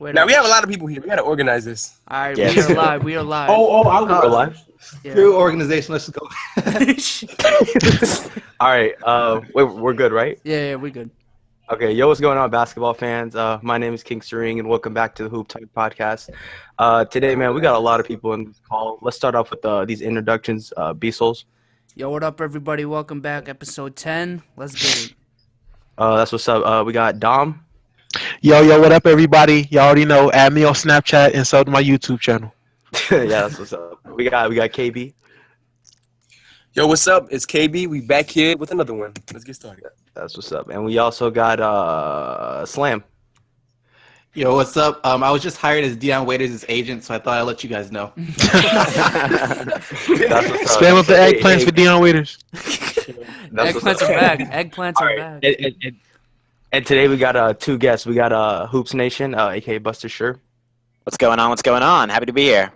Wait Now up. we have a lot of people here. We gotta organize this. All right, Yes. we are live. We are live. I'll go live. Yeah. Through organization. Let's go. All right. We're good, right? Yeah, we're good. Okay. Yo, what's going on, basketball fans? My name is King Serene, and welcome back to the Hoop Talk podcast. Today, man, we got a lot of people in this call. Let's start off with these introductions. B-Souls. Yo, what up, everybody? Welcome back, episode 10. Let's get it. That's what's up. We got Dom. Yo, what up, everybody? Y'all already know. Add me on Snapchat and sub to my YouTube channel. Yeah, that's what's up. We got KB. Yo, what's up? It's KB. We back here with another one. Let's get started. That's what's up. And we also got Slam. Yo, what's up? I was just hired as Dion Waiters' agent, so I thought I'd let you guys know. Spam up the eggplants for Dion Waiters. Eggplants are back. Eggplants are back. And today we got two guests. We got Hoops Nation, aka Buster Sure. What's going on? What's going on? Happy to be here.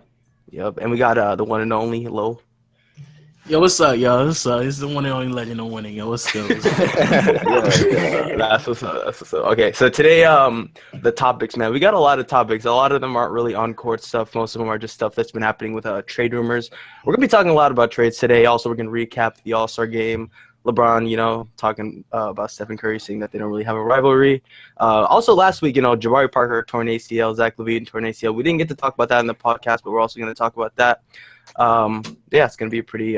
Yep. And we got the one and only Lo. Yo, what's up, yo? This is the one and only legend of winning. Yo, what's good? Yeah, that's what's up. That's what's up. Okay, so today, the topics, man. We got a lot of topics. A lot of them aren't really on-court stuff. Most of them are just stuff that's been happening with trade rumors. We're gonna be talking a lot about trades today. Also, we're gonna recap the All-Star game. LeBron, talking about Stephen Curry, saying that they don't really have a rivalry. Also, last week, Jabari Parker torn ACL, Zach LaVine torn ACL. We didn't get to talk about that in the podcast, but we're also going to talk about that. Yeah, it's going to be a pretty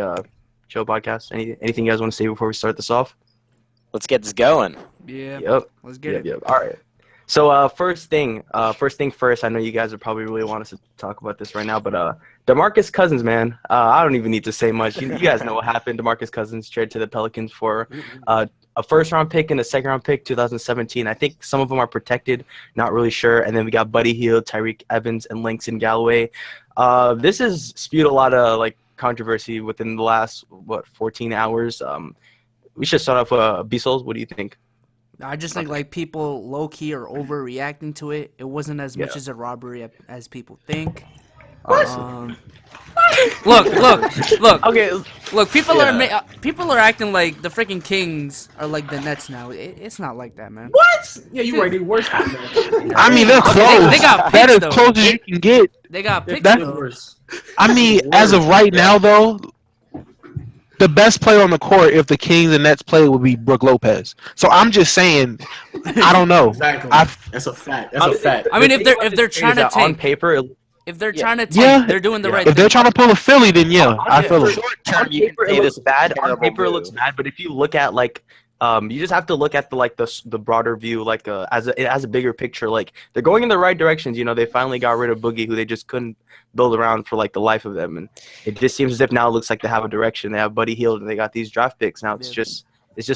chill podcast. Anything you guys want to say before we start this off? Let's get this going. Yeah. Yep. Let's get it. Yep. All right. So first thing first, I know you guys would probably really want us to talk about this right now, but Demarcus Cousins, man, I don't even need to say much. You guys know what happened. Demarcus Cousins traded to the Pelicans for a first-round pick and a second-round pick, 2017. I think some of them are protected, not really sure. And then we got Buddy Hield, Tyreek Evans, and Langston Galloway. This has spewed a lot of controversy within the last 14 hours. We should start off with B-Souls. What do you think? I just think people low-key are overreacting to it. It wasn't as much as a robbery as people think. Look. Okay. Look, people are acting like the freaking Kings are like the Nets now. It's not like that, man. What? Yeah, you're right. They're worse than that. I mean, they're close. They got That picks, is though. close as you can get. They got picks, That- though. Worse. I mean, as of right now, though, the best player on the court, if the Kings and Nets play, would be Brook Lopez. So I'm just saying, I don't know. Exactly. That's a fact. I mean, if they're trying to on tank, paper, if they're trying to tank, Yeah. they're doing the right If they're thing. trying to pull a Philly, then yeah, I feel it. on paper it looks bad. On paper it looks bad, but if you look at you just have to look at the broader view, as a bigger picture. They're going in the right directions. They finally got rid of Boogie, who they just couldn't build around for the life of them, and it just seems as if now it looks like they have a direction. They have Buddy Hield, and they got these draft picks. Now it's just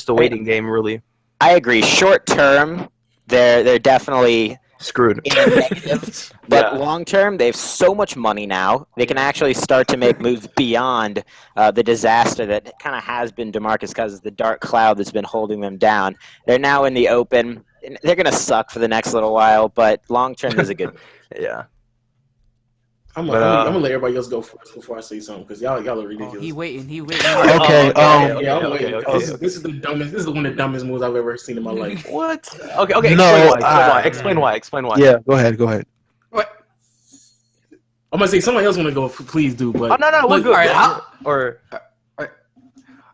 a waiting game, really. I agree. Short term, they're definitely Screwed. in the negative, but Yeah. long term, they have so much money now. They can actually start to make moves beyond the disaster that kind of has been Demarcus Cousins, the dark cloud that's been holding them down. They're now in the open. They're gonna suck for the next little while, but long term is a good. Yeah. I'm But, gonna let everybody else go first before I say something because y'all are Oh, ridiculous. he waiting. Okay, Yeah, I'm okay. waiting. This is the dumbest. This is one of the dumbest moves I've ever seen in my life. What? Okay. No, Explain why. Explain why. Yeah, go ahead. What? I'm gonna say somebody else want to go. Please do. But Oh no, we're Look, good. all right, Or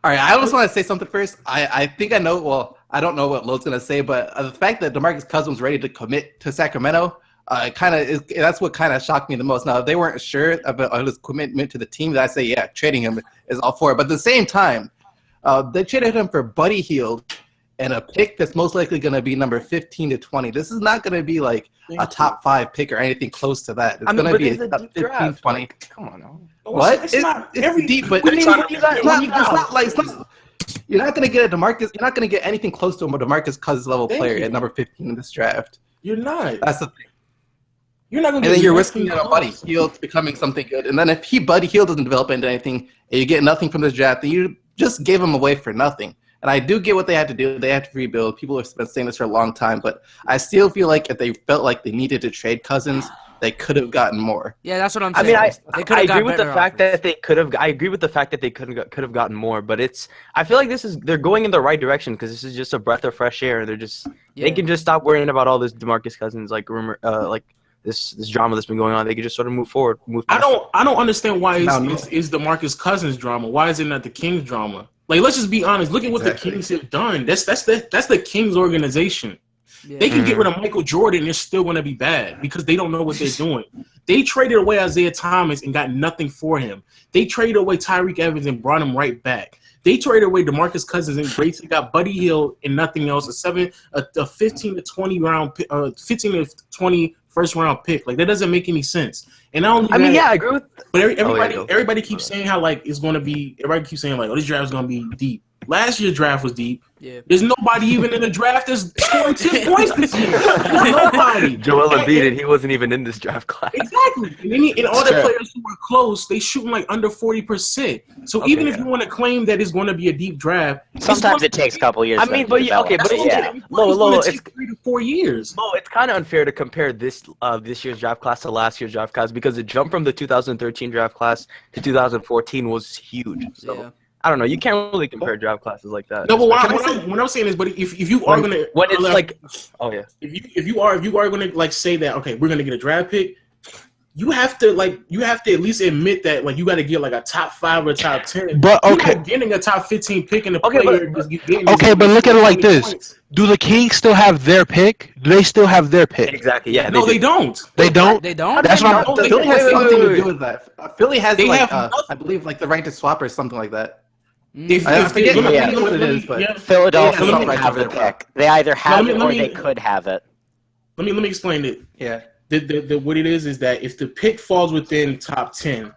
All right, I just want to say something first. I think I know. Well, I don't know what Lo's gonna say, but the fact that Demarcus Cousins was ready to commit to Sacramento, that's what kind of shocked me the most. Now, if they weren't sure about his commitment to the team, that I say, yeah, trading him is all for it. But at the same time, they traded him for Buddy Hield and a pick that's most likely going to be number 15 to 20. This is not going to be like a top 5 pick or anything close to that. It's going to be a 15, 20. Come on now. What? It's not every deep, but What do you mean? it's not you're not gonna get a Demarcus. You're not gonna get anything close to a Demarcus Cousins level Thank player you. at number 15 in this draft. You're not. That's the thing. You're not gonna. And then get you're nothing risking a Buddy close. Hield becoming something good. And then if Buddy Hield doesn't develop into anything, and you get nothing from this draft, then you just gave him away for nothing. And I do get what they had to do. They had to rebuild. People have been saying this for a long time, but I still feel like if they felt like they needed to trade Cousins, they could have gotten more. Yeah, that's what I'm I saying. mean, They I could've agree got with the better fact offers. that they could have. I agree with the fact that they could have gotten more, but I feel like they're going in the right direction because this is just a breath of fresh air. They Yeah. can just stop worrying about all this Demarcus Cousins rumor this drama that's been going on, they could just sort of move forward. I don't understand why it's DeMarcus Cousins drama. Why is it not the Kings drama? Like, let's just be honest. Look at what the Kings have done. That's the Kings organization. Yeah. They can get rid of Michael Jordan, they're still going to be bad because they don't know what they're doing. They traded away Isaiah Thomas and got nothing for him. They traded away Tyreek Evans and brought him right back. They traded away DeMarcus Cousins and basically got Buddy Hield and nothing else. A 15 to 20 first round pick. Like, that doesn't make any sense. And I agree with. But everybody keeps saying how like it's going to be. Everybody keeps saying like, oh, this draft is going to be deep. Last year's draft was deep. Yeah. There's nobody even in the draft that's scoring 10 points this year. There's nobody. Joel Embiid, and he wasn't even in this draft class. Exactly. And all the players who were close, they shooting like under 40%. So even if you want to claim that it's going to be a deep draft, sometimes it takes a couple years. I mean, but it's 3 to 4 years. Well, it's kind of unfair to compare this year's draft class to last year's draft class because the jump from the 2013 draft class to 2014 was huge. So. Yeah. I don't know. You can't really compare draft classes like that. No, but what I'm saying is, but if you are gonna, when it's like, oh yeah, if you are gonna like say that, okay, we're gonna get a draft pick, you have to at least admit that like you got to get like a top 5 or top 10. But okay, you're not getting a top 15 pick in the player. But look at it like this: points. Do the Kings still have their pick? Do they still have their pick? Exactly. Yeah. No, they don't. They don't. They don't. That's what I'm. Philly has something to do with that. Philly has like I believe like the right to swap or something like that. I forget what it is, but Philadelphia doesn't have the pick. They either have it or they could have it. Let me explain it. Yeah. What it is that if the pick falls within top 10,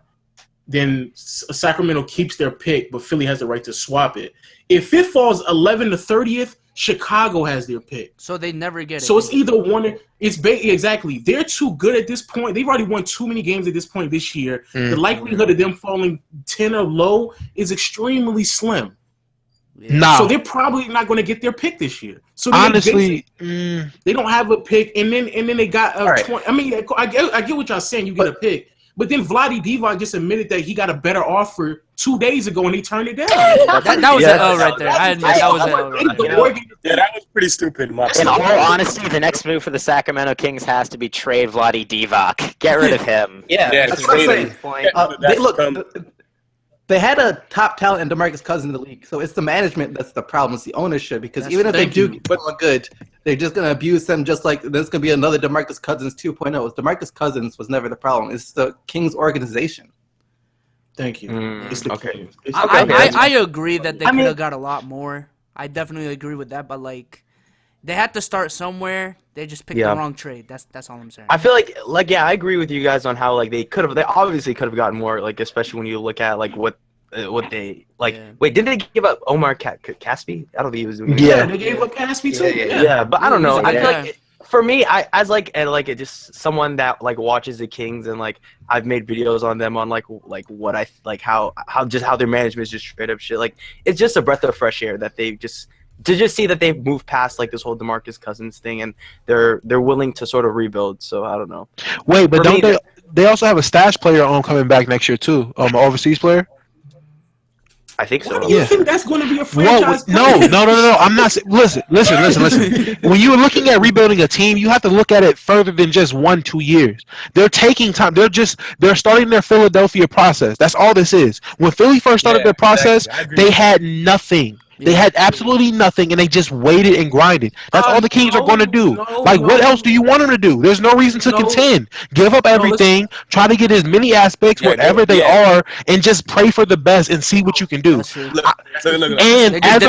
then Sacramento keeps their pick, but Philly has the right to swap it. If it falls 11 to 30th, Chicago has their pick. So they never get it. So it's either one. Exactly. They're too good at this point. They've already won too many games at this point this year. The likelihood of them falling 10 or low is extremely slim. No. So they're probably not going to get their pick this year. So honestly, they don't have a pick, and then they got a 20. I mean, I get what y'all saying. You get a pick. But then Vlade Divac just admitted that he got a better offer 2 days ago and he turned it down. that was an L right there. I admit that was an L right there. Yeah, that was pretty stupid. In all honesty, the next move for the Sacramento Kings has to be trade Vlade Divac. Get rid of him. That's what I'm saying. They had a top talent in Demarcus Cousins in the league, so it's the management that's the problem. It's the ownership because even if they do get someone good, they're just going to abuse them just like there's going to be another Demarcus Cousins 2.0. Demarcus Cousins was never the problem. It's the Kings organization. Thank you. It's the Kings. I agree that they could have got a lot more. I definitely agree with that, but like they had to start somewhere. They just picked the wrong trade. That's all I'm saying. I feel like I agree with you guys on how like they obviously could have gotten more, like especially when you look at like what they like. Yeah. Wait, did they give up Omar Caspi? I don't think he was doing. Yeah, they gave up Caspi too. Yeah, but I don't know. I feel like for me, as it just someone that like watches the Kings and like I've made videos on them on like what I like how their management is just straight up shit. Like it's just a breath of fresh air that they just. To just see that they've moved past like this whole DeMarcus Cousins thing and they're willing to sort of rebuild. So I don't know. Wait, but they also have a stash player coming back next year too? An overseas player. I think so. Why do you think that's going to be a franchise? No. I'm not. Listen. When you're looking at rebuilding a team, you have to look at it further than just 1-2 years. They're taking time. They're starting their Philadelphia process. That's all this is. When Philly first started their process, they had nothing. They had absolutely nothing, and they just waited and grinded. That's all the Kings are going to do. What else do you want them to do? There's no reason to contend. Give up everything, try to get as many aspects, whatever they are, and just pray for the best and see what you can do. And as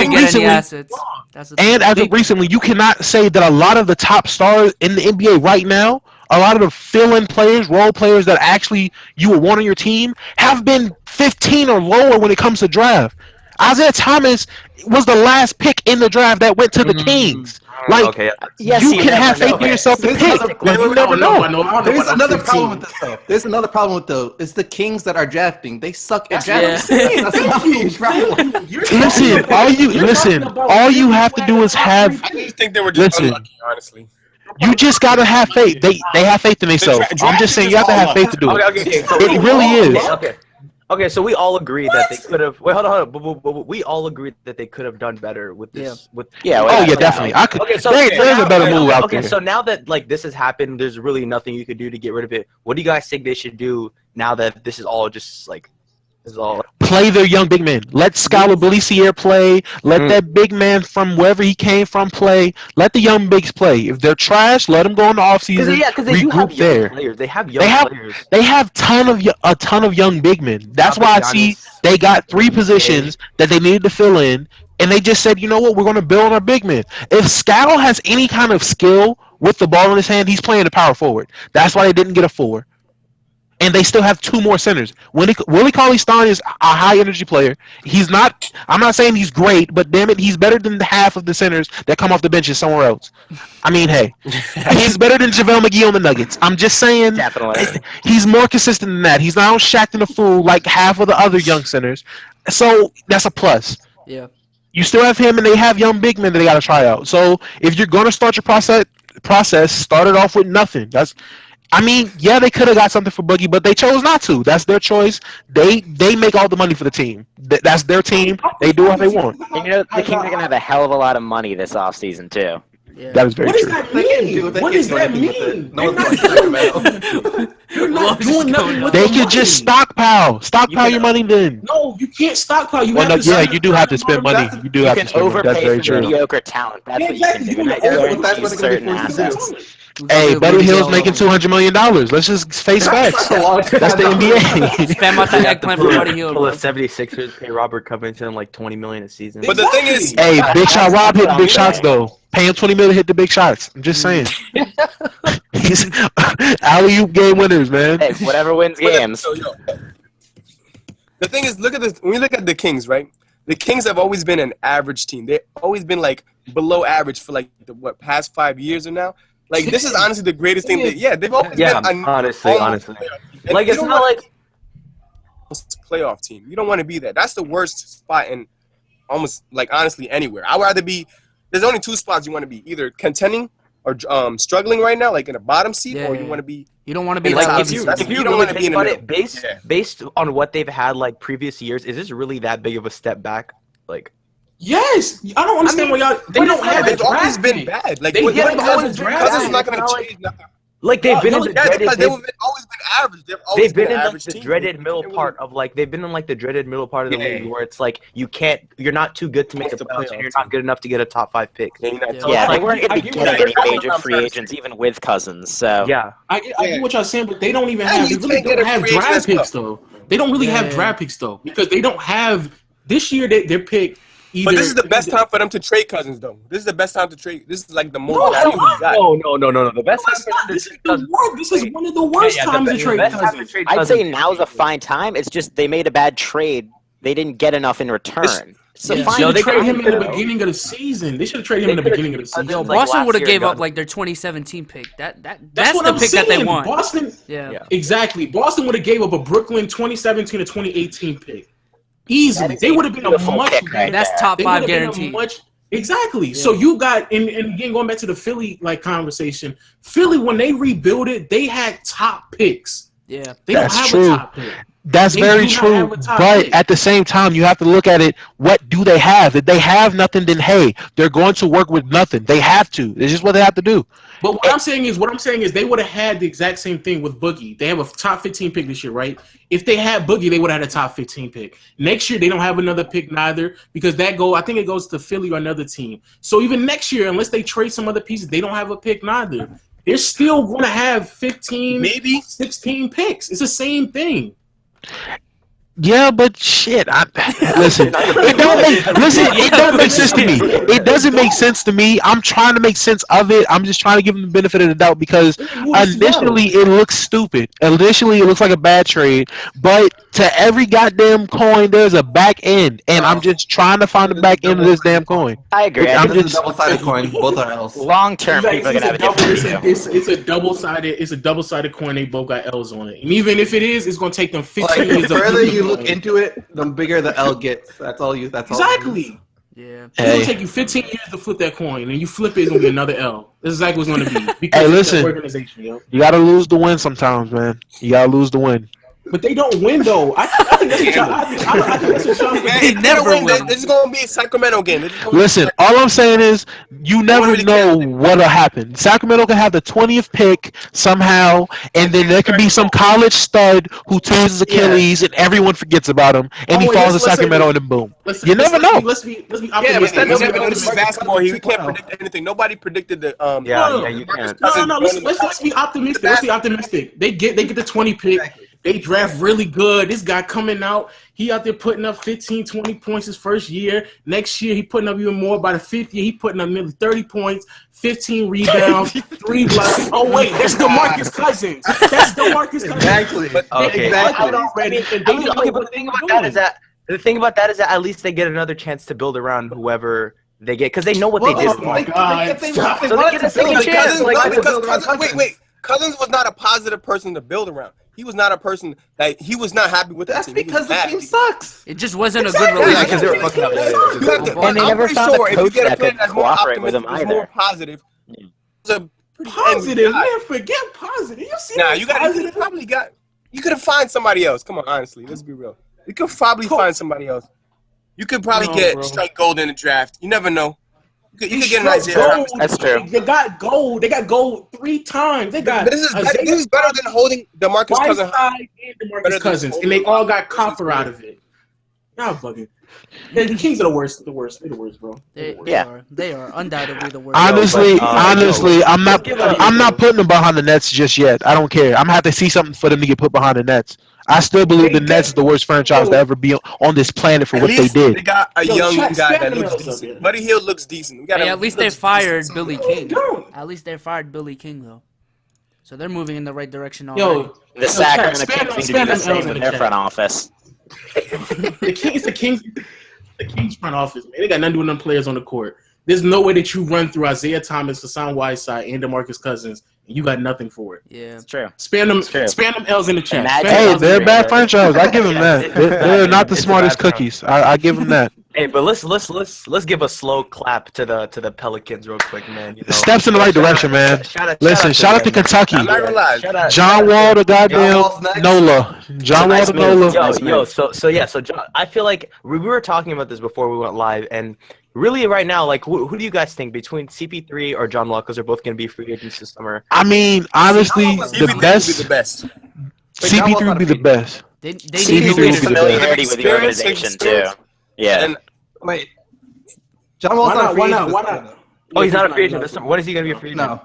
of recently, you cannot say that a lot of the top stars in the NBA right now, a lot of the fill-in players, role players that actually you would want on your team, have been 15 or lower when it comes to draft. Isaiah Thomas was the last pick in the draft that went to the Kings. Like, you can have faith in yourself to pick. You never know. There's another problem with this, though. There's another problem with it's the Kings that are drafting. They suck at drafting. That's not a huge problem. All you have to do is have. I just think they were just unlucky, honestly. You just gotta have faith. They have faith in themselves. I'm just saying you have to have faith to do it. It really is. Okay, so we all agree that they could have. Wait, hold on. But we all agree that they could have done better with this. Yeah. Oh yeah, definitely. I could. Okay, so There's a better move out okay, there. so now that like this has happened, there's really nothing you could do to get rid of it. What do you guys think they should do now that this is all just like this is all? Play their young big men. Let Scala Belisier play. Let that big man from wherever he came from play. Let the young bigs play. If they're trash, let them go in the offseason. Because they do have regroup young there. players. They have young players. They have a ton of young big men. That's why I see they got 3 positions that they needed to fill in, and they just said, you know what, we're going to build on our big men. If Scala has any kind of skill with the ball in his hand, he's playing the power forward. That's why they didn't get a 4. And they still have 2 more centers. Willie Cauley-Stein is a high-energy player. He's not. I'm not saying he's great, but damn it, he's better than half of the centers that come off the benches somewhere else. I mean, hey, he's better than JaVale McGee on the Nuggets. I'm just saying. Definitely. He's more consistent than that. He's not Shaqtin' a fool like half of the other young centers. So that's a plus. Yeah. You still have him, and they have young big men that they got to try out. So if you're going to start your process, start it off with nothing. I mean, yeah, they could have got something for Boogie, but they chose not to. That's their choice. They make all the money for the team. That's their team. They do what they want. And you know, the Kings are going to have a hell of a lot of money this offseason, too. Yeah. That is very true. What does that mean? No one's going to Sacramento. You're not doing nothing with They the could just money. stockpile your money then. No, you can't stockpile. You Well, have no, to yeah, sign you do have to spend money. You do You have to can spend money. That's overpay very for true. mediocre talent. That's what you can do. And I guarantee certain assets. Hey, Buddy Hill's making $200 million. Let's just face facts. That's the NBA. Spam out that eggplant for Buddy Hield. Pull Bro. the 76ers, pay Robert Covington like $20 million a season. But the thing is, Hey, Big Shot Rob hitting big shots though. Pay him $20 million to hit the big shots. I'm just saying. He's alley-oop game winners, man. Hey, whatever wins games. The thing is, look at this. When we look at the Kings, right? The Kings have always been an average team. They've always been like below average for like the past 5 years or now. Like this is honestly the greatest thing. They've always been honestly. Like it's not like playoff team. You don't want to be there. That's the worst spot in almost like honestly anywhere. I would rather be. There's only 2 spots you want to be: either contending or struggling right now, like in a bottom seat, or you want to be. You don't want to be like like if you don't really want to be think in the about middle. it, based on what they've had like previous years, is this really that big of a step back? Like, Yes, I don't understand why y'all. They don't have a They've always draft been pick. bad. Like They what haven't Cousins always do, been Cousins is bad. not going to change nothing. like they've been in the Yeah, because dreaded, they've always been average. They've always been in an like average the team. dreaded middle part of like they've been in like the dreaded middle part of the league where it's like you're not too good to make the playoffs and you're not good enough to get a top 5 pick. Yeah, they weren't going to be getting any major free agents, even with Cousins. So Yeah, I get what y'all saying, but they don't even And have. you They really can't get don't a have free agent draft as well. picks though. They don't really have draft picks though because they don't have. This year, their pick. Either, But this is the best time for them to trade Cousins, though. This is the best time to trade. This is like the most No, value we got. no. The best This is one of the worst times to trade Cousins. I'd say now's a fine time. It's just they made a bad trade. They didn't get enough in return. So They fine. should have they traded him in the could've- beginning of the season. They should have traded him in the beginning of the season. Yo, like Boston last would have year gave up done. like their 2017 pick. That's what the I'm pick that they saying. want. Boston, Yeah. exactly. Boston would have gave up a Brooklyn 2017 to 2018 pick. Easily. That is They would have been a beautiful much pick right That's there. top they 5 would've been a guaranteed. much- Exactly. So you got and again going back to the Philly like conversation. Philly when they rebuilt it, they had top picks. Yeah. They That's don't have true. a top pick. That's They very do not true, have a top but pick. at the same time, you have to look at it. What do they have? If they have nothing, then hey, they're going to work with nothing. They have to. It's just what they have to do. But what I'm saying is they would have had the exact same thing with Boogie. They have a top 15 pick this year, right? If they had Boogie, they would have had a top 15 pick. Next year, they don't have another pick neither because I think it goes to Philly or another team. So even next year, unless they trade some other pieces, they don't have a pick neither. They're still going to have 15, Maybe 16 picks. It's the same thing. Yeah, but shit. Listen, it don't make sense to me. It doesn't make sense to me. I'm trying to make sense of it. I'm just trying to give them the benefit of the doubt because initially it looks stupid. Initially it looks like a bad trade, but to every goddamn coin there's a back end, and I'm just trying to find the back end of this damn coin. I agree. I'm This is just a double-sided coin. Both are L's. Long term, people are gonna have a different view. It's a double-sided coin. They both got L's on it. And even if it is, it's going to take them 15 Like, years. the further you look into it, the bigger the L gets. That's all. Exactly. Yeah. It's going to take you 15 years to flip that coin, and you flip it, it's going to be another L. That's exactly what's going to be. Because Hey, it's listen. an organization, yo. You gotta lose the win sometimes, man. You gotta lose the win. But they don't win though. I think that's what y'all They never win. This is gonna be a Sacramento game. Listen, all I'm saying is you never know what'll happen. Sacramento can have the 20th pick somehow, and then there could be some college stud who tears his Achilles, and everyone forgets about him, and he falls to Sacramento, and then boom. You never know. Let's be Yeah, optimistic. but this is basketball here. We can't predict anything. Nobody predicted the you can't. No. Let's be optimistic. Let's be optimistic. They get the 20 pick. They draft really good. This guy coming out, he out there putting up 15, 20 points his first year. Next year, he putting up even more. By the fifth year, he putting up nearly 30 points, 15 rebounds, 3 blocks. Oh, wait, that's DeMarcus Cousins. That's DeMarcus Cousins. Exactly. Okay. The thing about that is that at least they get another chance to build around whoever they get because they know what they did. Oh, my God. So they get a second chance. Wait. Cousins was not a positive person to build around. He was not a person that he was not happy with. That's because the team sucks. It just wasn't a good relationship. Because they were fucking up. And they never found a coach that could cooperate with them more either. Positive. Positive, man. Forget positive. You see you could have found somebody else. Come on, honestly, let's be real. You could probably find somebody else. You could probably get strike gold in the draft. You never know. You could get an Isaiah Thomas. That's true. They got gold. They got gold 3 times. They got. But this is better than holding DeMarcus Cousins. And DeMarcus Cousins, and they all got copper out of it. Y'all bugging. The Kings are the worst. They're the worst, bro. They are undoubtedly the worst. Honestly, I'm not putting them behind the Nets just yet. I don't care. I'm gonna have to see something for them to get put behind the Nets. I still believe the Nets is the worst franchise to ever be on this planet for what they did. They got a young guy that looks decent. Buddy Hield looks decent. At least they fired Billy King. At least they fired Billy King though, so they're moving in the right direction already. The Sacramento Kings need to be the same in their front office. The Kings front office, man. They got nothing to do with them players on the court. There's no way that you run through Isaiah Thomas, Hassan Whiteside, and DeMarcus Cousins, and you got nothing for it. Yeah, It's true. Spam them L's in the chat. Hey, they're a bad franchise. I give them that. They're not the smartest cookies. I give them that. Hey, but let's give a slow clap to the Pelicans real quick, man. You know? Steps in the right direction, man. Shout out to Kentucky. I'm not gonna lie. John Wall to goddamn Nola. John Wall to Nola. So John, I feel like we were talking about this before we went live, and really right now, like, who do you guys think between CP3 or John Wall? Because they're both going to be free agents this summer. I mean, honestly, the best. CP3 would be the best. They need to lose familiarity with the organization too. Yeah. And Wait, John Wall's not a free agent. Why not? Oh, he's not a free agent this summer. When is he going to be a free agent? No,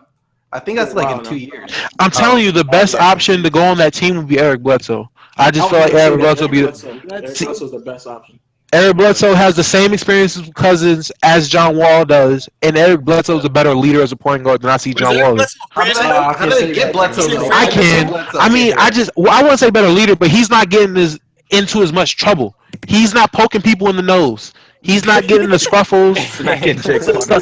I think that's like in 2 years. I'm telling you, the best option to go on that team would be Eric Bledsoe. I just feel like Eric Bledsoe would be the best option. Eric Bledsoe has the same experiences with Cousins as John Wall does, and Eric Bledsoe is a better leader as a point guard than I see John Wall is. How do they get Bledsoe? I can. I mean, I wouldn't say better leader, but he's not getting into as much trouble. He's not poking people in the nose. He's not getting the scruffles. He's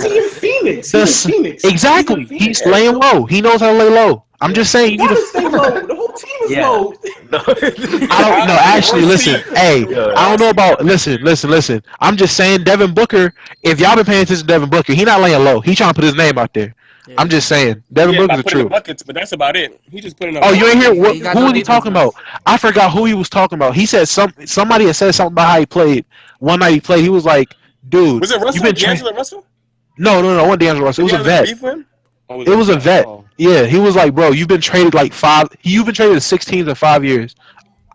in Phoenix. Exactly. He's laying low. He knows how to lay low. I'm just saying. You stay low. The whole team is low. I don't know. Actually, listen. Hey, I don't know about. Listen. I'm just saying, Devin Booker. If y'all been paying attention to Devin Booker, he not laying low. He trying to put his name out there. Yeah. I'm just saying, Devin Booker's the truth. Buckets, but that's about it. He just putting up. Oh, you ain't hear who was he talking about? I forgot who he was talking about. He said somebody had said something about how he played. One night he played, he was like, "Dude, was it Russell? D'Angelo Russell? No, it wasn't D'Angelo Russell. It was a vet. It was a vet. Yeah, he was like, "Bro, you've been traded You've been traded to 6 teams in 5 years.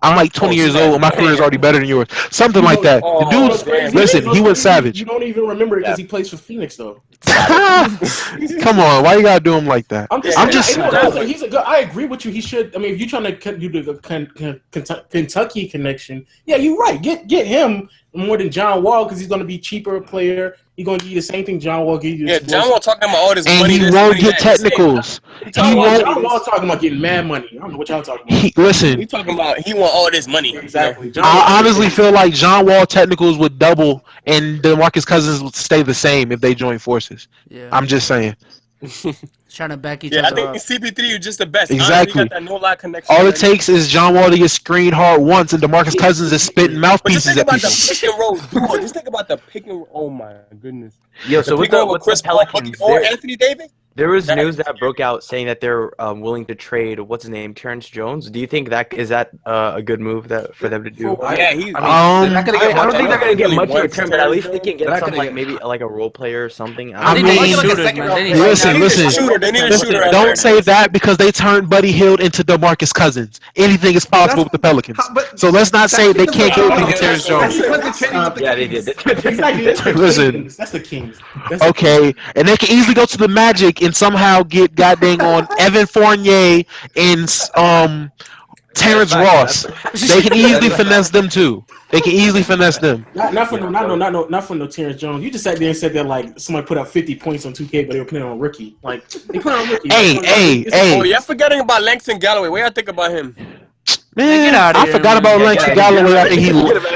I'm like 20 years old, and my career is already better than yours." Something like that. The dude, listen, he was savage. You don't even remember it because he plays for Phoenix, though. Come on, why you gotta do him like that? He's a good. I agree with you. He should. I mean, if you're trying to do the Kentucky connection, yeah, you're right. Get him more than John Wall because he's going to be cheaper player. He's going to give you the same thing John Wall gave you. Yeah, John Wall talking about all this and money. And he won't get technicals. John Wall talking about getting mad money. I don't know what y'all talking about. Listen. He talking about he want all this money. Exactly. I honestly feel like John Wall technicals would double and DeMarcus Cousins would stay the same if they join forces. Yeah. I'm just saying. Trying to back each other up. I think CP3 is just the best. Exactly. Got that no-lie connection. All it takes is John Wall to get screened hard once, and DeMarcus Cousins is spitting mouthpieces at people. Just think about the pick and roll duo. Just think about the pick and roll. Oh my goodness. Yo, so what's the Chris Paul or Anthony Davis? There was news that broke out saying that they're willing to trade what's his name, Terrence Jones. Do you think that is a good move for them to do? Yeah, he's. I don't think they're gonna get much in return, but at least they can get something like maybe like a role player or something. I mean, listen. They need a shooter. Don't say that because they turned Buddy Hield into Demarcus Cousins. Anything is possible with the Pelicans. So let's not say they can't get anything with Terrence Jones. Yeah, they did. Listen, that's the Kings. Okay, and they can easily go to the Magic and somehow get goddamn on Evan Fournier and Terrence Ross. They can easily finesse them too. They can easily finesse them. Not for no Terrence Jones. You just sat there and said that like somebody put up 50 points on 2K, but they were playing on rookie. Like they put on rookie. Hey. Oh, you're forgetting about Langston Galloway. What y'all think about him? Man, I forgot about Langston Galloway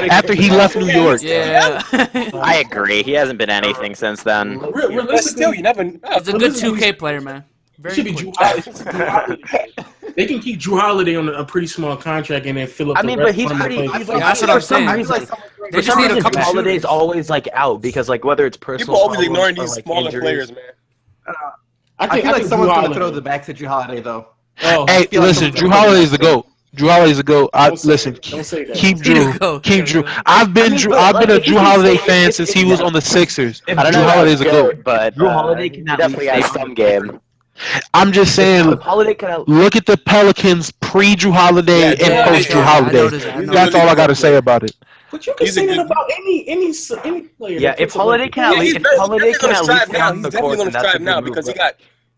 after he left New York. Yeah. I agree. He hasn't been anything since then. But still, you never. He's a good 2K player, man. Very should be Drew Holiday. They can keep Drew Holiday on a pretty small contract and then fill up. But he's pretty. That's what I'm saying. He's like, for some reason, Drew Holiday's always like out because like whether it's personal. People always ignoring these smaller players, man. I feel like someone's gonna throw the back to Drew Holiday though. Hey, listen, Drew Holiday's the GOAT. Drew Holiday's the GOAT. Listen, keep Drew. Keep Drew. I've been a Drew Holiday fan since he was on the Sixers. Drew Holiday's a GOAT. But Drew Holiday can definitely has some game. I'm just saying, look at the Pelicans pre-Drew Holiday and post-Drew Holiday. That's all I got to say about it. But you can say that about any player. Yeah, if Holiday can at least get on the court, he's definitely going to strive now because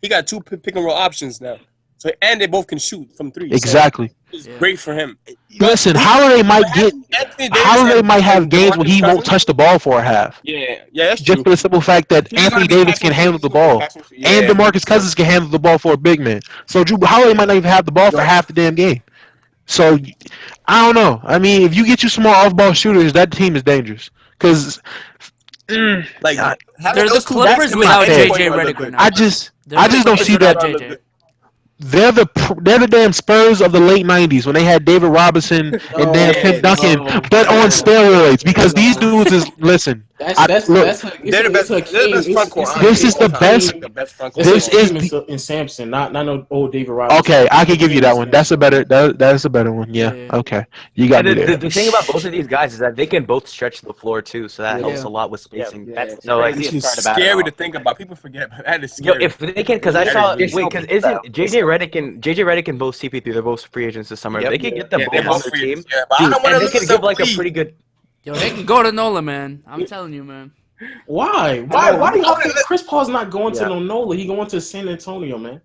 he got two pick and roll options now. So and they both can shoot from three. Exactly. So it's great for him. Listen, Holiday might have games when he won't touch the ball for a half. Yeah, that's just true. for the simple fact that Anthony Davis can handle the ball, and DeMarcus Cousins can handle the ball for a big man. So Drew Holiday might not even have the ball for half the damn game. So I don't know. I mean, if you get you small off-ball shooters, that team is dangerous. Because they're the Clippers without JJ Redick right now. I just don't see that. They're the damn Spurs of the late '90s when they had David Robinson and damn Tim Duncan, but on steroids. Because these dudes is they're the best front court. This is the best. This is in Sampson, not no old David Robinson. Okay, I can give you that one. That's a better one. Yeah. Okay, you got it. The thing about both of these guys is that they can both stretch the floor too, so that helps a lot with spacing. So like, it's scary to think about. People forget, but that is scary. If they can, because I saw because isn't JJ Redick and both CP3, they're both free agents this summer. They can get them both on their team, and they can give like a pretty good. Yo, they can go to NOLA, man. I'm telling you, man. Why do y'all think Chris Paul's not going to NOLA? He going to San Antonio, man.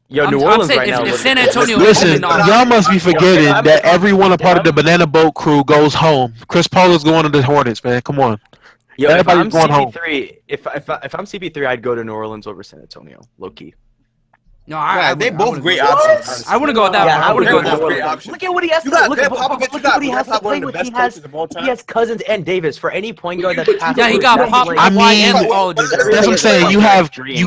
New Orleans right now. If San Antonio, listen, y'all must be forgetting that everyone a part of the Banana Boat crew goes home. Chris Paul is going to the Hornets, man. Come on. Everybody's going home. If I'm CP3, I'd go to New Orleans over San Antonio, low key. No, they both great options. I wouldn't go with that one. I wouldn't go with that one. Look at what he has to look at what he has to play with. He has Cousins and Davis for any point guard that's yeah, he got Pop, Kawhi, and Aldridge. That's what I'm saying. You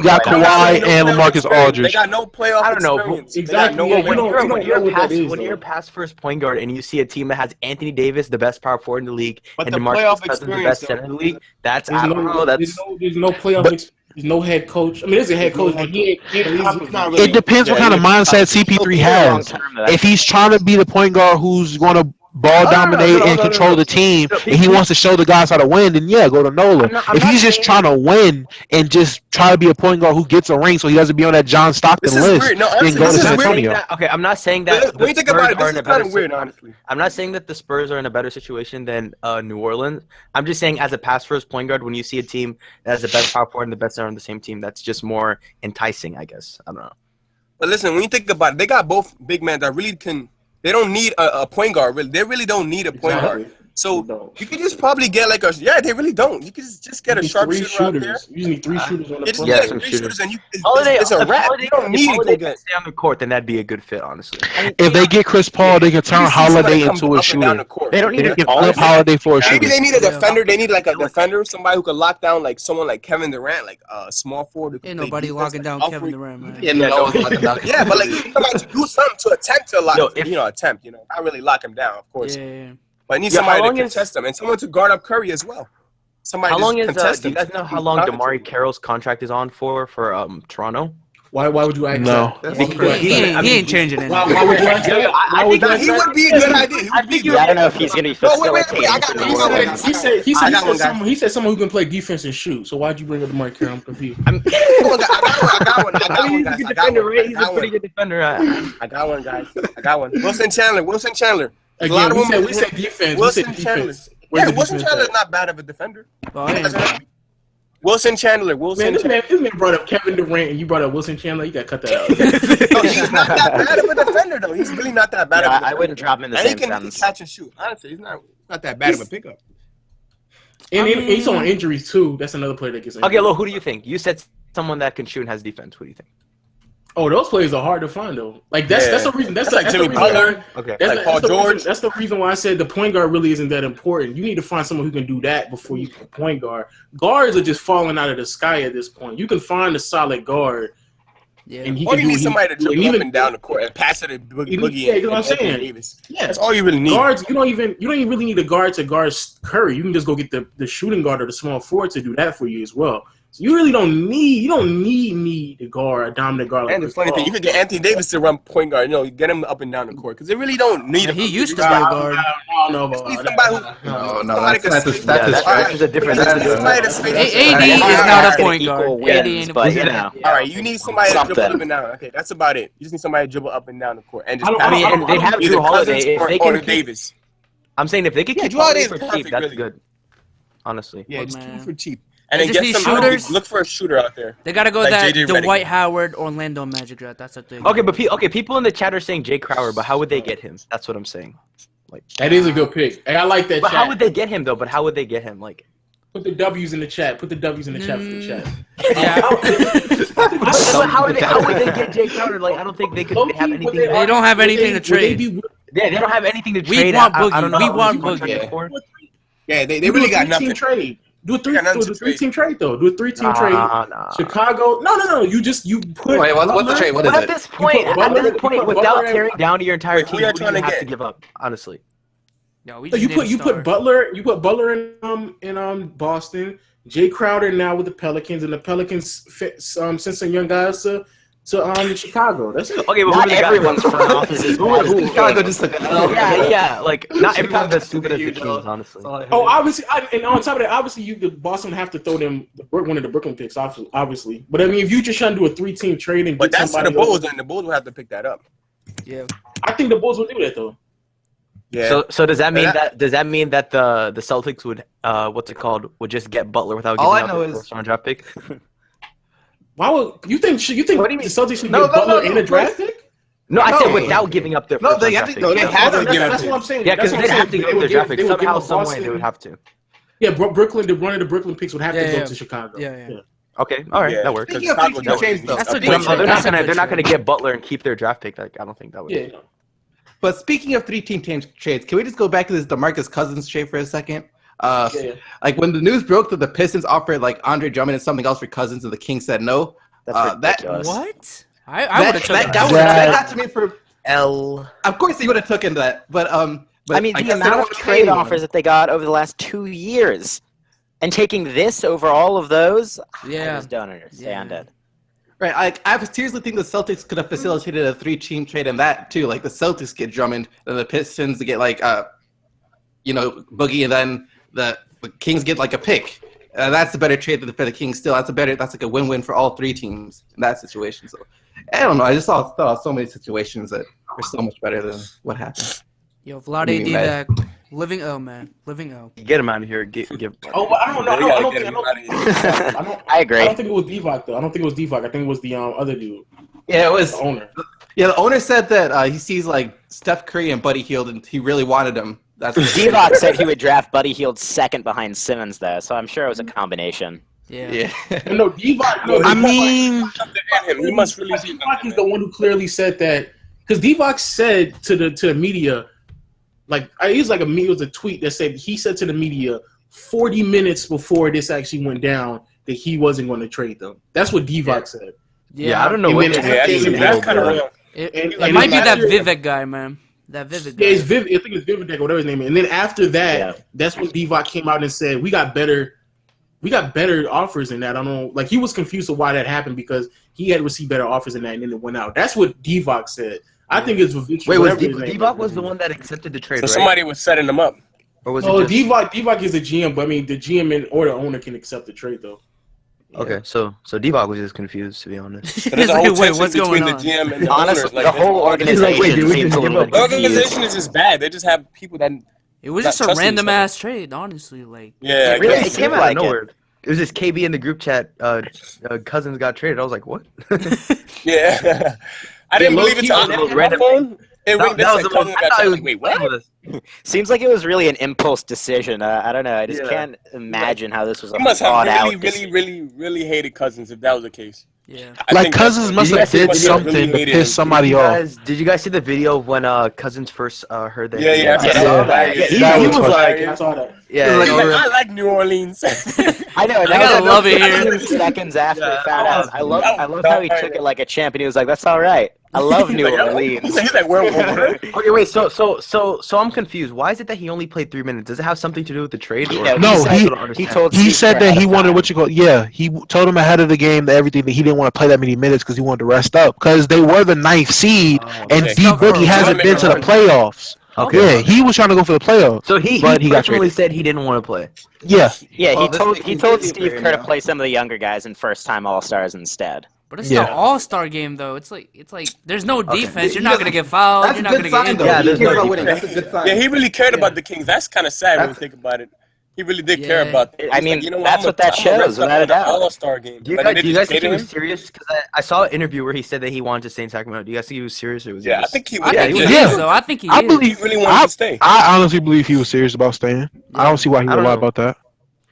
got Kawhi and LaMarcus Aldridge. They got no playoff. I don't know. Exactly. When you're a pass first point guard and you see a team that has Anthony Davis, the best power forward in the league, and DeMarcus Cousins, the best center in the league, that's I don't know. There's no playoff experience. There's no head coach. I mean, there's a head coach, but it depends what kind of mindset CP3 has. If he's trying to be the point guard who's going to ball dominate and control the team, and he wants to show the guys how to win, then yeah, go to NOLA. If he's just trying to win and just try to be a point guard who gets a ring so he doesn't be on that John Stockton list, then go to San Antonio. Okay, I'm not saying that. When you think about it, this is kind of weird, honestly. I'm not saying that the Spurs are in a better situation than New Orleans. I'm just saying as a pass first point guard, when you see a team that has the best power forward and the best center on the same team, that's just more enticing, I guess. I don't know. But listen, when you think about it, they got both big men that really can. They don't need a point guard. Really, they really don't need a point guard. So you could just probably get like a they really don't. You could just get a sharpshooter out there. You need 3 shooters on the court. Yeah, some shooters, and it's a wrap. You don't need to get stay on the court, then that'd be a good fit, honestly. If they get Chris Paul, they can turn Holiday into a shooter. They don't need to flip Holiday for a shooter. Maybe they need a defender. They need like a defender, somebody who could lock down like someone like Kevin Durant, like a small forward. Ain't nobody locking down Kevin Durant, man. Yeah, but like you come out to do something to attempt to lock, not really lock him down, of course. Yeah. But I need somebody to contest him and someone to guard up Curry as well. somebody. How long is? contest Do you him. guys know how long Damari Carroll's contract is on for Toronto? Why would you ask No. that? He ain't changing it. Why would you ask that? Why would you ask He that? would be a good idea. He would be good. I don't know if he's going to be No, wait, facilitating. I got for one. the He World said- Cup. He said someone who can play defense and shoot. So why'd you bring up the Mark Carroll? I'm confused. I got one. He's a good defender, right? He's a pretty good defender. I got one, guys. I got one. Wilson Chandler. A lot Again, of women- we said defense. Wilson we said Chandler. defense. Where's Yeah, the Wilson defense Chandler's at? not bad of a defender. Oh, yeah. Wilson Chandler. Man, this man brought up Kevin Durant and you brought up Wilson Chandler. You got to cut that out. No, he's not that bad of a defender, though. He's really not that bad of a defender. I wouldn't drop him in the And he same can sentence. catch and shoot. Honestly, he's not that bad of a pickup. And he's on injuries, too. That's another player that gets injured. Okay, Lo, who do you think? You said someone that can shoot and has defense. Who do you think? Oh, those players are hard to find, though. Like, that's the reason. That's like the Jimmy reason Butler. Okay. Like Paul George. That's the reason why I said the point guard really isn't that important. You need to find someone who can do that before you put point guard. Guards are just falling out of the sky at this point. You can find a solid guard, Yeah. and he Or can you do need somebody to dribble even up and down the court and pass it to Boogie Yeah, you know what I'm and Anthony saying? Davis. Yeah, That's all you really need. guards. You don't even really need a guard to guard Curry. You can just go get the shooting guard or the small forward to do that for you as well. So you really don't need the guard, a dominant guard. Like And the Chris funny Paul. thing, you could get Anthony Davis to run point guard. You know, get him up and down the court because they really don't need him. He used to be a I guard. don't know about Need that. somebody who- No, somebody can that's space- That's a different. You That's need a somebody different. to space- AD is Alright, not a alright, point Equal guard. wins, AD ain't a but point you guard. know. All right, you need somebody to dribble Something. up and down. Okay, that's about it. You just need somebody to dribble up and down the court and just I don't- pass I mean, it. and they have Either Drew Holiday. Cousins If or they can keep, Davis. I'm saying if they could Yeah, keep Drew Holiday Holiday is for cheap, perfect, that's really. good. Honestly. Yeah, Oh, just keep man. it for cheap. And They then just get need some shooters. Look for a shooter out there. They gotta go Like that JJ Dwight Redick. Howard, Orlando Magic draft. That's the thing. Okay, but people in the chat are saying Jay Crowder, but how would they get him? That's what I'm saying. That is a good pick. And I like that. But chat. how would they get him though? But how would they get him? Like, Put the W's in the chat. Put the W's in the chat for the chat. Yeah. but how would they get Jay Crowder? Like, I don't think they could Low-key, have would anything. They don't have anything to would trade. Yeah, they don't have anything to We trade. want I Boogie. don't know We how want much he Boogie. contracted for. Yeah, they really got nothing. Trade. Do a got nothing to trade. three-team trade though. Do a three-team trade. Nah. Chicago. No. You put. Wait, what's the trade? What is But at it? this point, without tearing down your entire Wait, who team, y'all who do trying you to have get? to give up? Honestly. No, we So just you need put a you star. put Butler in Boston. Jay Crowder now with the Pelicans, and the Pelicans sent some young guys to Chicago. That's it. Okay, but Not who the guys- everyone's front office is positive. Chicago just took an L. Yeah, like not everyone's as stupid as the Kings, honestly. Oh, obviously, and on top of that, obviously, the Boston would have to throw them one of the Brooklyn picks, obviously. But I mean, if you just trying to do a three-team trade and But get that's for somebody the Bulls, else, and the Bulls will have to pick that up. Yeah. I think the Bulls will do that though. Yeah. So does that mean that the Celtics would would just get Butler without All giving I up know a is- first-round draft pick? Why would you think? What do you the mean? Celtics should No, get Butler no, and a draft pick? No, I No. said without giving up their No, first-round they have draft to- pick. no, they have to give up That's pick. what I'm saying. Yeah, because That's they'd what I'm have to saying. give up their draft pick They would give somehow, up some way. Boston. They would have to. Yeah, Brooklyn. One of the Brooklyn picks would have to Yeah, go yeah. to Chicago. Yeah. Okay, all right, Yeah. that works. Speaking of Chicago three-team doesn't trades, need though. That's a a good point trade. They're That's not a gonna good trade. get Butler and keep their draft pick. Like, I don't think that would. Yeah. But speaking of three-team trades, can we just go back to this Demarcus Cousins trade for a second? Yeah. Like when the news broke that the Pistons offered like Andre Drummond and something else for Cousins, and the Kings said no. That's that ridiculous. What? I would have took that, that. that got to me for. L. Of course, he would have taken that, but I mean, guess the they don't amount of want to pay trade anyone. offers that they got over the last 2 years, and taking this over all of those, I Yeah. just don't understand Yeah. it. Right, I seriously think the Celtics could have facilitated a three-team trade in that too. Like the Celtics get Drummond, and the Pistons get like Boogie, and then the Kings get like a pick. That's a better trade than for the Kings. Still, that's like a win-win for all three teams in that situation. So I don't know. I just thought of so many situations that are so much better than what happened. Yo, Vlade Maybe Divac, living O, man, living O. Get him out of here. Give. Oh, but I don't know. They I gotta don't get think. him out of here. I don't. I agree. I don't think it was Divac though. I don't think it was Divac. I think it was the other dude, Yeah, it was. the owner. Yeah, the owner said that he sees like Steph Curry and Buddy Hield, and he really wanted him. That's Divac said he would draft Buddy Hield second behind Simmons, though, so I'm sure it was a combination. Yeah. yeah. No, Divac. No, I mean, He must really see Divac is the one who clearly said that because Divac said to the media, like it was like it was a tweet that said he said to the media 40 minutes before this actually went down that he wasn't going to trade them. That's what Divac said. Yeah, I don't know And what. then Yeah, that's kind of real. It And might be last that year- Vivek guy, man. That Vivek guy. Yeah, it's Viv. I think it's Vivitek, whatever his name is. And then after that, Yeah. that's when Divac came out and said, "We got better we got better offers than that. I don't know. Like, he was confused of why that happened because he had received better offers than that, and then it went out. That's what Divock said. I think it's Wait, was Divock was the one that accepted the trade, So right? somebody was setting them up. Or was Oh, it just... Divock is the GM, but I mean, the GM or the owner can accept the trade, though. Okay, so Divock was just confused, to be honest. So there's a whole Wait, tension what's between going the on? GM and the Honestly, owners. Like, the whole organization wait, dude, we seems just a little give up. bit the confused. organization is just bad. They just have people that. It was Not just a trusting random each other. ass trade, honestly. Like, Yeah, It really It seemed came out like of it. nowhere. It was just KB in the group chat. Cousins got traded. I was like, what? yeah. I didn't believe it till I That looked was at my phone. It That ringed. It was said the Cousins most. I got thought it traded. was. Like, wait, what? Seems like it was really an impulse decision. I don't know. I just Yeah. can't imagine how this was a You must have thought really, out. really hated Cousins if that was the case. yeah. I Like think that's Cousins what- must you have guys see did what he something really to hated piss him? somebody off. Did you guys see the video of when Cousins first heard that? Yeah, yeah. I saw that. Yeah, he That was was like, I saw that. yeah, He's he like, was- I like New Orleans. I know. I gotta love it here. Seconds after Yeah, he found out, I love how he took it like a champ, and he was like, "That's all right. I love New He's like, Orleans." He's like, we're over. Okay, wait. So I'm confused. Why is it that he only played 3 minutes? Does it have something to do with the trade? Or Yeah, No, said- he- I don't understand. told He Steve said Kerr that ahead he of wanted time. he told him ahead of the game that everything that he didn't want to play that many minutes because he wanted to rest up because they were the 9th seed and okay. D Boogie hasn't been to the playoffs. Okay. Yeah, he was trying to go for the playoffs. So he But he got personally traded. said he didn't want to play. Yeah, Yeah, Well, he this told makes he me told really Steve weird Kerr to now. play some of the younger guys and first-time All-Stars instead. But it's Yeah. the All-Star game, though. It's like there's no defense. You're He not gonna get fouled. That's You're a not good gonna get sign, though. injured. Yeah, He there's cares no about winning. defense. That's a good sign. Yeah, he really cared Yeah. about the Kings. That's kind of sad when you That's- think about it. He really did care Yeah. about them. I He's mean, like, you know what, that's I'm what that I'm gonna shows, rest up without a on the doubt. All-Star game. Do you But guys, they do you just guys think he traded was him? serious? Because I saw an interview where he said that he wanted to stay in Sacramento. Do you guys think he was serious or was he Yeah, I just... think he I was. think he he was- is, Yeah. though. I think he I is. believe. He really wanted to stay. I honestly believe he was serious about staying. I don't see why he I would don't lie know. about that.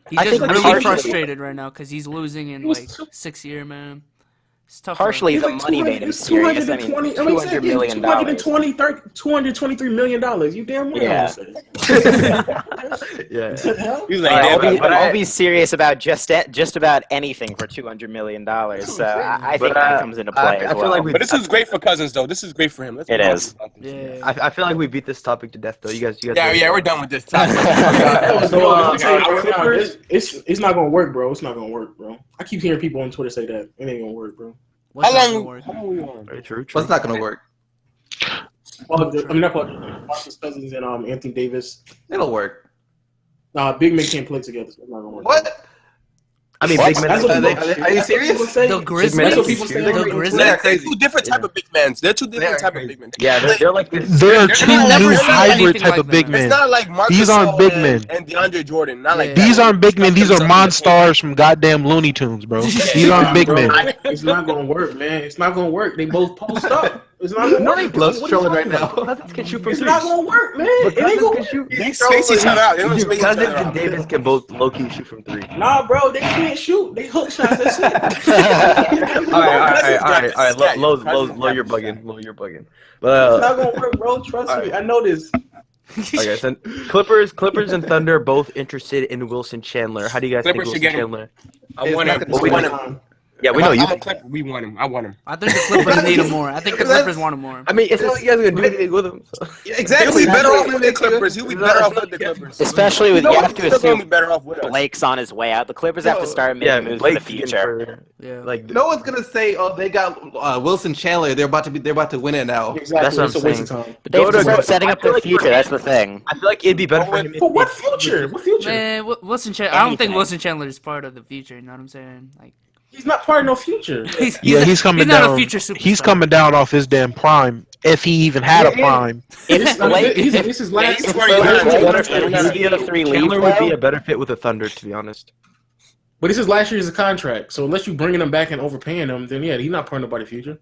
He's I just think really partially- frustrated right now because he's losing in like 6th year, man. It's tough. for him. Partially, He's the like money made him serious. I mean, $200 million. $223 million. You damn right. Yeah. Yeah. He was like, I'll yeah, be, but I'll be serious about just about anything for $200 million. So I think that comes into play I as feel well. like we- But this is great for Cousins, though. This is great for him. Let's It be is. honest about this. Yeah. I feel like we beat this topic to death, though. You guys. Yeah, we're done with this topic. It's not gonna work, bro. It's not gonna work, bro. I keep hearing people on Twitter say that it ain't gonna work, bro. What's How not gonna long? work? How long were you on? Very true. What's not going to work? Well, I mean, not Marcus Cousins and Anthony Davis. It'll work. Big men can't play together. So it's not gonna work. What? I mean, What? big men. That's what Are you serious? The Grizzlies. That's what people say. The on Grizzlies. Twitter. They're two different type of big men. They're two different type of big men. Yeah, they're like this. There are They're two not new never seen hybrid anything type like of big that. men. It's not like Marcus These aren't Gasol big and- men. and DeAndre Jordan. Not like Yeah. that. These aren't big men. These are Themselves in the monsters from goddamn Looney Tunes, bro. These aren't big Bro, men. It's not gonna work, man. It's not gonna work. They both post up. It's not gonna work. Love's What are you trolling right talking now. about? Cousins can shoot from It's three. not gonna work, man. It ain't gonna work. They space each other out. They don't Dude, space each Cousins other and out. Davis can both low-key shoot from three. Nah, bro, they can't shoot. They hook shots. That's it. All right. Cousins got Low, this. you're bugging. Low, you're bugging. It's not gonna work, bro. Trust me. I know this. Okay, so Clippers and Thunder both interested in Wilson Chandler. How do you guys think Clippers should Wilson get him. Chandler? I want him. Well, We we want know- him. Yeah, we know you. I'm a Clipper. We want him. I want him. I think the Clippers need him more. I think the Clippers want him more. I mean, it's not like you guys are gonna do anything with him. So. Yeah, He'll exactly. be better That's off what with it the makes you- Clippers. He'll be better off with the Clippers. Especially with No, you have he's to still gonna be assume better off with us. Blake's on his way out. The Clippers have to start making Yeah, moves for the Blake's future. Yeah. like No one's gonna say, "Oh, they got Wilson Chandler. They're about to win it now." Exactly. That's what It's a I'm waste of saying. time. But they have to Go to- start setting up I feel the like future. That's the thing. I feel like it'd be better for him. For what future? What future? Man, Wilson Chandler. I don't think Anything. Wilson Chandler is part of the future. You know what I'm saying? Like, He's not part of no future. He's coming not down. a future superstar. He's coming down off his damn prime, if he even had a prime. If Blake, This if is last. he's 29. Chandler would be a better fit with a Thunder, to be honest. But this is last year's contract. So unless you bringing him back and overpaying him, then yeah, he's not part of nobody's future.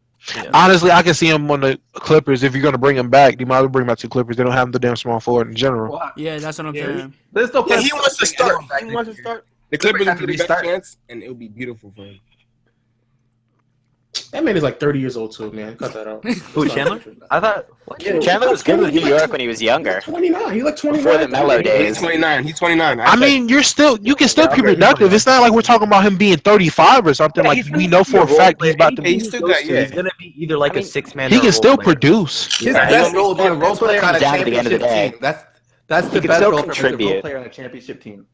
Honestly, I can see him on the Clippers. If you're going to bring him back, you might as well bring him back to the Clippers. They don't have the damn small forward in general. Yeah, that's what I'm saying. There's no Yeah, point. he wants to start. He wants to start. The Clippers have will to be the best restart. chance, and it'll be beautiful for him. That man is like 30 years old too, man. Cut that out. Who, Chandler? I thought. What? Yeah, Chandler was good with New York when he was younger. 29. He's like 29. Before the mellow days. He's 29. He's 29. I mean, you can still be productive. It's not like we're talking about him being 35 or something. Yeah, Like he's we gonna know be for a role fact player. he's about to Anything be. He's still he goes got- to, yeah. He's gonna be either like I mean, a 6-man. He or a can still role player. produce. His Yeah, best he's role being a role player on a down at the end of the championship day. team. That's the He can best still role for him, is a role contribute. player on a championship team.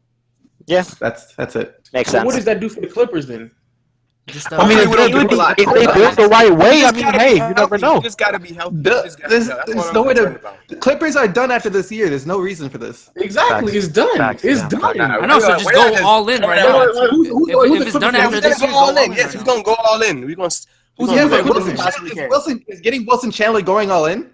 Yeah, That's it. makes So sense. what does that do for the Clippers then? Just, I mean, Hopefully we don't do a lot. if they do it the right way, I mean, hey, you never know. You just gotta be healthy. You just gotta be healthy. That's There's what I'm no way concerned to. about. The Clippers are done after this year. There's no reason for this. Exactly, Facts. it's done. Facts, It's yeah. done. I know, so just We're go not all in right just- now. Who's If it's done the after We're this gonna year, go all go in. all Yes, in we're gonna go all in. We're gonna. Who's Yeah, the but Clippers? is getting Wilson Chandler going all in?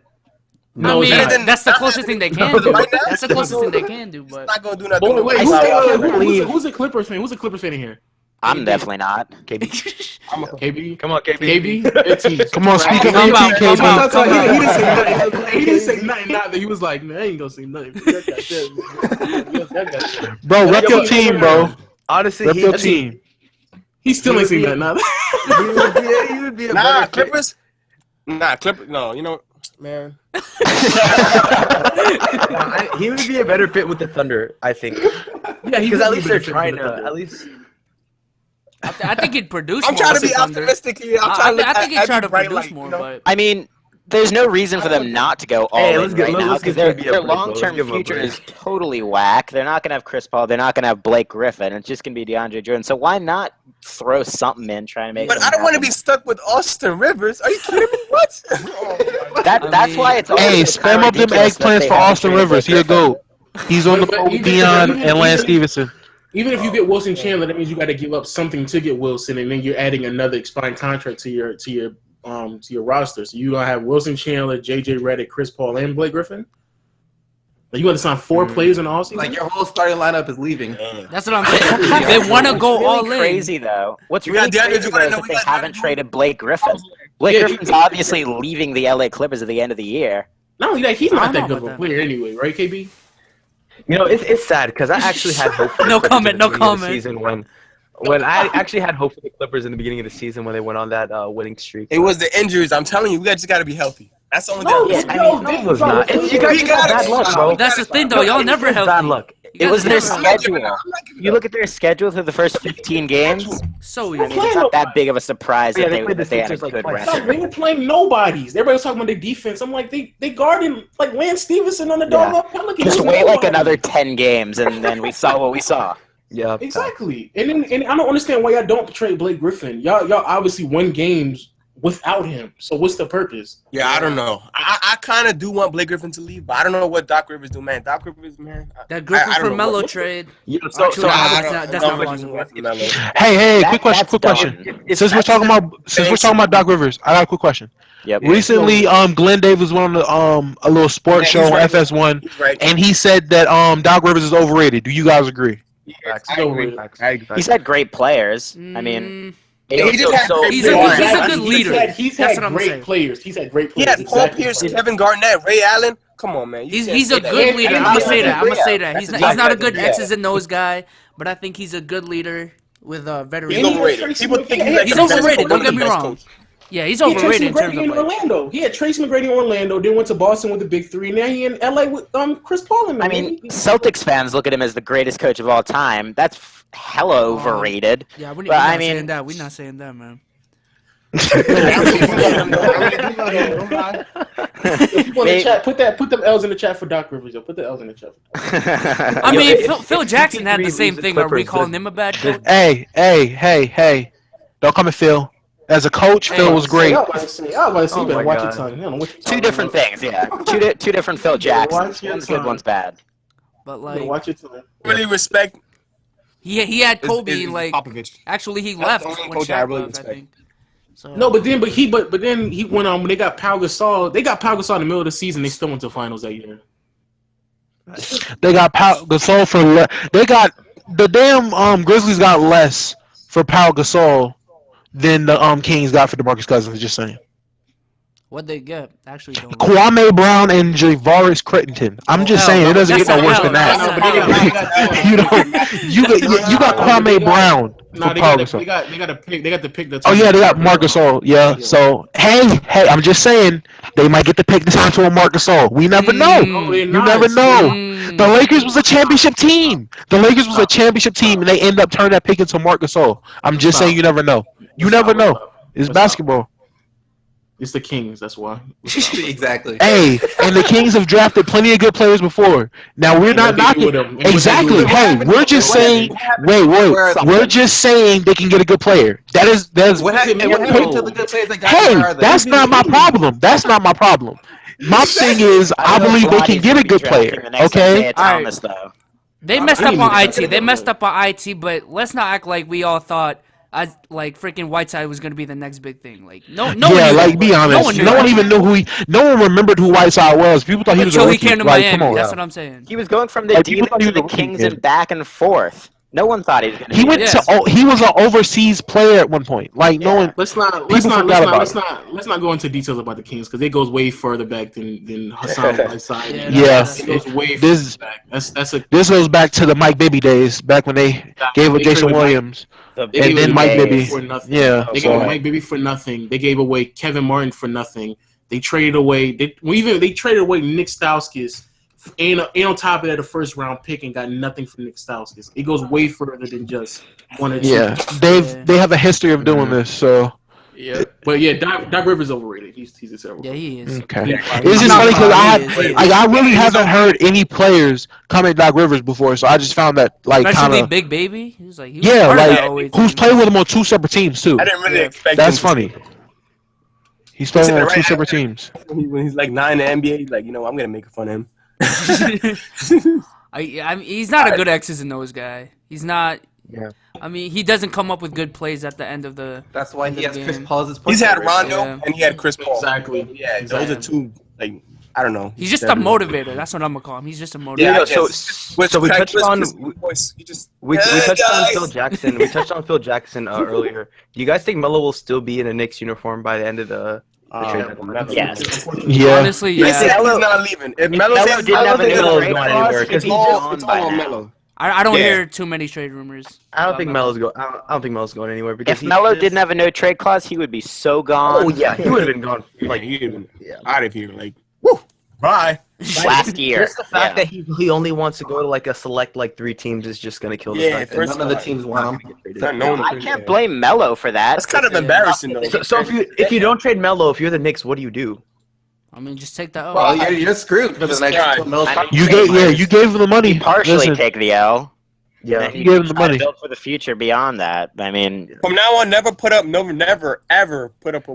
I mean, better than- that's the closest thing they can do. Right now? That's the closest thing they can do, It's but not gonna do nothing. Wait, I who's, still who's a Clippers fan? Who's a Clippers fan in here? I'm definitely not. KB. Come on, KB. KB. It's he. Come on, speak up Come your out, team, come KB. out, come out. He didn't say nothing. He didn't say nothing. Not that he was like, man, I ain't gonna say nothing. Bro, rep your team, bro. Honestly, Rep your he team. He still ain't saying nothing. he would be a Nah, better fit. Clippers. Nah, Clippers. No, you know, man. He would be a better fit with the Thunder, I think. Yeah, Because at least they're trying to. At least. I think he'd produce I'm more trying to with be the Thunder. optimistic here. I'm trying to look I think he'd at try to every bright produce light, more, you know? but I mean, there's no reason for them not to go all Hey, in let's give- right now let's because give their KB a break, bro. long-term Let's give him a future break. is totally whack. They're not going to have Chris Paul. They're not going to have Blake Griffin. It's just going to be DeAndre Jordan. So why not throw something in, trying to make? But I don't want to be stuck with Austin Rivers. Are you kidding me? What? That's why it's. Hey, also spam kinda up them ridiculous that eggplants they for haven't Austin traded Rivers. Blake Here Griffin. go. He's on the But phone with even- Dion even- and Lance even- Stevenson. Even if you get Wilson Chandler, that means you got to give up something to get Wilson, and then you're adding another expiring contract to your roster. So you gonna have Wilson Chandler, JJ Redick, Chris Paul, and Blake Griffin. Like, you got to sign 4 players in the offseason. Like your whole starting lineup is leaving. that's what I'm saying. They want to go What's all really in. crazy though. What's We really got DeAndre crazy though Jordan, is and that we they got haven't DeAndre traded Blake Griffin. Blake Yeah, Griffin's obviously leaving the LA Clippers at the end of the year. Not only that, he's I not don't that know good of a about player anyway, right, KB? You know, it's sad because I actually had hope for the No Clippers comment, in the no beginning of the comment. season when I actually had hope for the Clippers in the beginning of the season when they went on that winning streak. It was the injuries. I'm telling you, we just got to be healthy. That's the only No, thing. yeah, no, No, it was not. It's- You guys We just had gotta bad luck, stop. bro. That's the thing, though. Y'all never It's healthy. bad luck. You It guys was their never I'm not schedule. giving up. I'm not giving You up. look at their schedule through the first 15 games. So I easy. mean, it's not that big of a surprise Yeah, that they they, played the that they had a Sixers, like, good twice. record. They were playing nobodies. Everybody was talking about their defense. I'm like, they guarding like Lance Stevenson on the Yeah. dog Pelicans. Just was wait like nobody. another 10 games, and then we saw what we saw. Yeah, Exactly. And I don't understand why y'all don't trade Blake Griffin. Y'all obviously won games without him. So what's the purpose? Yeah, I don't know. I kind of do want Blake Griffin to leave, but I don't know what Doc Rivers do, man. Doc Rivers, man. That Griffin I don't for know. Melo trade. Yeah, Actually, I that's don't not know possible. what Melo. Hey, That- quick that's question. done. Since we're talking about Doc Rivers, I got a quick question. Yep. Recently, Glenn Davis went on a little sports Yeah, show he's on right. FS1, He's right. and he said that Mm-hmm. Doc Rivers is overrated. Do you guys agree? I agree. He's had great players. I mean, Yeah, he just had great He's a players. good leader. He's That's had what I'm great saying. players. He's had great He players. had Paul Pierce, Kevin Garnett, Ray Allen. Come on, man. You can't He's say a that. good leader. I'm gonna say that. I'm gonna Yeah. say that. He's That's not a exactly- good yeah. X's and O's guy, but I think he's a good leader with veterans. He's overrated. People think he's like He's the best overrated, don't coach, get me the best wrong. coach. Yeah, he's He had Tracy overrated in terms McGrady in of like. Orlando. He had Tracy McGrady in Orlando, then went to Boston with the big three. Now he in LA with Chris Paul. I mean, Celtics fans look at him as the greatest coach of all time. That's hella overrated. Yeah, we're But, not I saying mean- that. We're not saying that, man. People in the chat, put them L's in the chat for Doc Rivers. Yo. Put the L's in the chat. I mean, Phil Jackson had the same thing. Are we calling him a bad coach? Hey. Don't come and Phil. As a coach, Phil was great. I was about to say, you better my watch your God. tongue. I don't know what you're Two talking different about. things, yeah. Two different Phil Jacksons. One's good, one's bad. But You better like, watch your tongue. Really respect he had Kobe. is Like, Popovich. actually, he That's left the only when coach I Shaq really left. I respect. think. So No, but then he went on when they got Pau Gasol. They got Pau Gasol in the middle of the season. They still went to the finals that year. They got Pau Gasol for they got the damn Grizzlies got less for Pau Gasol than the Kings got for DeMarcus Cousins. Just saying. what they get actually don't. Kwame Brown and Javaris Crittenton. I'm just hell saying no. it doesn't That's get no not worse hell. than That's that. not You got Kwame Brown No, for they Pau got Gasol. a pick. They got the pick. That's Oh yeah, they got Marc Gasol. Yeah. So hey, I'm just saying they might get the pick this time to a Marc Gasol. We never know. Oh, they're You not. never know. Mm. The Lakers was a championship team. And they end up turning that pick into Marc Gasol. I'm just saying you never know. You never know. It's basketball. It's the Kings. That's why. Exactly. Hey, and the Kings have drafted plenty of good players before. Now we're not knocking. Exactly. Hey, we're just saying. Wait. We're just saying they can get a good player. That's. What happened to the good players that got Hey, there? that's not my problem. That's not my problem. My thing is, I believe they can get a good player. Okay. Thomas, though. They messed up on IT. They messed up on IT, but let's not act like we all thought like freaking Whiteside was gonna be the next big thing. Like no one Yeah, knew like that. be honest. No one even knew who no one remembered who Whiteside was. People thought he was a until he rookie. came to Like, Miami. come on. That's what I'm saying. He was going from the Like, people Demons thought he to was a the rookie Kings kid. and back and forth. No one thought he was going to. He went to. He was an overseas player at one point. Like no one. Let's not go into details about the Kings because it goes way further back than Hassan Whiteside. Yeah. It goes way further back. This goes back to the Mike Bibby days, back when they gave up Jason Williams. And then Mike Bibby. Yeah. They gave away Mike Bibby for nothing. They gave away Kevin Martin for nothing. They traded away. They traded away Nick Stauskas. And on top of that, a first round pick and got nothing from Nick Stauskas. It goes way further than just one or two. Yeah, they have a history of doing this. So yeah, but yeah, Doc Rivers overrated. He's a terrible. Yeah, he is. okay. It's just funny because I really haven't heard any players come at Doc Rivers before. So I just found that like especially kind of Big Baby. He was who's played with him on two separate teams too. I didn't really expect. That's funny. He's playing on two separate teams. When he's like 9 in the NBA, he's like, I'm gonna make fun of him. I mean, he's not a good X's and O's guy. He's not. Yeah. I mean, he doesn't come up with good plays at the end of the. That's why he has game. Chris Paul as his point He's had guard. Rondo Yeah. and he had Chris Paul. Exactly. Yeah, those are two. Like, I don't know. He's just a motivator. That's what I'm gonna call him. He's just a motivator. Yeah, I so we touched on we touched on Phil Jackson. We touched on Phil Jackson earlier. Do you guys think Melo will still be in a Knicks uniform by the end of the trade deadline? Yes. Yeah. Honestly, He said yeah. he's not leaving. If Melo Melo says didn't have a Melo's trade going clause, anywhere, he'd 'cause be he's gone it's by all on now. Melo. I don't Yeah. hear too many trade rumors. I don't about think Melo. Melo's I don't think Melo's going anywhere because If Melo didn't have a no trade clause, he would be so gone. Oh yeah, he would have been gone. Like, he'd have been out of here. Like, woo, bye. Last year. Just the fact that he only wants to go to like a select like 3 teams is just gonna kill the Yeah, fact that first None of the teams want him. I can't blame Melo for that. That's kind of embarrassing, though. So if you don't trade Melo, if you're the Knicks, what do you do? I mean, just take that. Well, you're screwed for the Just next try. until Melo's I mean, You gave him the money. partially Listen, take the L. Yeah. And You gave him the try to money. build for the future beyond that. I mean, From now on, never ever put up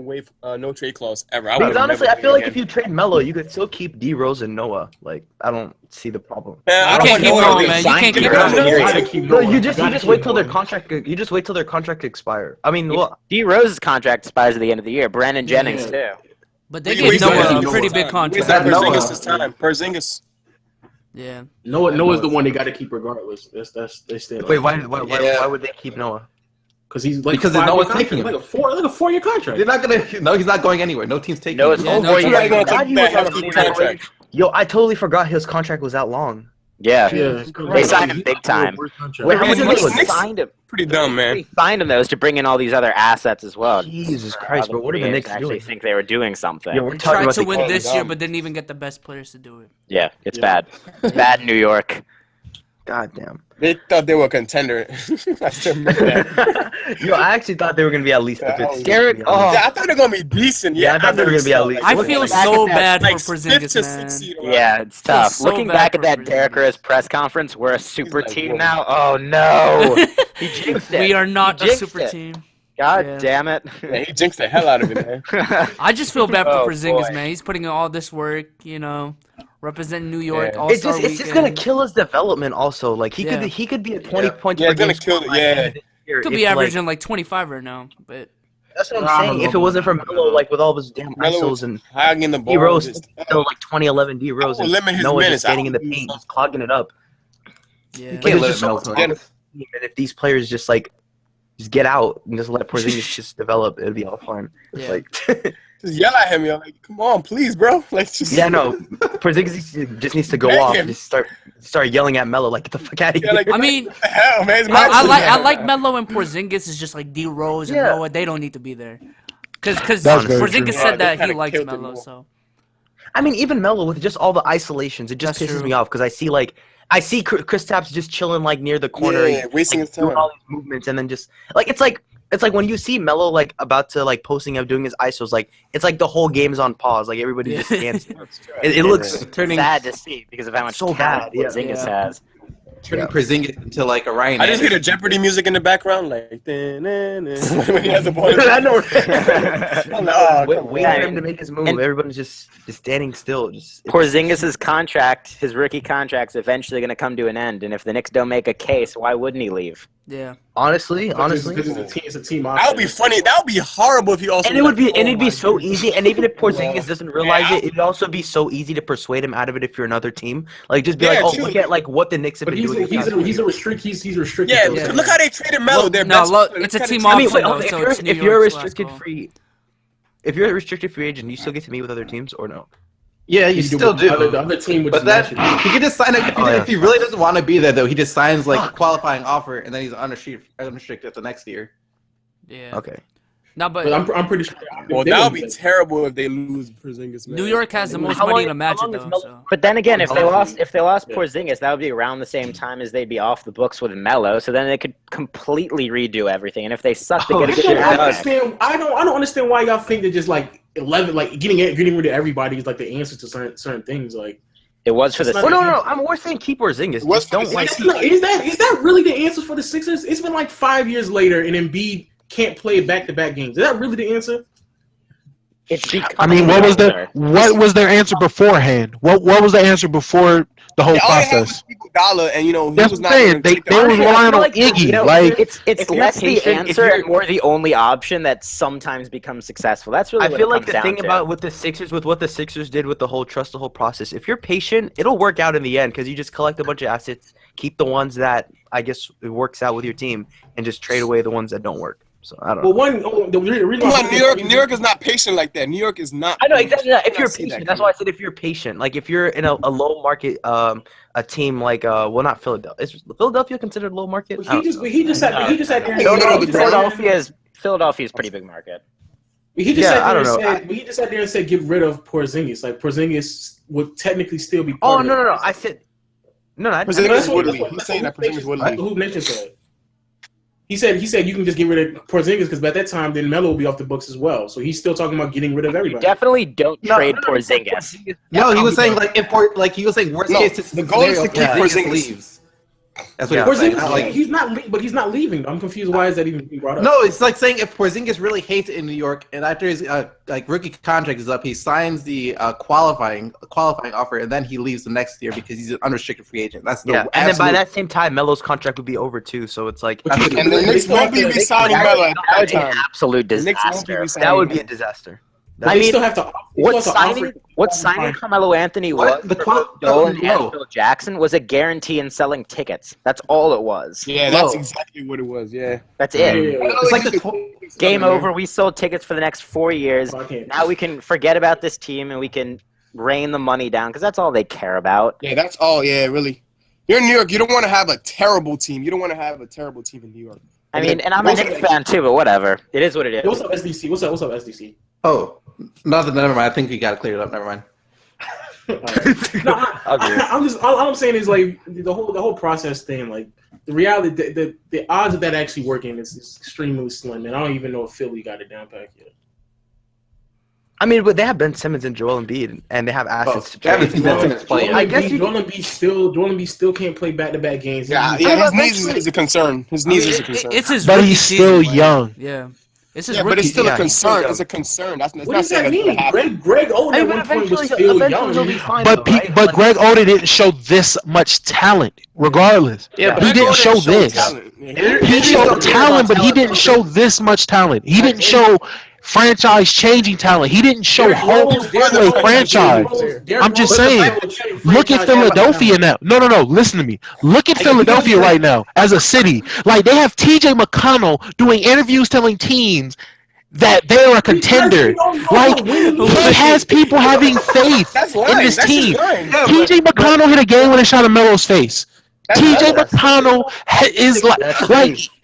a no trade clause ever. Because would honestly, never I feel like again. if you trade Melo, you could still keep D Rose and Noah. Like I don't see the problem. Man, I You don't can't want keep Noah Noah, to man. be You signed can't to keep the Noah. Raptors. No, you just wait till their contract. You just wait till their contract expire. I mean, well, D Rose's contract expires at the end of the year. Brandon Jennings too. But they We gave wasted Noah a Noah's pretty time. big We contract. wasted Noah. Porzingis' time. Porzingis. Yeah. Noah's the one they got to keep regardless. They stay. wait, why would they keep Noah? Because he's like Because five-year Noah's contract, taking him. like a 4-year contract. You're not gonna. No, he's not going anywhere. No team's taking Noah's him. Yeah, over. no, He's Somebody's like, gonna take that hefty contract. Yo, I totally forgot his contract was that long. yeah. Yeah, They signed him big time. Wait, how much Man, money Knicks- was it? Knicks- Signed him. Pretty dumb, man. They signed him though is to bring in all these other assets as well. Jesus Christ, bro! What are the Players Knicks actually doing? think they were doing something. Yeah, we're They talking tried about to the win Kings. this year, but didn't even get the best players to do it. Yeah, it's bad. It's bad in New York. God damn. They thought they were a contender. I still remember that. Yo, I actually thought they were gonna be at least the Yeah, 5th. Derek, Yeah, I thought they were gonna be decent. Yeah, I thought they were gonna be at least- I Looking feel back so at that, bad for like 5th to Porzingis, 6th man. seed. around. Yeah, it's tough. so Looking bad back for at that Porzingis. Derek Rose press conference, we're a super like, team whoa. now. Oh no, he jinxed it. We are not He a jinxed super it. team. God Yeah. damn it. Yeah, he jinxed the hell out of it, man. I just feel bad for Oh, Porzingis, boy. man. He's putting in all this work, representing New York Yeah. All-Star It's just gonna weekend. kill his development. Also, like he Yeah. could be a 20 points Yeah, per it's gonna game kill scorer it, by the end yeah. of this year Could if, be like- averaging like 25 right now, but That's what I I'm don't saying. know If it wasn't for about that. Melo, like with all of his damn Melo ISOs was and hogging the ball. D Rose, just- still like 2011 D Rose, I will and limit his Noah minutes. just standing I in the will paint, use just clogging it up. yeah. Like, Can't there's let just it so melt much him. on the team, and if these players just get out and just let Porzingis just develop, it'll be all fine. Yeah. Like, Just yell at him, yo. Like, come on, please, bro. Like, just yeah, no, Porzingis just needs to go Beg off him. and just start yelling at Melo, like, get the fuck out of Yeah, here. like, I mean, what the hell, man? It's my I team like now. I like Melo and Porzingis is just like D Rose and Yeah. Noah. They don't need to be there, because That's very Porzingis true. said Yeah, that they he kinda likes killed him Melo. more. So I mean, even Melo with just all the isolations, it just That's pisses true. me off because I see Chris Tapps just chilling like near the corner, Yeah, wasting his doing time. all these movements, and then just like it's like it's like when you see Melo like about to like posting up doing his ISOs, like it's like the whole game's on pause. Like everybody just stands. It looks turning sad to see because of how much so bad. Porzingis has. Turning Porzingis into like Orion. I just hear the Jeopardy music in the background, like when he has the ball. I know. Wait for him to make his move. Everybody's just standing still. Porzingis' contract, his rookie contract's eventually going to come to an end, and if the Knicks don't make a case, why wouldn't he leave? Yeah. Honestly, it's a team. That would be funny. That would be horrible if he also. And it'd be so easy. And even if Porzingis doesn't realize it, it'd also be so easy to persuade him out of it if you're another team. Like just be like, oh, look at like what the Knicks have been doing. He's restricted. Yeah, look how they traded Melo. It's a team option. If you're a restricted free agent, you still get to meet with other teams or no? Yeah, you still do. The other team would but that he can just sign up if he really doesn't want to be there though. He just signs like a qualifying offer and then he's unrestricted the next year. Yeah. Okay. No, but I'm pretty sure. Well, that would be terrible if they lose Porzingis. New York has the most money in a match though. So. But then again, if they lost Porzingis, that would be around the same time as they'd be off the books with Melo. So then they could completely redo everything. And if they suck, they get a good I don't understand why y'all think that just like 11, like getting rid of everybody is like the answer to certain things. Like it was for the. Well, no. We're saying keep Porzingis. Just don't like. Is that really the answer for the Sixers? It's been like 5 years later, and Embiid can't play back-to-back games. Is that really the answer? I mean, what was their answer beforehand? What was the answer before the whole process? Dollar, and he was not. They were relying on Iggy. It's less the answer and more the only option that sometimes becomes successful. That's really. I feel like the thing about with what the Sixers did with the whole process. If you're patient, it'll work out in the end because you just collect a bunch of assets, keep the ones that I guess it works out with your team, and just trade away the ones that don't work. So I don't know. New York is not patient like that. New York is not. I know exactly that. If you're patient, that's why I said if you're patient. Like if you're in a low market, a team like not Philadelphia. Is Philadelphia considered low market? He just said. Philadelphia is pretty big market. He just sat there and said get rid of Porzingis. Like Porzingis would technically still be. Oh no! I said no. Porzingis would leave. He's saying that Porzingis would leave. Who mentioned that? He said you can just get rid of Porzingis because by that time then Melo will be off the books as well. So he's still talking about getting rid of everybody. You definitely don't trade Porzingis. No, he was saying he was saying worst case the goal is to keep Porzingis. Leaves. That's what he's not leaving. I'm confused. Why is that even being brought up? No, it's like saying if Porzingis really hates it in New York, and after his rookie contract is up, he signs the qualifying offer, and then he leaves the next year because he's an unrestricted free agent. That's and then by that same time, Melo's contract would be over too. So it's like, and the Knicks won't be signing Melo at that time. Absolute disaster. That would be a disaster. I mean, still have to. What signing Carmelo Anthony was Joel and Phil Jackson was a guarantee in selling tickets. That's all it was. Yeah, that's exactly what it was. Yeah, that's it. It's like game over. We sold tickets for the next 4 years. Now we can forget about this team and we can rain the money down because that's all they care about. Yeah, that's all. Yeah, really. You're in New York. You don't want to have a terrible team. You don't want to have a terrible team in New York. I mean, and I'm a Knicks fan too, but whatever. It is what it is. What's up, SDC? What's up, SDC? Oh, nothing. Never mind. I think we got to clear it up. Never mind. I'm just all I'm saying is like the whole process thing. Like the reality, the odds of that actually working is extremely slim, and I don't even know if Philly got it down packed yet. I mean, but they have Ben Simmons and Joel Embiid, and they have assets to trade. Ben Simmons playing. I guess Joel Embiid still can't play back-to-back games. Yeah, his knees is a concern. His knees is a concern. It's his but he's still young. Yeah. But it's still a concern. It's a concern. That's what does that mean? Greg Oden at one point was still young. But Greg Oden didn't show this much talent, regardless. Yeah, he didn't show this. He showed talent, but he didn't show this much talent. He didn't show franchise-changing talent. He didn't show hope for a franchise. I'm just saying. Look at Philadelphia now. No. Listen to me. Look at Philadelphia right now as a city. Like, they have T.J. McConnell doing interviews telling teams that they're a contender. Like, he has people having faith in this team. T.J. McConnell hit a game-winning shot in Melo's face. T.J. McConnell is like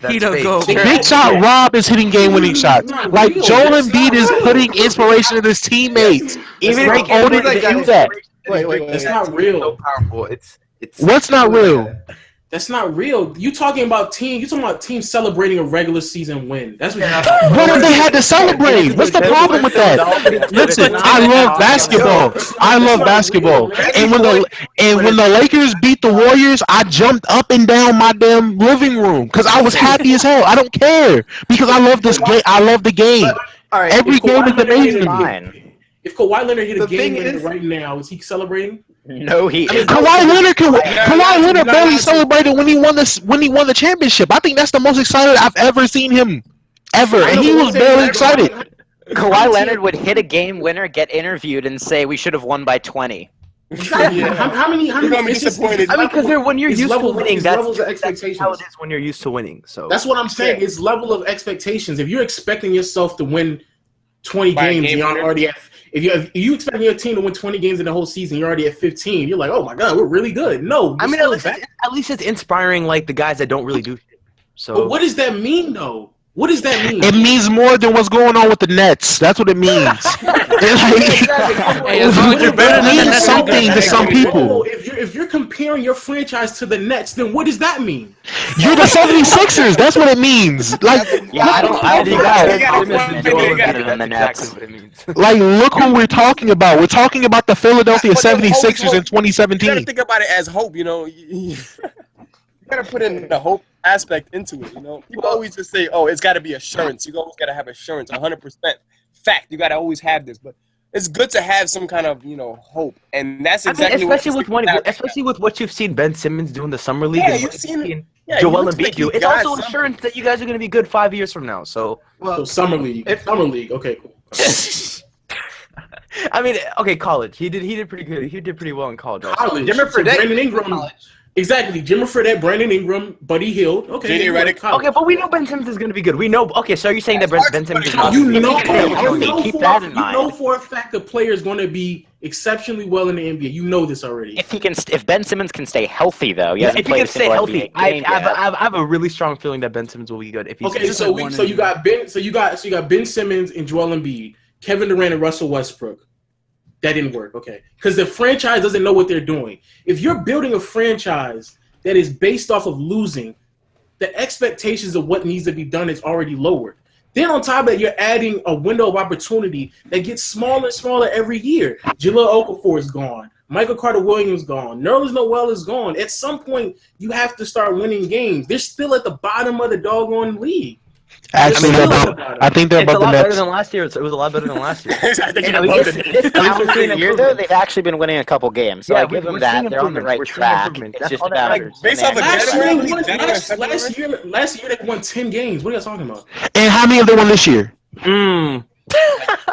he don't go. Big Shot Rob is hitting game-winning shots. Like Joel Embiid is putting inspiration in his teammates. Even Greg Oden to do that. Wait, it's not real. So powerful. It's what's not real? That's not real. You talking about teams celebrating a regular season win. That's what you're talking about. What have they had to celebrate? What's the problem with that? Listen, I love basketball. I love basketball. And when the Lakers beat the Warriors, I jumped up and down my damn living room because I was happy as hell. I don't care because I love this game. I love the game. Every game is amazing. If Kawhi Leonard hit a game winner right now, is he celebrating? No, he. Kawhi Leonard barely celebrated when he won the championship. I think that's the most excited I've ever seen him ever, and he was barely excited. Kawhi Leonard would hit a game winner, get interviewed, and say we should have won by 20. How many? Disappointed. I mean, because when you're used to winning, that's how it is when you're used to winning. So that's what I'm saying. It's level of expectations. If you're expecting yourself to win 20 games, you're already at. If you expect your team to win 20 games in the whole season, you're already at 15. You're like, oh my god, we're really good. No, I mean, at least it's inspiring, like the guys that don't really do shit. So, but what does that mean, though? What does that mean? It means more than what's going on with the Nets. That's what it means. It means something to some people. If you're comparing your franchise to the Nets, then what does that mean? You're the 76ers. That's what it means. Like, like, look who we're talking about. We're talking about the Philadelphia 76ers in 2017. You gotta think about it as hope, you know. You gotta put in the hope aspect into it, you know. People always just say, "Oh, it's got to be assurance." You always got to have assurance, 100% fact. You got to always have this, but it's good to have some kind of, you know, hope, and that's exactly especially with what you've seen Ben Simmons do in the summer league. Yeah, and you've seen Joel Embiid do. It's also assurance that you guys are going to be good 5 years from now. So, summer league, okay, cool. I mean, okay, college. He did pretty good. He did pretty well in college. College. Brandon Ingram. Exactly. Jimmer Fredette, Brandon Ingram, Buddy Hield. Okay. JD Redick. Okay, but we know Ben Simmons is going to be good. We know. Okay, so are you saying that Ben Simmons is not? You know for a fact the player is going to be exceptionally well in the NBA. You know this already. If Ben Simmons can stay healthy, though, if he can stay healthy, I have a really strong feeling that Ben Simmons will be good. If he's okay, so you got Ben Simmons and Joel Embiid, Kevin Durant and Russell Westbrook. That didn't work, okay. Because the franchise doesn't know what they're doing. If you're building a franchise that is based off of losing, the expectations of what needs to be done is already lowered. Then on top of that, you're adding a window of opportunity that gets smaller and smaller every year. Jahlil Okafor is gone. Michael Carter-Williams gone. Nerlens Noel is gone. At some point, you have to start winning games. They're still at the bottom of the doggone league. Actually, I think they're above the Nets. Better than last year. It was a lot better than last year. This year, though, they've actually been winning a couple games. So I give them that. They're on the right track. It's just about based off of last year they won 10 games. What are you talking about? And how many of them won this year?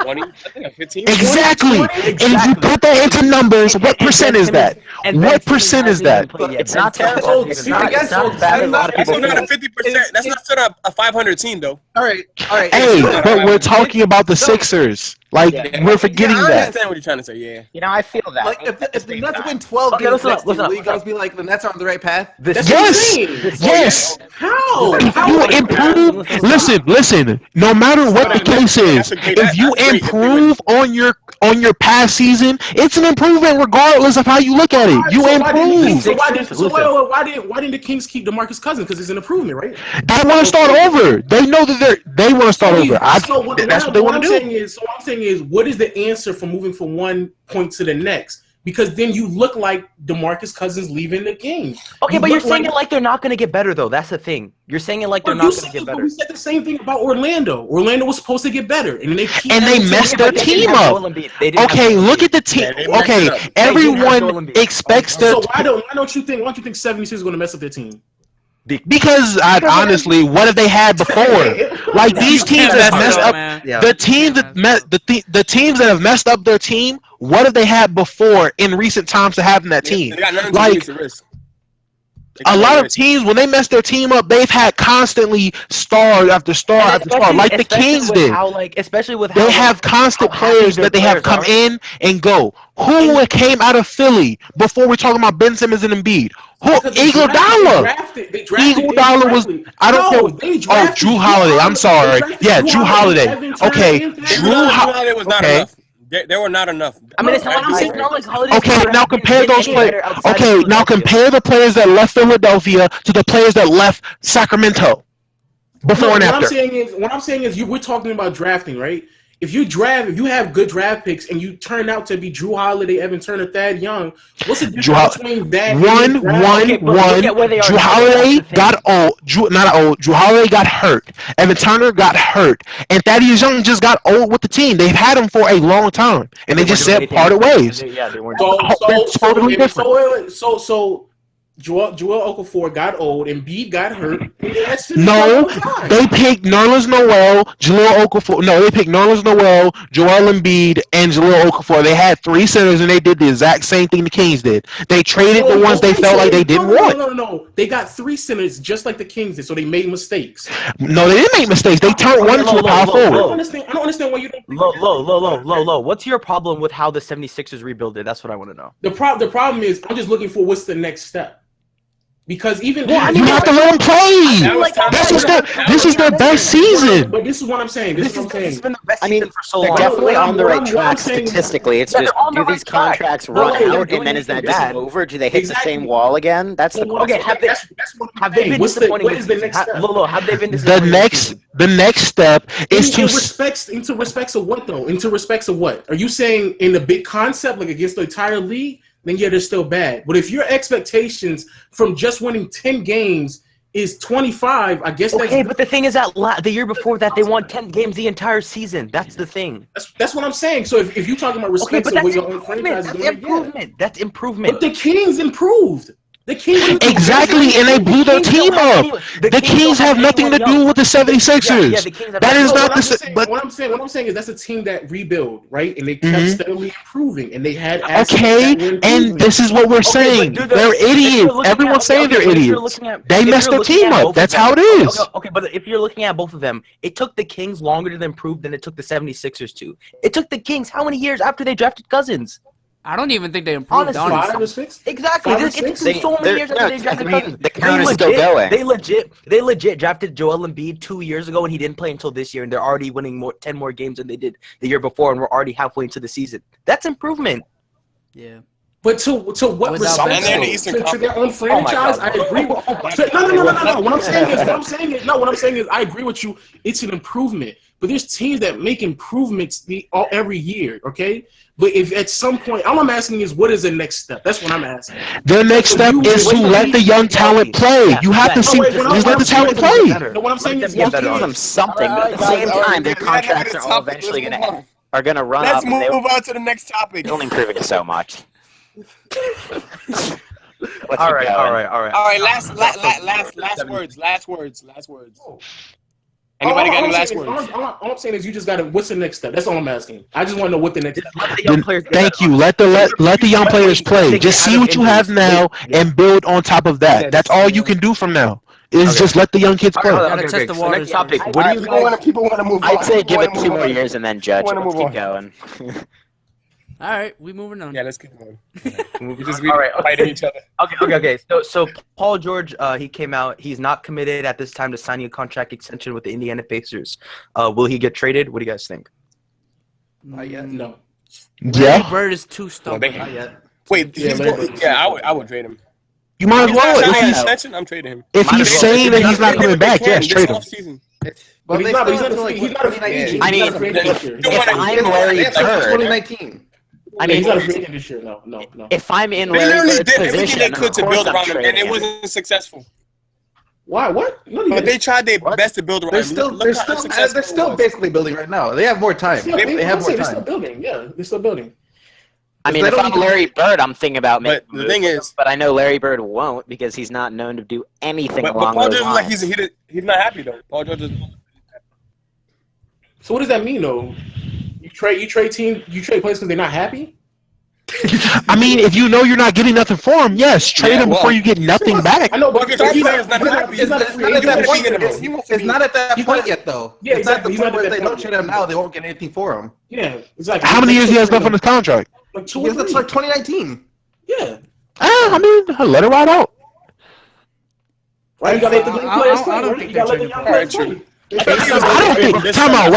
20, I think 15. Exactly. And if you put that into numbers, what percent is that? What percent is that? It's not terrible. It's not bad. That's not a 50%. That's not still a 500 team, though. All right. Hey, but we're talking about the Sixers. Like, we're forgetting that. I understand what you're trying to say, yeah. You know, I feel that. Like, if the Nets win 12 games next year, will you guys be like, the Nets are on the right path? Yes. How? You improve. Listen. No matter what the case is, if you improve on your past season, it's an improvement regardless of how you look at it. You improve. Why didn't the Kings keep Demarcus Cousins? Because it's an improvement, right? They want to start over. They know that they want to start over. That's what they want to do. So what I'm saying is, what is the answer for moving from one point to the next? Because then you look like DeMarcus Cousins leaving the game. Okay, but you're saying it like they're not going to get better, though. That's the thing. You're saying it like they're not going to get better. We said the same thing about Orlando. Orlando was supposed to get better, and they messed their team up. Okay, look at the team. Okay, everyone expects that. So why don't you think 76 is going to mess up their team? Because honestly, what have they had before? Like these teams that messed up, the teams that have messed up their team. What have they had before in recent times to have in that team? Like a lot of teams, when they mess their team up, they've had constantly star after star after star, like the Kings did. They have constant players that they have come in and go. Who came out of Philly before we're talking about Ben Simmons and Embiid? Iguodala. Iguodala was. I don't know. Oh, Drew Holiday. I'm sorry. Yeah, Drew Holiday. Okay, Drew Holiday was not enough. There were not enough. I mean, it's not like Holiday. Okay, now compare those players. Okay, now compare the players that left Philadelphia to the players that left Sacramento before and after. What I'm saying is, we're talking about drafting, right? If you have good draft picks and you turn out to be Drew Holiday, Evan Turner, Thad Young, what's the difference between that? Drew Holiday got old. Drew Holiday got hurt. Evan Turner got hurt, and Thaddeus Young just got old with the team. They've had him for a long time, and they just said parted ways. Yeah, they weren't. So Joel Okafor got old, and Embiid got hurt. No, they picked Nerlens Noel, Joel Okafor. No, they picked Nerlens Noel, Joel Embiid, and Joel Okafor. They had 3 centers, and they did the exact same thing the Kings did. They traded the ones they felt like they didn't want. No. They got 3 centers just like the Kings did, so they made mistakes. No, they didn't make mistakes. They turned one into a power forward. I don't understand why you don't. Low. What's your problem with how the 76ers rebuilt it? That's what I want to know. The problem is, I'm just looking for what's the next step. Because even you have to let them play. This is their best season. But this is what I'm saying. This has been the best season for so long. They're definitely on the right track statistically. It's just, do these contracts run out, and then is that just over? Do they hit the same wall again? That's the question. Okay, have they been disappointing? What is the next step? Lolo, have they been disappointing? The next step is into respects of what though? Into respects of what? Are you saying in the big concept, like against the entire league? Then yeah, they're still bad. But if your expectations from just winning 10 games is 25, I guess okay, but the thing is that the year before that, they won 10 games the entire season. That's the thing. That's what I'm saying. So if you're talking about respect of what your own franchise is doing, that's improvement. But the Kings improved. Exactly, and they blew their team up. The Kings have nothing to do with the 76ers. That is not the. But what I'm saying is that's a team that rebuild, right? And they kept steadily improving, and they had. Okay, and this is what we're saying. They're idiots. Everyone's saying they're idiots. They messed their team up. That's how it is. Okay, but if you're looking at both of them, it took the Kings longer to improve than it took the 76ers to. It took the Kings how many years after they drafted Cousins? I don't even think they improved. Honestly. Exactly. It took so many years after they drafted Cousins. The count is still going. They legit drafted Joel Embiid 2 years ago, and he didn't play until this year, and they're already winning 10 more games than they did the year before, and we're already halfway into the season. That's improvement. Yeah. But to what respect? To their own franchise, I agree. No. What I'm saying is, I agree with you. It's an improvement. But there's teams that make improvements every year, okay? But if at some point, all I'm asking is, what is the next step? That's what I'm asking. The next step is to let the young talent play. You have to see, just let the talent play. What I'm saying is, give them something. But at the same time, their contracts are all eventually going to run up. Let's move on to the next topic. They're only improving it so much. All right. Last words. Anybody got any last words? All I'm saying is you just got to. What's the next step? That's all I'm asking. I just want to know what the next step. Thank you. Let the young players play. Just see what you have now and build on top of that. That's all you can do from now. Is just let the young kids play. Test the waters. Next topic. What do you people want to move on? I'd say give it 2 more years and then judge. Let's keep going. All right, we moving on. Yeah, let's keep going. We just fighting each other. Okay. So Paul George, he came out. He's not committed at this time to signing a contract extension with the Indiana Pacers. Will he get traded? What do you guys think? Not yet. No. Yeah. Bird is too stubborn. Not yet. Wait. I would trade him. You might as well. I'm trading him. If he's saying that he's not coming back, yes, trade him. But he's not a free agent. I mean, if I'm Larry Bird, 2019. I mean, he's not a free agent this year. No. If I'm in They Larry literally Bird's did everything position, they could to build around him, and it him. wasn't successful. Why? What? But they tried their best to build around him. They're still basically building right now. They have more time. They have more time. They're still building. Yeah, they're still building. I mean, if I'm Larry Bird, I'm thinking about making the thing is, but I know Larry Bird won't because he's not known to do anything along Paul those George lines. he's not happy though. Paul George is. So what does that mean though? You trade players because they're not happy? I mean, if you know you're not getting nothing for him, yes, trade him before you get nothing back. I know, but if he's not happy, it's not at that point. It's not at that point yet, though. Yeah, it's exactly. not the point where they don't trade him now. They won't get anything for him. Yeah, exactly. How many years he has left on his contract? Like 2 or 3. It's like 2019. Yeah. I mean, let it ride out. Right, you gotta let the young players play. You gotta let the young players play. I don't think. Time out.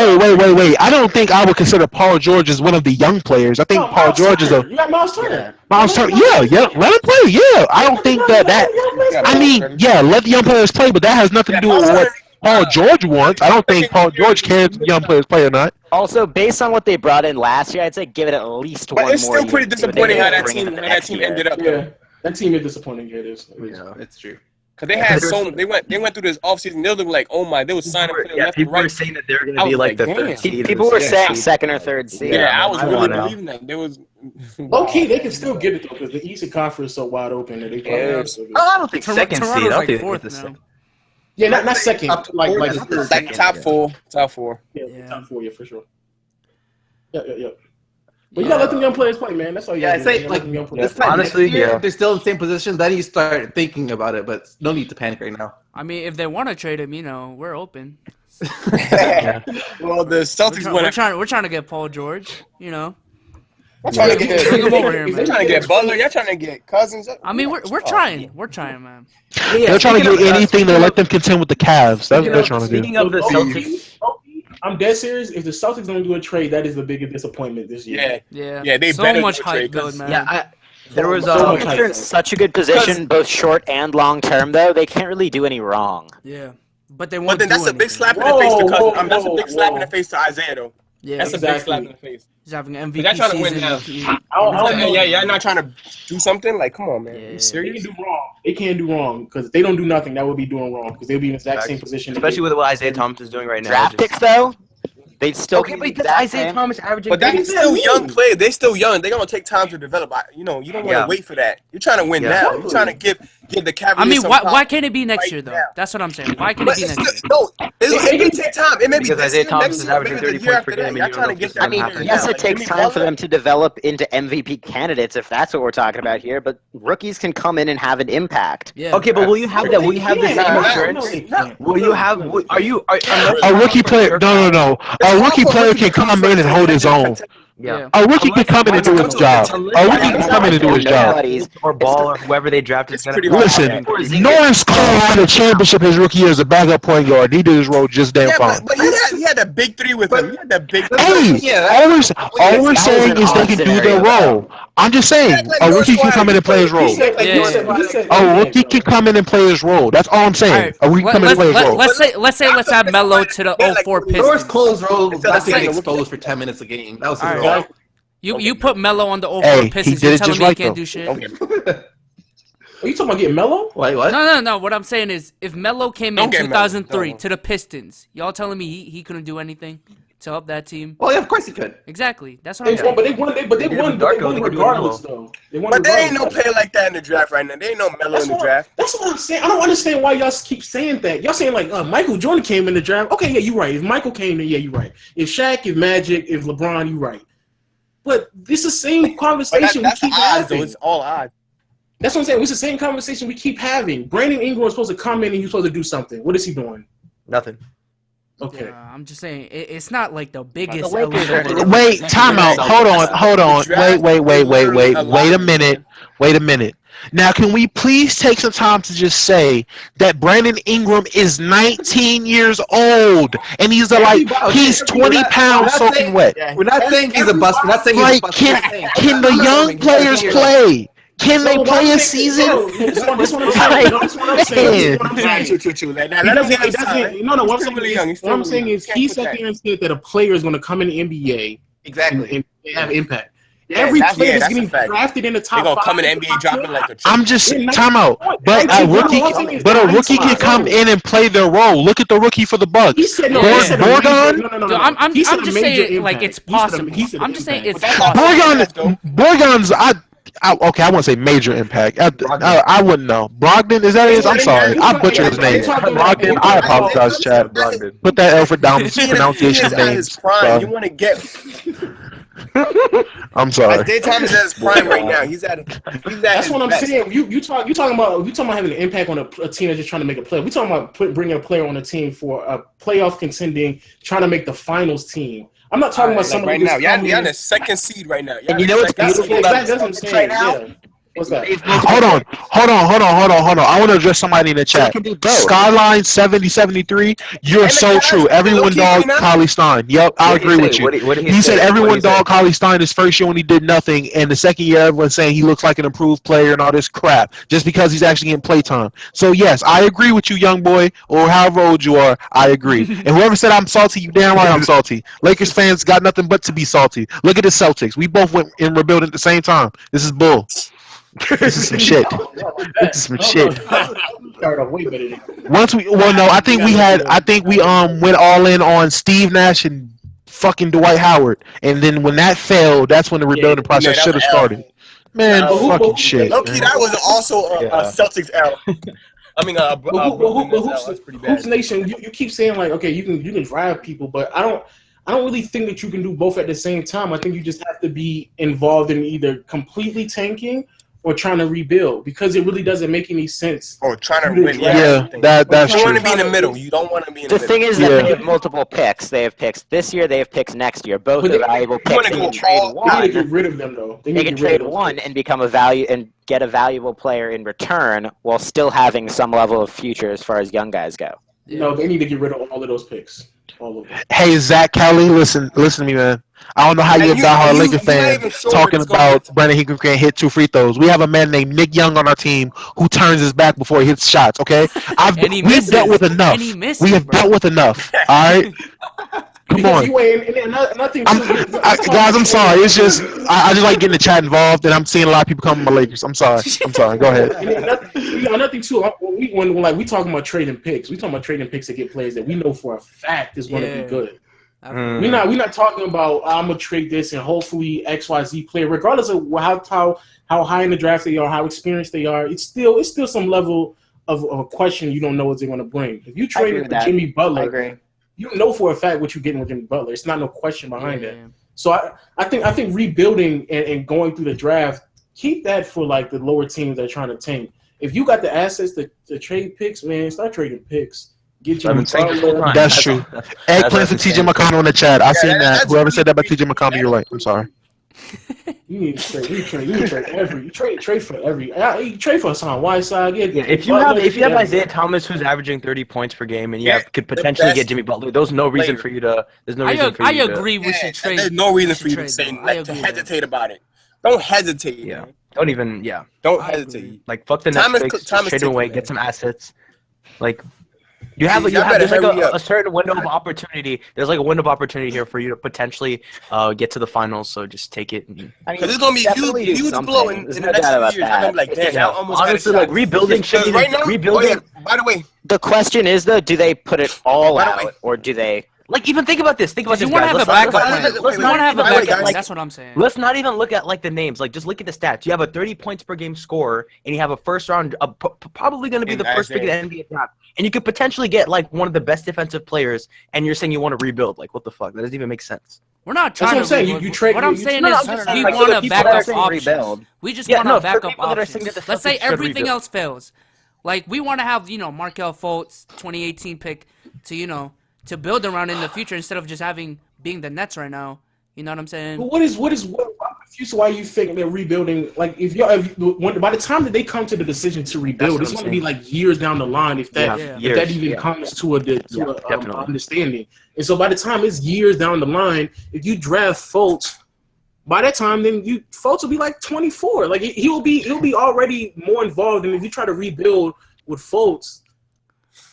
Wait. I don't think I would consider Paul George as one of the young players. I think Paul George is a. You got Miles Turner. Miles Turner. Yeah. Let him play. Yeah. I don't think that. I mean, yeah. Let the young players play, but that has nothing to do with what Paul George wants. I don't think Paul George cares if young players play or not. Also, based on what they brought in last year, I'd say give it at least one more. But it's still pretty disappointing how that team ended up. Yeah, that team is disappointing. Yeah, it is. Yeah, it's true. Cause they had they went through this offseason. They looked like, oh my, they was signing players left and people right. were saying that they're going to be like the third seed. People were saying second or third seed. Yeah, I was really believing that. There was low key, they can still get it though, because the Eastern Conference is so wide open that they probably are so good. I don't think second seed. I'll do fourth it. now. Yeah, not second. Like top four. Top four. Yeah, top four. Yeah, for sure. Yeah. But you gotta let them young players play, man. That's all you gotta do. I say like honestly, they're still in the same position. Then you start thinking about it, but no need to panic right now. I mean, if they want to trade him, we're open. Well, the Celtics we're trying to get Paul George. I'm trying to get bring him over here, man. You're trying to get Butler. You're trying to get Cousins. I mean, we're trying. We're trying, man. They're trying to get anything to let them contend with the Cavs. That's what they're trying to do. Speaking of the Celtics. I'm dead serious. If the Celtics don't do a trade, that is the biggest disappointment this year. Yeah. They so better much do a trade, hype, though, man. Yeah, there was They're in such a good position, both short and long term. Though they can't really do any wrong. Yeah, but they won't. But then that's a big slap in the face to Cousins. That's a big slap in the face to Isaiah, though. Yeah, that's a big slap in the face. He's having an MVP They're trying to win season. now. You're not trying to do something? Like, come on, man. Yeah. You serious? They can't do wrong because if they don't do nothing, that would be doing wrong because they'll be in the exact same position. Especially with what Isaiah Thomas is doing right now. Draft picks, though, they'd still Okay, but that's Isaiah Thomas averaging. But that's still young players. They're still young. They're going to take time to develop. You don't want to wait for that. You're trying to win now. You're trying to give the Cavaliers I mean, some why can't it be next year, though? That's what I'm saying. Why can't it be next year? No, it may take time. It may be Because this Isaiah year, Thomas next is year, averaging maybe 30 the year points per after game, that. and Y'all you trying to don't get know that. I mean, happen yes, now. it takes time for them to develop into MVP candidates if that's what we're talking about here. But rookies can come in and have an impact. Yeah. Okay, but will you have that? Will you have the same assurance? Will you have? Are you? A rookie player? No. A rookie player can come in and hold his own. Yeah. A rookie can come in and do his job. A rookie can come in and do his job. Or Ball or whoever they drafted. Listen, Norris Cole won a championship his rookie year as a backup point guard. He did his role just damn fine. But he had a big three with him. He had that big all we're saying is they can do their role. I'm just saying, a rookie can come in and play his role. A rookie can come in and play his role. That's all I'm saying. A rookie can come in and play his role. Let's add Melo to the 04 Pistons. Norris Cole's role was not getting exposed for 10 minutes a game. That was his role. You put Melo on the 04 Hey, Pistons. he You're did it telling just me right, he can't though. do shit? Are you talking about getting Melo? Wait, what? No. What I'm saying is, if Melo came in 2003 to the Pistons, y'all telling me he couldn't do anything to help that team? Well, yeah, of course he could. Exactly. That's what I'm saying. But they won regardless, though. But there ain't no player like that in the draft right now. There ain't no Melo in the draft. That's what I'm saying. I don't understand why y'all keep saying that. Y'all saying like Michael Jordan came in the draft. Okay, yeah, you're right. If Michael came in, yeah, you're right. If Shaq, if Magic, if LeBron, you're right. But this is the same conversation we keep having. It's all odds. That's what I'm saying. It's the same conversation we keep having. Brandon Ingram was supposed to come in and he's supposed to do something. What is he doing? Nothing. Okay. I'm just saying it's not like the biggest. Wait, time out. Hold on. Wait a minute. Now, can we please take some time to just say that Brandon Ingram is 19 years old and he's 20 pounds soaking wet? We're not saying he's a bust. We're not saying he's a bust. Can the young players play? Can they play a season? This what I'm saying. What I'm saying is he sat there and said that a player is going to come in the NBA Exactly and have impact. Every player is getting drafted in the top 5. They're gonna come in the NBA dropping like a. I'm just time out. But a rookie can come in and play their role. Look at the rookie for the Bucks. He said no. Borgon. I'm just saying like it's possible. I'm just saying it's possible. Borgon's okay, I won't say major impact. I wouldn't know. Brogdon, is that it? I'm sorry. I butchered his name. Brogdon, I apologize, Chad. Put that L for pronunciation names. You want to get. I'm sorry. Daytime is at his prime right now. He's at. That's what I'm saying. You talking about having an impact on a team that's just trying to make a play. We talking about bringing a player on a team for a playoff contending, trying to make the finals team. I'm not talking about someone right now. Y'all in the second seed right now. And you know what's beautiful about that's what I'm saying. What's that? Hold on. I want to address somebody in the chat. Skyline 7073. You're so true. Everyone dog Collie Stein. Yep, I agree with you. He said everyone dog Collie Stein his first year when he did nothing, and the second year everyone's saying he looks like an improved player and all this crap just because he's actually getting playtime. So yes, I agree with you, young boy, or however old you are. I agree. And whoever said I'm salty, you damn right I'm salty. Lakers fans got nothing but to be salty. Look at the Celtics. We both went in rebuilding at the same time. This is bull. This is some shit. This is some shit. Once we, well, no, I think we went all in on Steve Nash and fucking Dwight Howard, and then when that failed, that's when the rebuilding process should have started. Man, fucking shit. Low-key, that was also a Celtics L. I mean, Hoops Nation, you keep saying like, okay, you can drive people, but I don't really think that you can do both at the same time. I think you just have to be involved in either completely tanking or trying to rebuild, because it really doesn't make any sense. Or trying to win. Yeah, that's true. You want to be in the middle. You don't want to be in the middle. The thing is that they have multiple picks. They have picks this year. They have picks next year. Both are valuable picks. They can trade one. They need to get rid of them, though. They can trade one and become a value and get a valuable player in return while still having some level of future as far as young guys go. No, they need to get rid of all of those picks. All of them. Hey, Zach Kelly, listen to me, man. I don't know how you're a diehard Lakers fan talking about Brandon Ingram can't hit 2 free throws. We have a man named Nick Young on our team who turns his back before he hits shots, okay? We've dealt with enough. We have dealt with enough, all right? Come on. Guys, I'm sorry. It's just I just like getting the chat involved, and I'm seeing a lot of people coming to my Lakers. I'm sorry. Go ahead. Another thing too. When we talking about trading picks, we talking about trading picks to get players that we know for a fact is going to be good. We're not talking about I'm gonna trade this and hopefully XYZ player, regardless of how high in the draft they are, how experienced they are. It's still some level of a question you don't know what they're gonna bring. If you trade for Jimmy Butler, you know for a fact what you're getting with Jimmy Butler. It's not no question behind that. So I think rebuilding and going through the draft, keep that for like the lower teams that are trying to tank. If you got the assets to trade picks, man, start trading picks. Get Jimmy Butler. That's true. Eggplant for TJ McConnell in the chat. I seen that. Whoever said that about TJ McConnell, you're right. I'm sorry. You need to trade. You trade for every. You trade for Hassan Whiteside. If you have Isaiah Thomas who's averaging 30 points per game, and could potentially get Jimmy Butler, there's no reason for you to. I agree. We should trade. There's no reason for you to hesitate about it. Don't hesitate. Yeah. Don't even. Yeah. Don't hesitate. Like fuck the next picks. Trade away. Get some assets. Like. There's like a certain window of opportunity. There's like a window of opportunity here for you to potentially get to the finals. So just take it. Because it's gonna be huge blow in the next few years. I'm gonna be like, damn, honestly, like rebuilding should be rebuilding. By the way, the question is though, do they put it all out or do they? Like, even think about this. Think about this, guys. You want to have a backup plan. You want to have a backup plan. That's what I'm saying. Let's not even look at, like, the names. Like, just look at the stats. You have a 30 points per game scorer, and you have a first round, probably going to be the first pick of the NBA draft. And you could potentially get, like, one of the best defensive players, and you're saying you want to rebuild. Like, what the fuck? That doesn't even make sense. We're not trying to rebuild. You trade. What I'm saying is we want a backup option. We just want a backup option. Let's say everything else fails. Like, we want to have, Markelle Fultz, 2018 pick to build around in the future instead of just being the Nets right now. You know what I'm saying? But I'm confused why you think they're rebuilding. Like, by the time that they come to the decision to rebuild, it's going to be like years down the line if that even comes to an understanding. And so by the time it's years down the line, if you draft Fultz, by that time then Fultz will be like 24. Like he'll be already more involved. And if you try to rebuild with Fultz,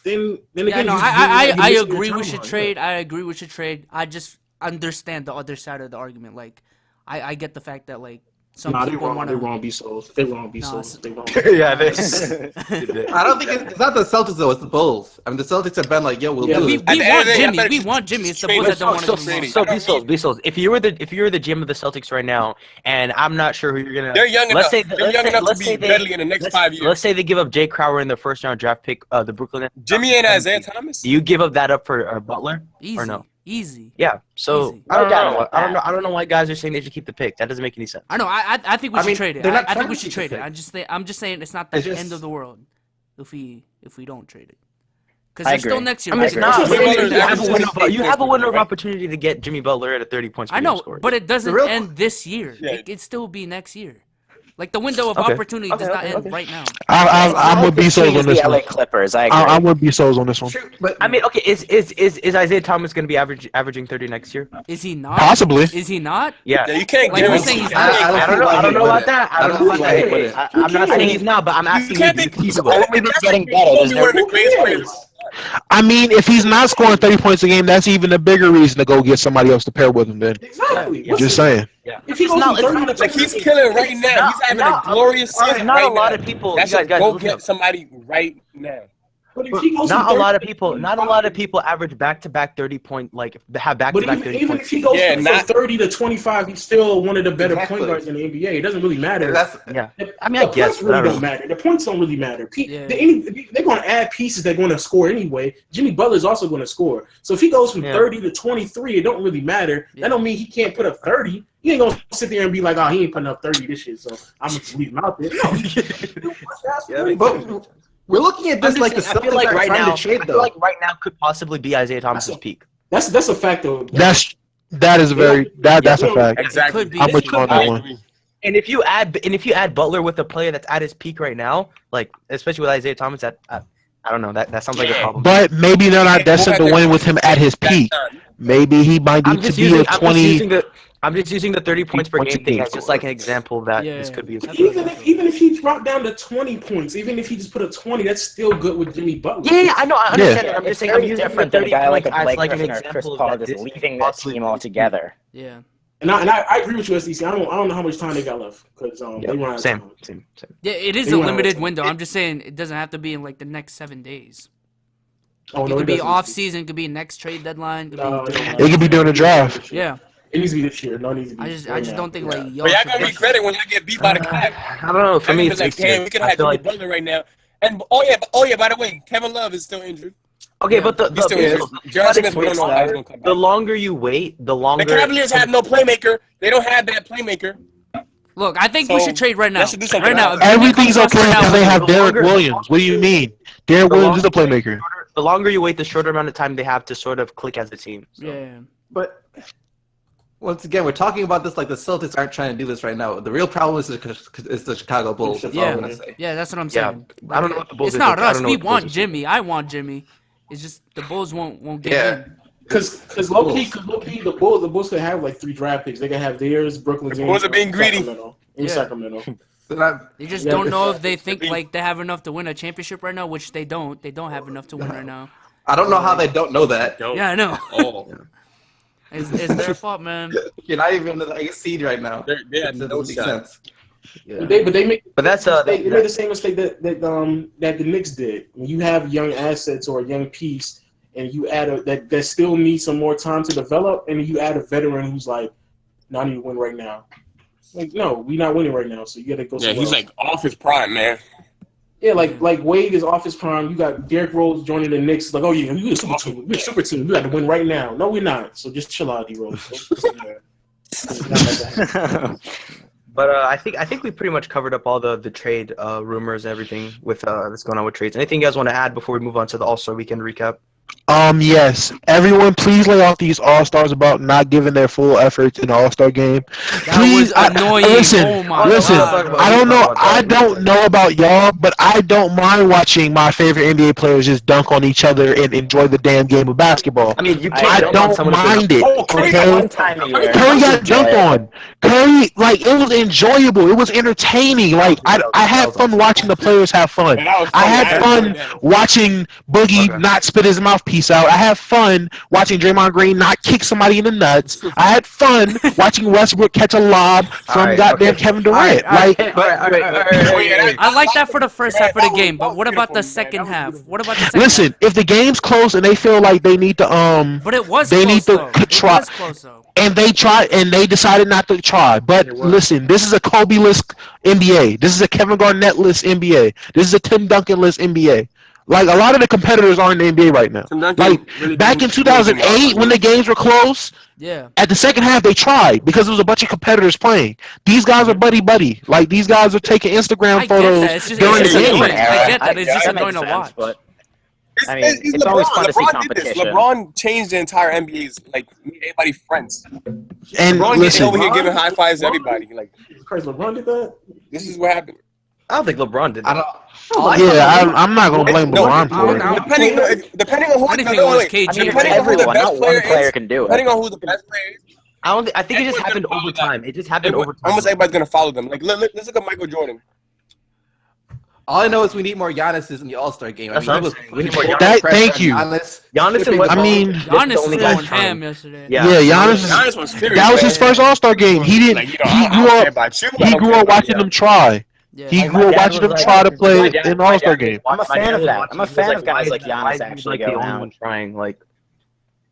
then again, I agree we should trade. I agree we should trade. I just understand the other side of the argument. Like, I get the fact that like some people want to. They're wrong. Be sold. They're wrong. Be sold. They wrong. Yeah, I don't think it's not the Celtics though. It's the Bulls. I mean, the Celtics have been like, yo, we'll do it. We want Jimmy. It's the Bulls that don't want to. Be sold. If you were the GM of the Celtics right now, and I'm not sure who you're gonna. They're young enough. They're young enough to be deadly in the next 5 years. Let's say they give up Jay Crowder in the first round draft pick, the Brooklyn Nets. Jimmy and Isaiah Thomas. Do you give up that up for Butler or no? Easy. Yeah. So Easy. I don't know why guys are saying they should keep the pick. That doesn't make any sense. I know. I think we should trade it. I think we should trade it. I'm just saying it's not the end of the world if we don't trade it. Because there's still next year. I mean, it's not. You have a window of opportunity to get Jimmy Butler at a 30 points per game score. But it doesn't end this year. It could still be next year. Like the window of opportunity does not end right now. I would be sold on this one. LA Clippers. I agree. I would be sold on this one. Sure, but I mean, okay, is Isaiah Thomas going to be averaging 30 next year? Is he not? Possibly. Is he not? Yeah. You can't Like, we're saying he's not. I don't know about that. I'm not saying he's not, but I'm asking you. He's only been getting better. There's no I mean, if he's not scoring 30 points a game, that's even a bigger reason to go get somebody else to pair with him. Then, Exactly. just saying. Yeah. If he goes from 30 to like he's killing right now. He's having a glorious season. Not right a lot now. of people. That's Guys, go get somebody right now. But if he goes Not from a lot 30 of people. Not a lot of people average back-to-back 30-point, like have back-to-back 30 even points. if he goes from not 30 to 25, he's still one of the better Exactly. point guards in the NBA. It doesn't really matter. Yeah. The- I mean, I the guess, points but I really don't don't matter. The points don't really matter. Yeah. They're going to add pieces. They're going to score anyway. Jimmy Butler's also going to score. So if he goes from 30 to 23, it don't really matter. Yeah. That don't mean he can't put up 30. He ain't going to sit there and be like, oh, he ain't putting up 30 this shit, so I'm going to leave him out there. No. But we're looking at this like the I feel Celtics like are right trying now, to trade I though. feel like right now could possibly be Isaiah Thomas's peak. That's a fact, though. That's a very that's a fact. Exactly. Could be. I'm with you on that one. And if you add Butler with a player that's at his peak right now, like especially with Isaiah Thomas, I don't know, that sounds like a problem. But maybe they're not destined to win with him at his peak. Maybe he might need to be a 20. I'm just using the 30 points per game thing as just like an example that this could be. Even if he dropped down to 20 points, even if he just put a 20, that's still good with Jimmy Butler. Yeah, I know, I understand that. I'm It's just saying, very I'm using different the than a 30 guy like a points as Blake like an Griffin or Chris example Paul that just this leaving that possibly team could be. altogether. Yeah. And I agree with you, SDC. I don't know how much time they got left because they run out of Same. time. Yeah, it is They a run out of limited time. window. I'm just saying it doesn't have to be in like the next 7 days. Oh, It no, could be doesn't. off season. It could be next trade deadline. No, It could be during the draft. Yeah. It needs to be this year. No, it needs to be. I just don't think like y'all. But y'all should gonna rush be credit when y'all get beat by the Cavs. I don't know. For me, it's like, damn, we could have Jimmy Butler right now. And oh yeah. By the way, Kevin Love is still injured. Okay, but He's still injured. John Smith, we don't know how he's gonna come the back. longer you wait, the longer. The Cavaliers have no playmaker. They don't have that playmaker. Look, I think we So, should trade right now. let's do something Right now, about if Jimmy Everything's comes okay right now, because they have the Derek longer- Williams. What do you mean? Derek Williams is a playmaker. The longer you wait, the shorter amount of time they have to sort of click as a team. So. Yeah. But once again, we're talking about this like the Celtics aren't trying to do this right now. The real problem is the Chicago Bulls. That's all I'm gonna say. Yeah, that's what I'm Yeah, saying. I don't know what the Bulls It's are not thinking. I us. don't know We what the Bulls want are Jimmy. I want Jimmy. It's just the Bulls won't get Yeah. in. Because low key, the Bulls could have like 3 draft picks. They could have theirs, Brooklyn's. The Bulls are being greedy. Sacramento. They just don't know if they think like they have enough to win a championship right now, which they don't. They don't have enough to win right now. I don't know how they don't know that. Yeah, I know. Oh. It's their fault, man. You're not even in the 8th seed right now. They have It no doesn't make shot. sense. Yeah. But that's they made the same mistake that the Knicks did. When you have young assets or a young piece, and you add that still needs some more time to develop, and you add a veteran who's like, "No, I need to win right now." Like, no, we're not winning right now, so you got to go. Yeah, somewhere he's else. like off his prime, man. Yeah, like Wade is off his prime. You got Derrick Rose joining the Knicks. Like, oh yeah, we're a super team. We're a super team. We got to win right now. No, we're not. So just chill out, D Rose. But I think we pretty much covered up all the trade rumors and everything with that's going on with trades. Anything you guys want to add before we move on to the All-Star Weekend recap? Yes. Everyone, please lay off these All-Stars about not giving their full efforts in the All-Star game. Please, was annoying. Listen, Oh my listen. God. I don't know about y'all, but I don't mind watching my favorite NBA players just dunk on each other and enjoy the damn game of basketball. I mean, you I can't dunk on don't someone who's mind it. Oh, Curry got Okay. One time a year. Curry got dunked on. Curry, like, it was enjoyable. It was entertaining. Like, I had fun watching the players have fun. And that was I funny. had fun watching Boogie not spit his mouthpiece out. I had fun watching Draymond Green not kick somebody in the nuts. I had fun watching Westbrook catch a lob from goddamn Kevin Durant. I like that for the first half of the game, but what about the second half? What about the second Listen, half? if the game's close and they feel like they need to But it was they close, need though. to try. It was close, though. And they tried, and they decided not to try. But listen, this is a Kobe-less NBA. This is a Kevin Garnett-less NBA. This is a Tim Duncan-less NBA. Like, a lot of the competitors are in the NBA right now. Like, back in 2008, when the games were close, Yeah. at the second half, they tried because there was a bunch of competitors playing. These guys are buddy-buddy. Like, these guys are taking Instagram I get photos that. It's just during the it's game. annoying. I get that. It's just annoying to watch. But I mean, it's always fun to see competition. LeBron changed the entire NBA's, like, made everybody friends. And LeBron listen, over here giving high fives to everybody. Like, Christ, LeBron did that? this is what happened. I don't think LeBron did that. I'm not gonna blame LeBron for it. Depending on who the best player can do it. Depending on who the best player is. I think it just happened over time. It just happened over time. Almost everybody's gonna follow them. Like, let's look at Michael Jordan. All I know is we need more Giannis's in the All-Star game. That's what I'm saying. We need more Giannis. Thank you. Giannis and Westbrook. I mean, Giannis was going ham yesterday. Yeah, Giannis was serious. That was his first All-Star game. He didn't. He grew up watching them try. He grew up watching them try to play in the All-Star game. I'm a fan of that. I'm a fan of guys like Giannis actually the only one trying. Like,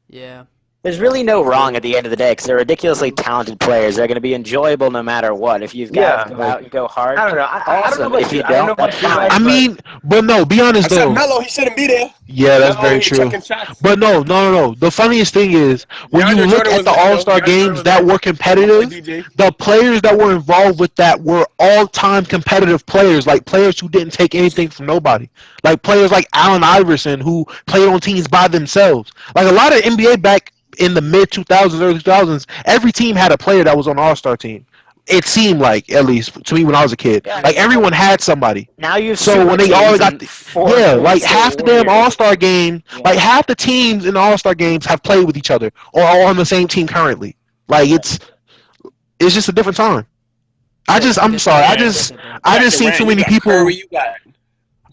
yeah. There's really no wrong at the end of the day because they're ridiculously talented players. They're going to be enjoyable no matter what. If you've got to go out and go hard, I don't know. I don't know. If you don't, that's fine. I mean, but no, be honest though. Melo, he shouldn't be there. Yeah, that's very true. But no. The funniest thing is when you look at the All-Star games that were competitive, the players that were involved with that were all-time competitive players, like players who didn't take anything from nobody, like players like Allen Iverson who played on teams by themselves. Like a lot of NBA back in the mid 2000s, early 2000s, every team had a player that was on the All-Star team. It seemed like, at least to me when I was a kid, like everyone had somebody. Now you so when they all got like half the damn All-Star game, like half the teams in the All-Star games have played with each other or are on the same team currently. Like it's just a different time. I just seen too many people.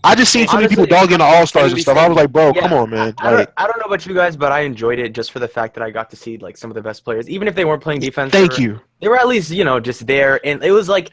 I just seen too many people dogging the All-Stars and stuff. I was like, bro, come on, man. I don't know about you guys, but I enjoyed it just for the fact that I got to see like some of the best players, even if they weren't playing defense. Thank you. They were at least, just there, and it was like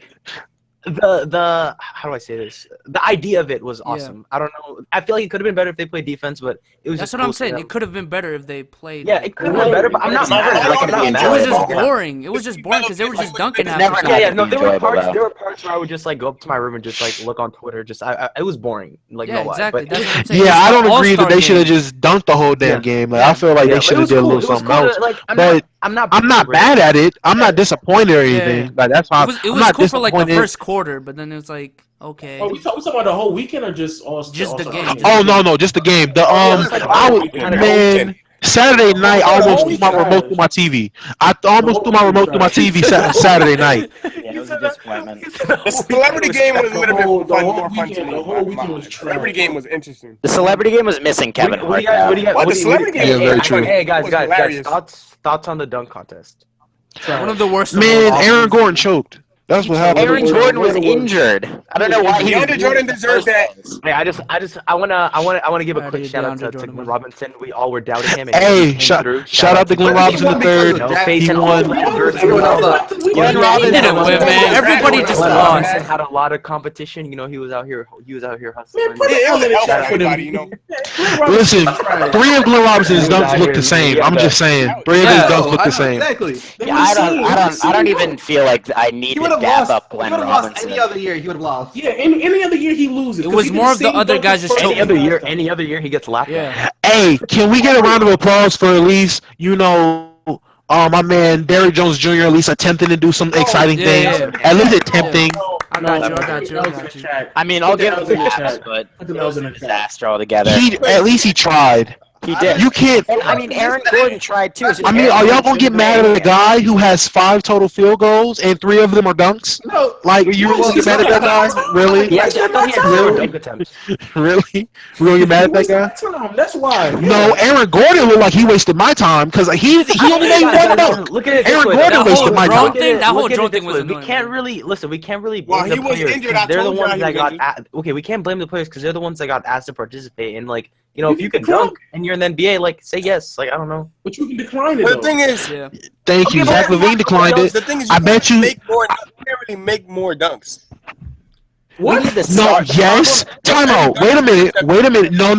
the how do I say this? The idea of it was awesome. I don't know. I feel like it could have been better if they played defense, but it was. That's what I'm saying. It could have been better if they played. Yeah, it could have been better, but I'm not mad at it. It was just boring. It was just boring because they were just dunking at each other. No, there were parts where I would just like go up to my room and just like look on Twitter. Just it was boring. Like no lie. Exactly. But I don't agree that they should have just dunked the whole damn game. Like I feel like they should have did a little something else. But I'm not bad at it. I'm not disappointed or anything. Like that's why it was cool for like the first quarter, but then it was like, okay. Oh, we talking about the whole weekend or just the game? Oh no, just the game. Saturday night, I almost threw my remote through my TV. I almost threw my remote through my TV Saturday night. Yeah, it was a disappointment. The celebrity game was a little bit more fun to me. The whole weekend was trash. The celebrity game was interesting. The celebrity game was missing Kevin Hart. The celebrity game very true. Hey guys, thoughts on the dunk contest? One of the worst. Man, Aaron Gordon choked. That's what happened. Aaron Gordon was injured. I don't know why. DeAndre Jordan deserved that. Hey, I wanna give a quick shout out to Glenn Robinson. We all were doubting him. Hey, shout out to Glenn Robinson III. He won. Glenn Robinson didn't win, man. Everybody just lost. Had a lot of competition. He was out here hustling. Listen, 3 of Glenn Robinson's dunks look the same. I'm just saying, 3 of his dunks look the same. Exactly. Yeah, I don't even feel like I need to gap up Glenn Robinson. Any other year, he would have lost. Yeah, any other year he loses. It was more of the other guys just choking. Any other year he gets laughed at. Hey, can we get a round of applause for at least, my man Derrick Jones Jr. at least attempting to do some exciting things. At least attempting. I got you. I mean, I'll give him that, but it was a disaster altogether. At least he tried. He did. You can't. And, I mean, Aaron Gordon tried too. I mean, are y'all gonna get mad at a guy who has 5 total field goals and 3 of them are dunks? No. Like, are you gonna get mad at that guy? Really? Yeah, I thought he had 0 dunk attempts. Really? We're gonna get mad at that guy? That's why. No, Aaron Gordon looked like he wasted my time because he only made 1 dunk. Look at it. Aaron Gordon wasted my time. That whole drone thing was annoying. We can't really blame Well, the he was players. injured. They're the ones that got. Okay, we can't blame the players because they're the ones that got asked to participate. And like, if you can dunk and you're in the NBA, like, say yes. Like, I don't know. But you can decline it. But the thing is, thank you. Zach LaVine declined it. The thing is, I bet you. You can't really make more dunks. What? No, yes. Time out. Wait a minute. No.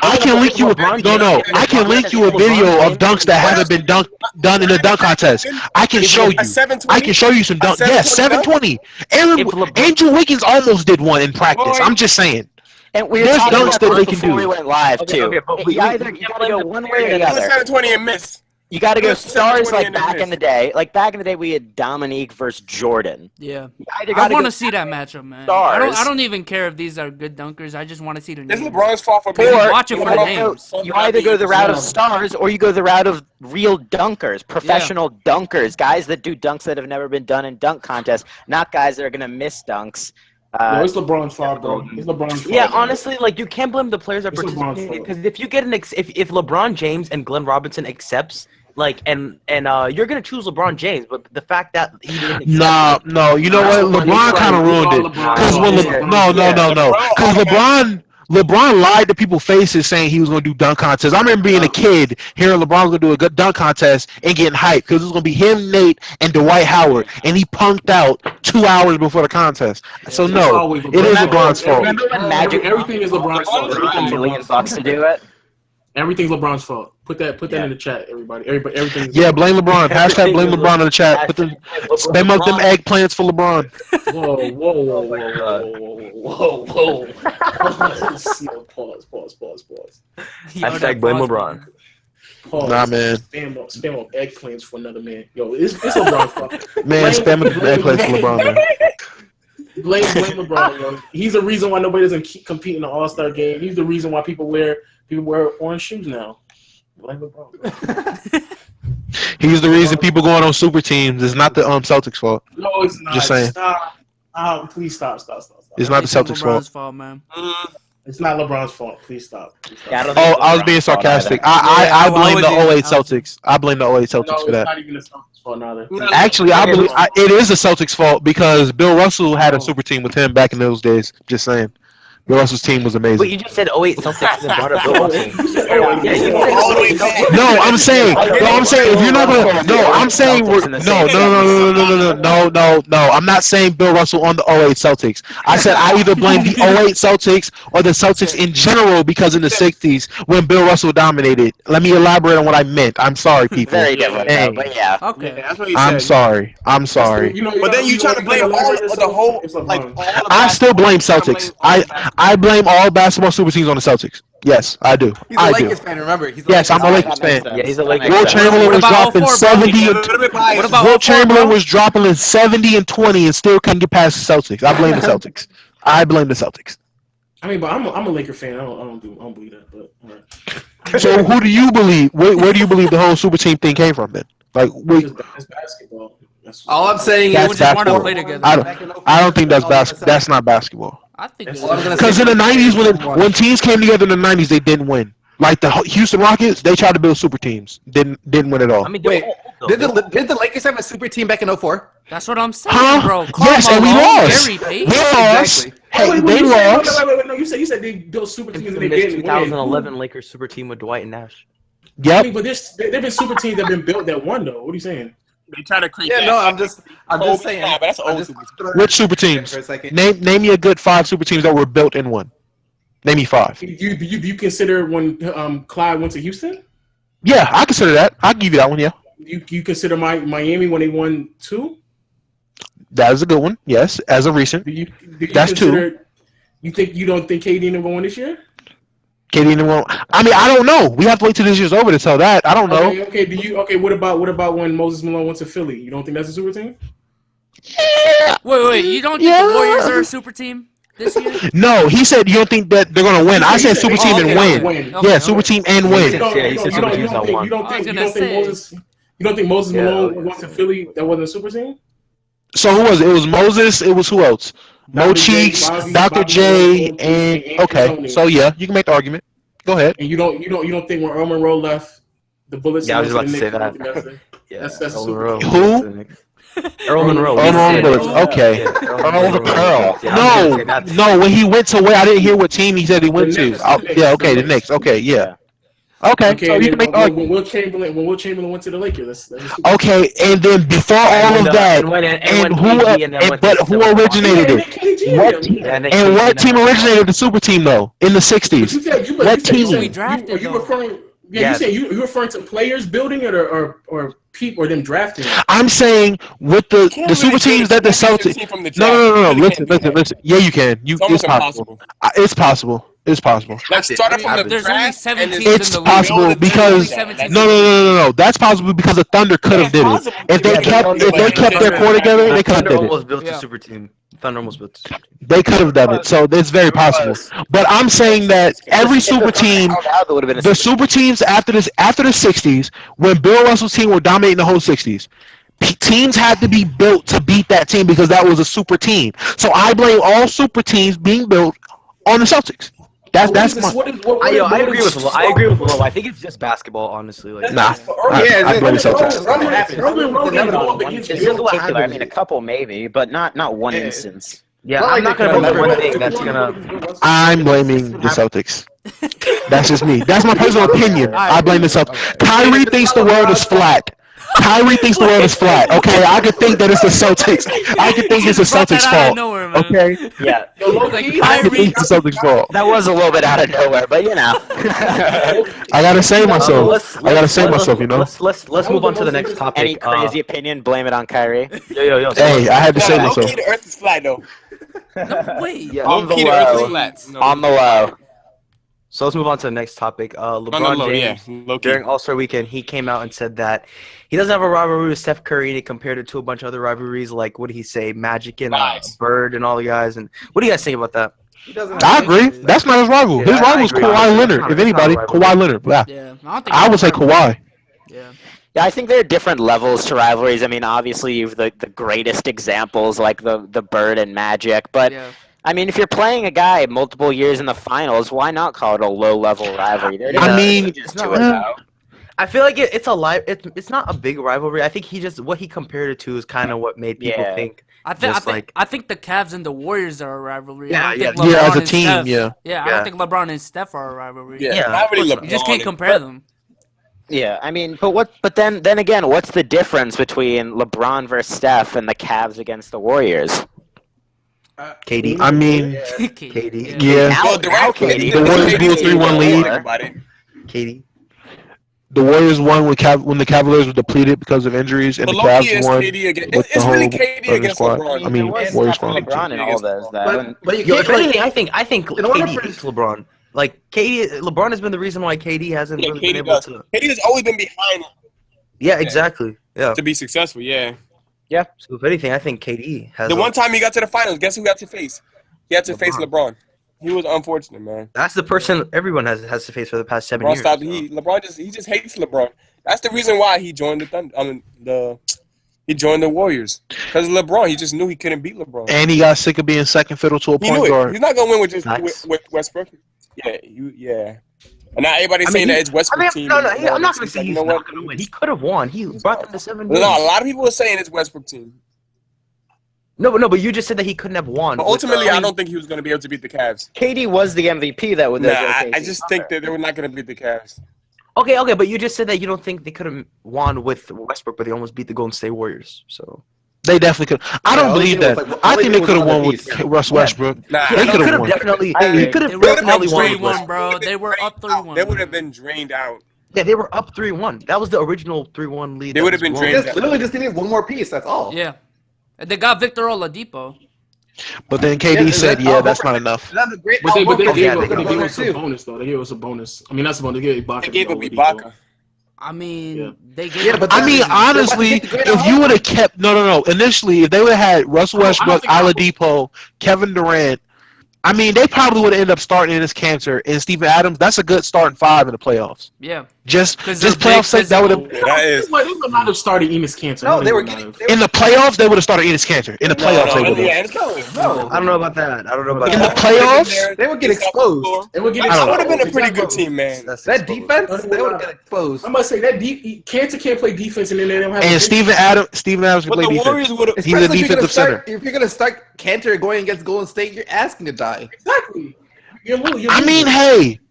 I can link you I can link you a video of dunks that haven't been done in the dunk contest. I can show you. I can show you some dunks. Yes, 720. Andrew Wiggins almost did one in practice. I'm just saying. And we were talking about this before we went live too. You either gotta go one way or the other. 720 and miss. You got to go stars like back in the day. Like back in the day, we had Dominique versus Jordan. Yeah, I want to see that matchup, man. Stars. I don't even care if these are good dunkers. I just want to see their names. It's LeBron's fault for being. Watch it for the names. You either go the route of stars or you go the route of real dunkers, professional dunkers, guys that do dunks that have never been done in dunk contests, not guys that are gonna miss dunks. No, it's LeBron's fault, bro. It's LeBron's fault. Yeah, honestly, like you can't blame the players that participated because if you get if LeBron James and Glenn Robinson accepts. Like and you're gonna choose LeBron James, but the fact that he didn't. No. You know what? LeBron kind of ruined it. Because because LeBron lied to people's faces saying he was gonna do dunk contests. I remember being a kid hearing LeBron was gonna do a good dunk contest and getting hyped because it was gonna be him, Nate, and Dwight Howard, and he punked out 2 hours before the contest. So no, it is LeBron's fault. Everything is LeBron's fault. $1 million to do it. Everything's LeBron's fault. Put that in the chat, everybody. Everything. Yeah, blame LeBron. Hashtag blame LeBron in the chat. Spam up them eggplants for LeBron. Whoa. Pause. Hashtag blame LeBron. Pause. Nah, man. Spam up eggplants for another man. Yo, it's LeBron's fault. Man, spam up the eggplants for LeBron, man. Blame LeBron, yo. He's the reason why nobody doesn't compete in the All-Star game. He's the reason why people wear orange shoes now. Blame LeBron. He's the reason people going on super teams. It's not the Celtics' fault. No, it's not. Just saying. Stop. Please stop. It's not the Celtics' fault, man. It's not LeBron's fault. Please stop. Yeah, I was being sarcastic. I blame the 08 Celtics. I blame the 08 Celtics for that. It's not even the Celtics' fault neither. Actually, I believe it is the Celtics' fault because Bill Russell had a super team with him back in those days. Just saying. Bill Russell's team was amazing. But you just said 08 Celtics and brought up Bill Russell. No, I'm saying if you're not gonna no, I'm not saying Bill Russell on the 08 Celtics. I said I either blame the 08 Celtics or the Celtics in general because in the 60s when Bill Russell dominated. Let me elaborate on what I meant. I'm sorry, people. Very different, but yeah. Okay. That's what he I'm said. sorry. But then you try to blame all the whole I still blame Celtics. I blame all basketball super teams on the Celtics. Yes, I do. He's a Lakers fan, remember. Yes, I'm a Lakers fan. Yeah, he's a Lakers Will Chamberlain was dropping 70 about Will Chamberlain was dropping 70 and 20 and still couldn't get past the Celtics. I blame the Celtics. I mean, but I'm a Laker fan. I don't believe that. But all right. So who do you believe? Where do you believe the whole super team thing came from then? Like, It's basketball. All I'm saying They is just want to play together. I don't think that's basketball. That's not basketball. I think Because in the 90s, when teams came together in the 90s, they didn't win. Like the Houston Rockets, they tried to build super teams. Didn't win at all. I mean, wait, did the Lakers have a super team back in 04? That's what I'm saying, bro. Yes, and we lost. They lost. Exactly. Hey, they lost. Wait, no, you said they built super teams and they This didn't 2011 Lakers super team with Dwight and Nash. I Yep. mean, but there've been super teams that have been built that won though. What are you saying? They try to create. Yeah, no, I'm just saying. Nah, but that's old super team. Which super teams? For a second. Name me a good 5 super teams that were built in one. Name me 5. Do you consider when Clyde went to Houston? Yeah, I consider that. I'll give you that one. Yeah, You consider Miami when they won 2? that is a good one. Yes, as a recent. Do you That's consider, 2. You don't think KD didn't win this year? KD didn't win. I mean, I don't know. We have to wait till this year's over to tell that. I don't know. Okay. What about when Moses Malone went to Philly? You don't think that's a super team? Wait. You don't think the Warriors are a super team this year? No, he said you don't think that they're gonna win. I said super team and win. Yeah, super team and win. Yeah, he said super teams not one. You don't think Moses Malone went to Philly? That wasn't a super team. So who was it? It was Moses. It was who else? Mo Cheeks, Dr. J, and okay. So yeah, you can make the argument. Go ahead. And you don't think when Earl Monroe left, the Bullets? Yeah, I was about to say that. Yeah, that's a super Monroe. team. Who? Earl Monroe. Okay. Earl the Pearl. No. When he went to where I didn't hear what team he said he went to. Yeah. Okay. The Knicks. Okay. Yeah. Okay, so you can make the argument. When Will Chamberlain went to the Lakers, okay, and then before all of that, but who originated it? What team originated the super team though in the '60s? What team? Are you referring? Yeah, you referring to players building it or people or them drafting it? I'm saying with the super teams that the Celtics. No. Listen. Yeah, you can. It's possible. It's possible. Like starting from the There's only draft, 7 and teams It's in the possible league. because no. That's possible because the Thunder could have did it. possible. If they kept their core together, they could have Thunder did it. almost built a super team. Thunder almost built a super team. They could have done it, so it's very possible. But I'm saying that every super team, the super teams after the '60s, when Bill Russell's team were dominating the whole '60s, teams had to be built to beat that team because that was a super team. So I blame all super teams being built on the Celtics. That's my. I agree with Lo. I think it's just basketball, honestly. Like, Nah, I blame the Celtics. It's just what happened. I mean, a couple maybe, but not one instance. Yeah, I'm not gonna blame one thing. That's gonna. I'm blaming the Celtics. That's just me. That's my personal opinion. I blame the Celtics. Kyrie thinks the world is flat. Kyrie thinks the world is flat. Okay, I could think that it's the Celtics. I could think it's the Celtics' fault. Okay. Yeah. I could think it's the Celtics' fault. That was a little bit out of nowhere, but you know. I gotta save myself. I gotta save myself. You know. Let's move on to the next topic. Any crazy opinion? Blame it on Kyrie. Yo. Hey, I had to save myself. The Earth is flat though. No, wait. Yeah. On the The Earth is low. flat. On the low. So let's move on to the next topic. LeBron James, during All-Star Weekend, he came out and said that he doesn't have a rivalry with Steph Curry, and he compared it to a bunch of other rivalries, like, what did he say, Magic and Bird and all the guys. And what do you guys think about that? I agree. That's not his rival. His rival is Kawhi Leonard. If anybody, Kawhi Leonard. Yeah. I would say Kawhi. Yeah. Yeah, I think there are different levels to rivalries. I mean, obviously, you've the greatest examples like the Bird and Magic, but I mean, if you're playing a guy multiple years in the finals, why not call it a low-level rivalry? I mean, I feel like it's it's not a big rivalry. I think what he compared it to is kind of what made people think. I think the Cavs and the Warriors are a rivalry. Yeah, as a team, I don't think LeBron and Steph are a rivalry. Not really You just can't compare them. Yeah, I mean, but then again, what's the difference between LeBron versus Steph and the Cavs against the Warriors? KD. I mean, KD. yeah. The Warriors blew a 3-1 lead. KD. The Warriors won when the Cavaliers were depleted because of injuries, and the Cavs won with the whole other squad. I mean, Warriors squad. LeBron and all those. If anything, I think KD hates LeBron. Like LeBron has been the reason why KD hasn't really been able to. KD has always been behind. Yeah, exactly. Yeah. To be successful, yeah. Yeah. So if anything, I think KD has. The one time he got to the finals, guess who got to face? He had to face LeBron. He was unfortunate, man. That's the person everyone has to face for the past 7 years. LeBron just hates LeBron. That's the reason why he joined the Thunder. He joined the Warriors because LeBron. He just knew he couldn't beat LeBron. And he got sick of being second fiddle to a point guard. He's not gonna win with Westbrook. Yeah. And now everybody's saying that it's Westbrook team. No, I'm not gonna say he's not gonna win. He could have won. He brought them to 7 games. No, a lot of people are saying it's Westbrook team. No, but you just said that he couldn't have won. But ultimately, I don't think he was going to be able to beat the Cavs. KD was the MVP that would. I just think that they were not going to beat the Cavs. Okay, but you just said that you don't think they could have won with Westbrook, but they almost beat the Golden State Warriors. So they definitely could. I don't believe that. I think they could have won with Russ Westbrook. They could have definitely. They could have definitely won, bro. They were up 3-1. They would have been drained out. Yeah, they were up 3-1. That was the original 3-1 lead. They would have been drained out. Literally just needed one more piece. That's all. Yeah. And they got Victor Oladipo. But then KD said, that's not enough. But they gave us a bonus, though. They gave us a bonus. I mean, that's a bonus. They gave Ibaka. They gave Ibaka. I mean, they gave. I mean, honestly, if you would have kept initially, if they would have had Russell Westbrook, Oladipo, Kevin Durant, I mean, they probably would have ended up starting in this cancer. And Steven Adams, that's a good starting 5 in the playoffs. Yeah. Just playoff sake, that would have. They would not have started Enos Cancer. No, they were getting in the playoffs. They would have started Enos Cancer. In the playoffs, they would have. No, I don't know about that. In the playoffs, they would get exposed. It would have been a pretty good team, man. That defense, they would get exposed. I must say that Cancer can't play defense, and then they don't have. And Steven Adams can play defense. He's a defensive center. If you're gonna start Cantor going against Golden State, you're asking to die. Exactly. I mean, hey.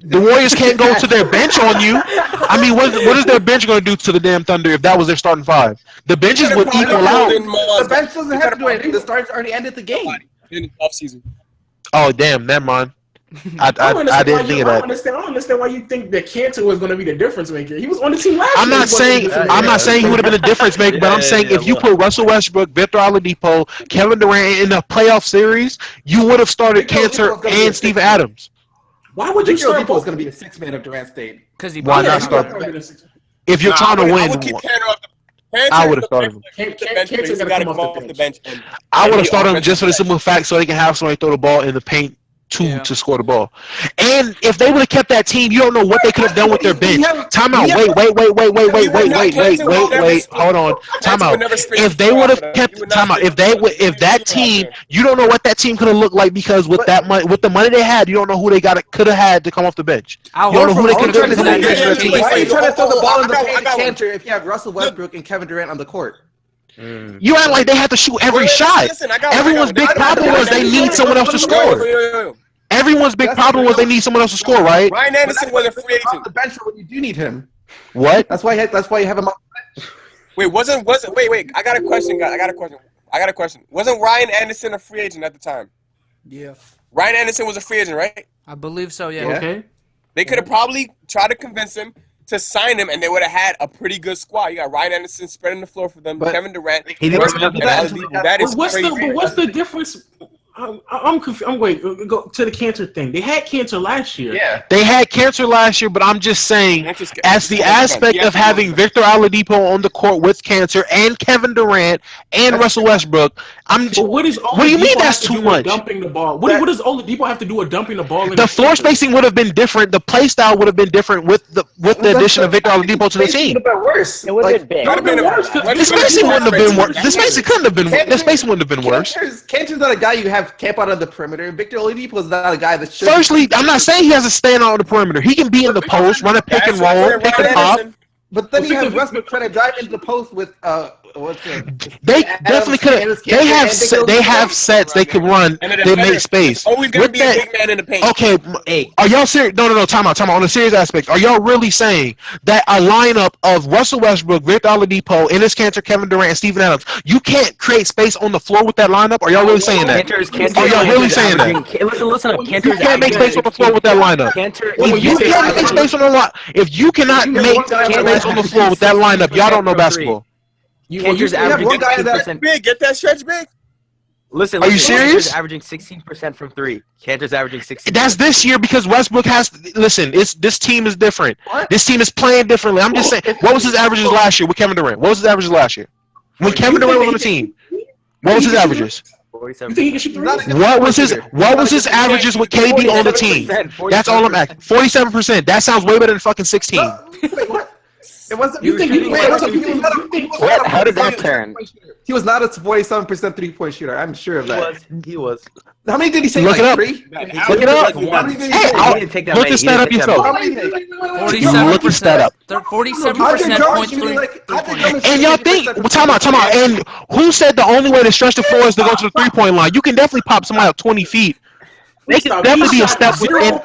The Warriors can't go to their bench on you. I mean, what is their bench going to do to the damn Thunder if that was their starting 5? The benches would equal out. The bench doesn't have to do anything. The starters already ended the game. In the offseason. Oh, damn. Never mind. I didn't think of that. I don't understand why you think that Cantor was going to be the difference maker. He was on the team last year. I'm not saying he would have been a difference maker, but I'm saying if you put Russell Westbrook, Victor Oladipo, Kevin Durant in a playoff series, you would have started Cantor and Steven Adams. Why would you start? Victor Oladipo is going to be the sixth man of Durant State. Because why not start? If you're trying to win, I would have started him. Cantor's got to come off the bench. I would have started him just for the simple fact so they can have somebody throw the ball in the paint to score the ball. And if they would have kept that team, you don't know what they could have done with their bench. Time out. Wait. Hold on. Time out. If they would have kept if that team, you don't know what that team could have looked like because with that money, with the money they had, you don't know who they could have had to come off the bench. You don't know who they could have You're trying to throw the ball in the paint to Cantor if you have Russell Westbrook and Kevin Durant on the court. You act like they have to shoot every shot. Everyone's big problem was they need someone else to score. Everyone's big problem was they need someone else to score, right? Ryan Anderson was a free agent. On the bench when you do need him. What? That's why you have him on the bench. Wait. I got a question, guys. I got a question. Wasn't Ryan Anderson a free agent at the time? Yeah. Ryan Anderson was a free agent, right? I believe so, yeah. Okay. They could have probably tried to convince him to sign him, and they would have had a pretty good squad. You got Ryan Anderson spreading the floor for them, Kevin Durant. That is crazy. What's the difference? I'm confused. Wait, go to the Cantor thing. They had Cantor last year. Yeah. They had Cantor last year, but I'm just saying, as the aspect of having Victor Oladipo on the court with Cantor and Kevin Durant and Russell Westbrook, what do you mean that's too much? Dumping the ball. What does Oladipo have to do with dumping the ball? The floor spacing would have been different. The play style would have been different with the addition of Victor Oladipo to the team. It would have been big. The spacing wouldn't have been worse. The spacing couldn't have been. The spacing wouldn't have been worse. Cantor's not a guy you have camp out on the perimeter. Victor Oladipo is not a guy that should. Firstly, I'm not saying he has to stand on the perimeter. He can be in the post, run a pick and roll, pick and pop. But then you have Westbrook trying to drive into the post with They definitely could. They have sets they could run. They make space. Always gonna be a big man in the paint. Okay, are y'all serious? No. Time out. On a serious aspect, are y'all really saying that a lineup of Russell Westbrook, Victor Oladipo, Enes Kanter, Kevin Durant, and Steven Adams, you can't create space on the floor with that lineup? Are y'all really saying that? Are y'all really saying that? Listen up. You can't make space on the floor with that lineup. If you can't make space on the line, if you cannot make space on the floor with that lineup, y'all don't know basketball. Cantor's averaging 16%. Big, get that stretch big. Listen, are you serious? Cantor's averaging 16% from three. Cantor's averaging 16%. That's this year because Westbrook has. Listen, this team is different. This team is playing differently. I'm just saying. What was his averages last year with Kevin Durant? What was his averages last year when Kevin Durant was on the team? What was his averages? 47%. What was his averages with KD on the team? That's all I'm asking. 47%. That sounds way better than fucking 16. Wait, what? It wasn't. How did that turn? He was not a 47% 3-point shooter. I'm sure of that. He was. How many did he say? Look it up. 3? Look it up. Hey, look this stat up yourself. Look this stat up. 47%. And y'all think, time out. And who said the only way to stretch the floor is to go to the 3-point line? You can definitely pop somebody up 20 feet. They can definitely be a step within.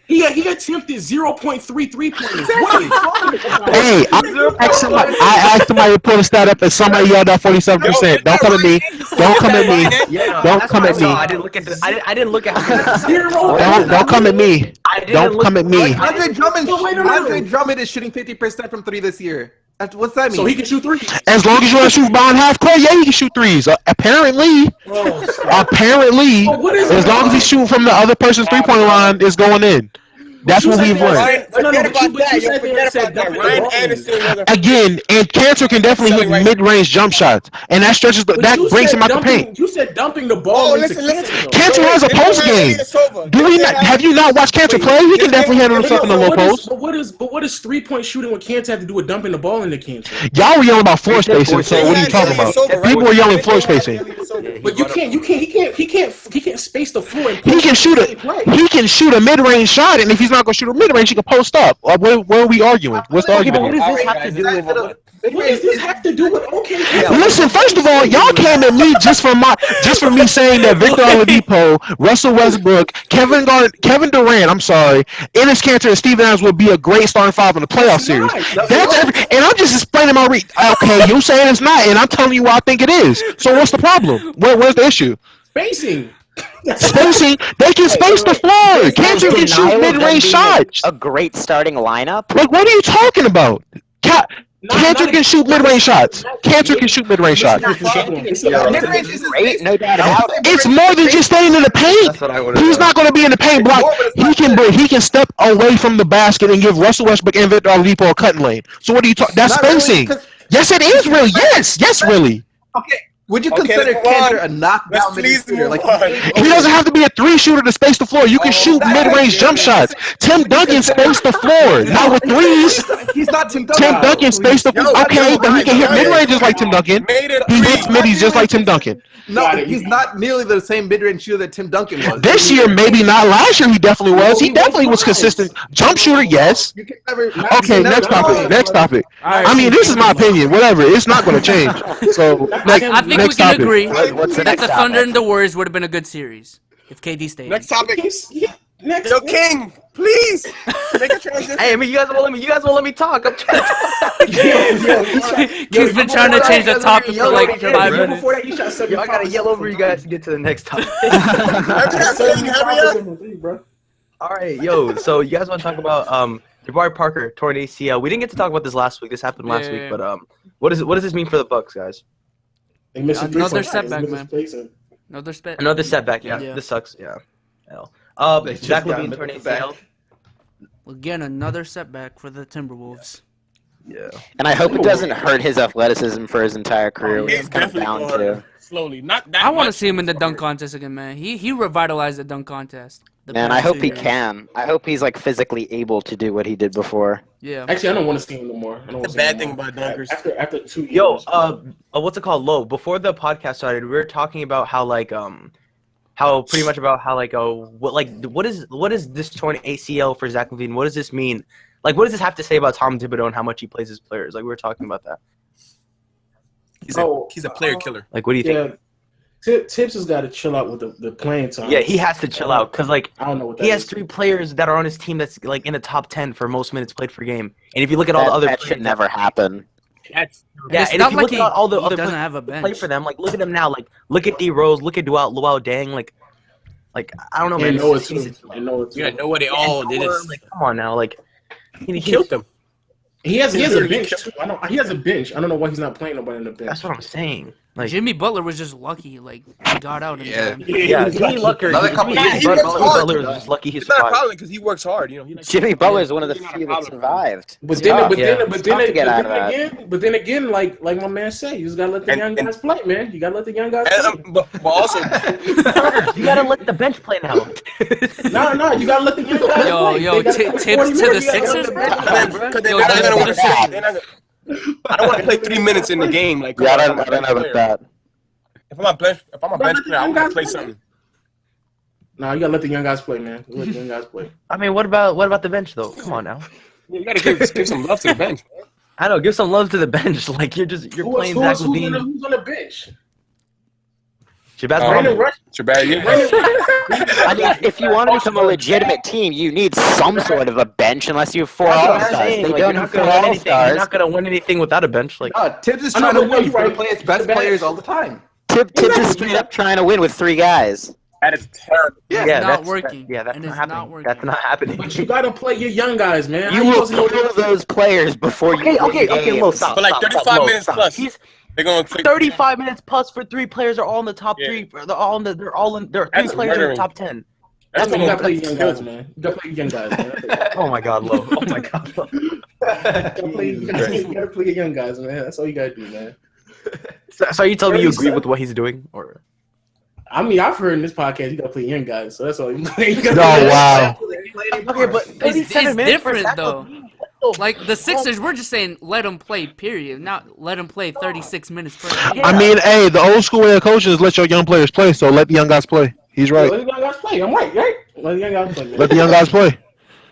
He attempted 0.3 3-pointers. What are you talking about? Hey, I asked somebody to pull a stat up and somebody yelled out 47%. Don't come at me. Don't come at me. Don't come at me. I didn't look at this. I didn't look at. Don't come at me. Don't come at me. Andre Drummond is shooting 50% from 3 this year. What's that mean? So he can shoot 3. As long as you want to shoot behind half court, yeah, he can shoot 3s. Apparently, as long as he's shooting from the other person's 3-point line, it's going in. That's what we've learned. Again, and Cantor can definitely hit mid-range jump shots, and that stretches that brings him out the paint. You said dumping the ball into Cantor. Cantor has a post game. Have you not watched Cantor play? He can definitely handle himself in the low post. But what does 3-point shooting with Cantor have to do with dumping the ball into Cantor? Y'all were yelling about floor spacing, so what are you talking about? People were yelling floor spacing. But he can't space the floor. He can shoot a mid-range shot, and if he's not going to shoot a mid-range, he can post up. Where are we arguing? What's the argument? What does this have to do with? What does this have to do with? Okay. Listen, first of all, y'all came at me just for me saying that Victor Oladipo, Russell Westbrook, Kevin Durant, Enes Kanter and Steven Adams would be a great starting 5 in the playoff series. And I'm just explaining my read. Okay, you saying it's not, and I'm telling you why I think it is. So what's the problem? Where's the issue? Spacing. Spacing, they can space the floor. Cantor can shoot mid-range shots. A great starting lineup. Like, what are you talking about? Cantor can shoot mid-range shots. Cantor can shoot mid-range shots. Mid-range is great, no doubt about it. It's more than just staying in the paint. He's not going to be in the paint block. He can step away from the basket and give Russell Westbrook and Victor Oladipo a cutting lane. So what are you talking? That's spacing. Yes, it is really. Yes, really. Okay. Would you consider Cantor a knockdown mid-shooter? Like, he doesn't have to be a 3-shooter to space the floor. You can shoot mid-range jump shots. Tim Duncan spaced the floor, not with threes. He's not Tim Duncan. Tim Duncan spaced the floor. Okay, but he can hit mid-range just like Tim Duncan. He hits middies just like Tim Duncan. No, he's not nearly the same mid-range shooter that Tim Duncan was. This year, maybe not. Last year, he definitely was. He definitely was consistent. Jump shooter, yes. Okay, next topic. I mean, this is my opinion. Whatever. It's not going to change. So, I think we can agree that the Thunder and the Warriors would have been a good series if KD stayed. Next topic. Yo, King, please make a transition. Hey, I mean, you guys won't let me talk. I'm trying to talk. He's been trying to change the topic for like 5 minutes. Before that, you shot 7. I gotta yell over you guys to get to the next topic. All right, yo. So you guys want to talk about Jabari Parker torn ACL? We didn't get to talk about this last week. This happened last week, but what does this mean for the Bucks, guys? Another setback, man. Another setback. Yeah, this sucks. Yeah. Hell. Zach LaVine torn ACL. Again, another setback for the Timberwolves. Yeah. And I hope it doesn't hurt his athleticism for his entire career. It's kind of bound to. Slowly, not that. I want to see him in the dunk contest again, man. He revitalized the dunk contest. Man, I hope he can. I hope he's like physically able to do what he did before. Yeah. Actually, I don't want to see him no more. I don't want the bad thing about dunkers. After 2 years. Yo, what's it called? Low. Before the podcast started, we were talking about how like what is this torn ACL for Zach LaVine? What does this mean? Like, what does this have to say about Tom Thibodeau and how much he plays his players? Like, we were talking about that. He's a player killer. Like, what do you think? Tibbs has got to chill out with the playing time. Yeah, he has to chill out because like I don't know what he has 3 players that are on his team that's like in the top 10 for most minutes played per game. And if you look at all the other that should never happen. And if you look at all the other doesn't players have a play bench for them, like look at them now. Like look at D Rose, look at Luau Deng. Like I don't know, man. You know what they all did. Like, come on now, like he killed them. He has a bench too. He has a bench. I don't know why he's not playing nobody on the bench. That's what I'm saying. Like Jimmy Butler was just lucky, like he got out. Yeah, Jimmy Butler was just lucky he survived. It's not a problem because he works hard. You know, Jimmy Butler is one of the few that survived. But then again, like my man said, you just gotta let the young guys play, man. You gotta let the young guys play. But also, you gotta let the bench play now. No, you gotta let the young guys play. Yo, tips to the Sixers, bro. I don't want to play 3 minutes in the game. Like, I don't know about that. If I'm a bench player, I want to play something. No, you gotta let the young guys play, man. Let the young guys play. I mean, what about the bench though? Come on now. You gotta give some love to the bench. I know, give some love to the bench. Like you're playing Zach LaVine. Who's on the bench? Shabazz I mean, if you want to become a legitimate team, you need some sort of a bench, unless you have 4 All-Stars. They don't have 4 All-Stars. You're not gonna win anything without a bench. Like, Tibbs is trying to win. He's going to play his best players all the time. Tibbs is straight up trying to win with 3 guys. That is terrible. Yeah, that's not working. That's not happening. That's not happening. But you gotta play your young guys, man. You will kill those players before you. Okay, low, stop. For like 35 minutes plus. They're going 35 minutes plus for 3 players are all in the top 3. They're all in. There are 3 players in the top 10. That's when you gotta play your young guys, man. You gotta play your young guys, man. Oh my God, Low. Oh my God, Low. You gotta play your young guys, man. That's all you gotta do, man. So are you telling me you agree with what he's doing, or? I mean, I've heard in this podcast you gotta play young guys, so that's all you play. Oh wow. Okay, but 37 minutes different though. Like the Sixers, we're just saying let them play, period. Not let them play 36 minutes per game. I mean, hey, the old school way of coaching is let your young players play. So let the young guys play. He's right. Let the young guys play. I'm right? Let the young guys play. Man. Let the young guys play.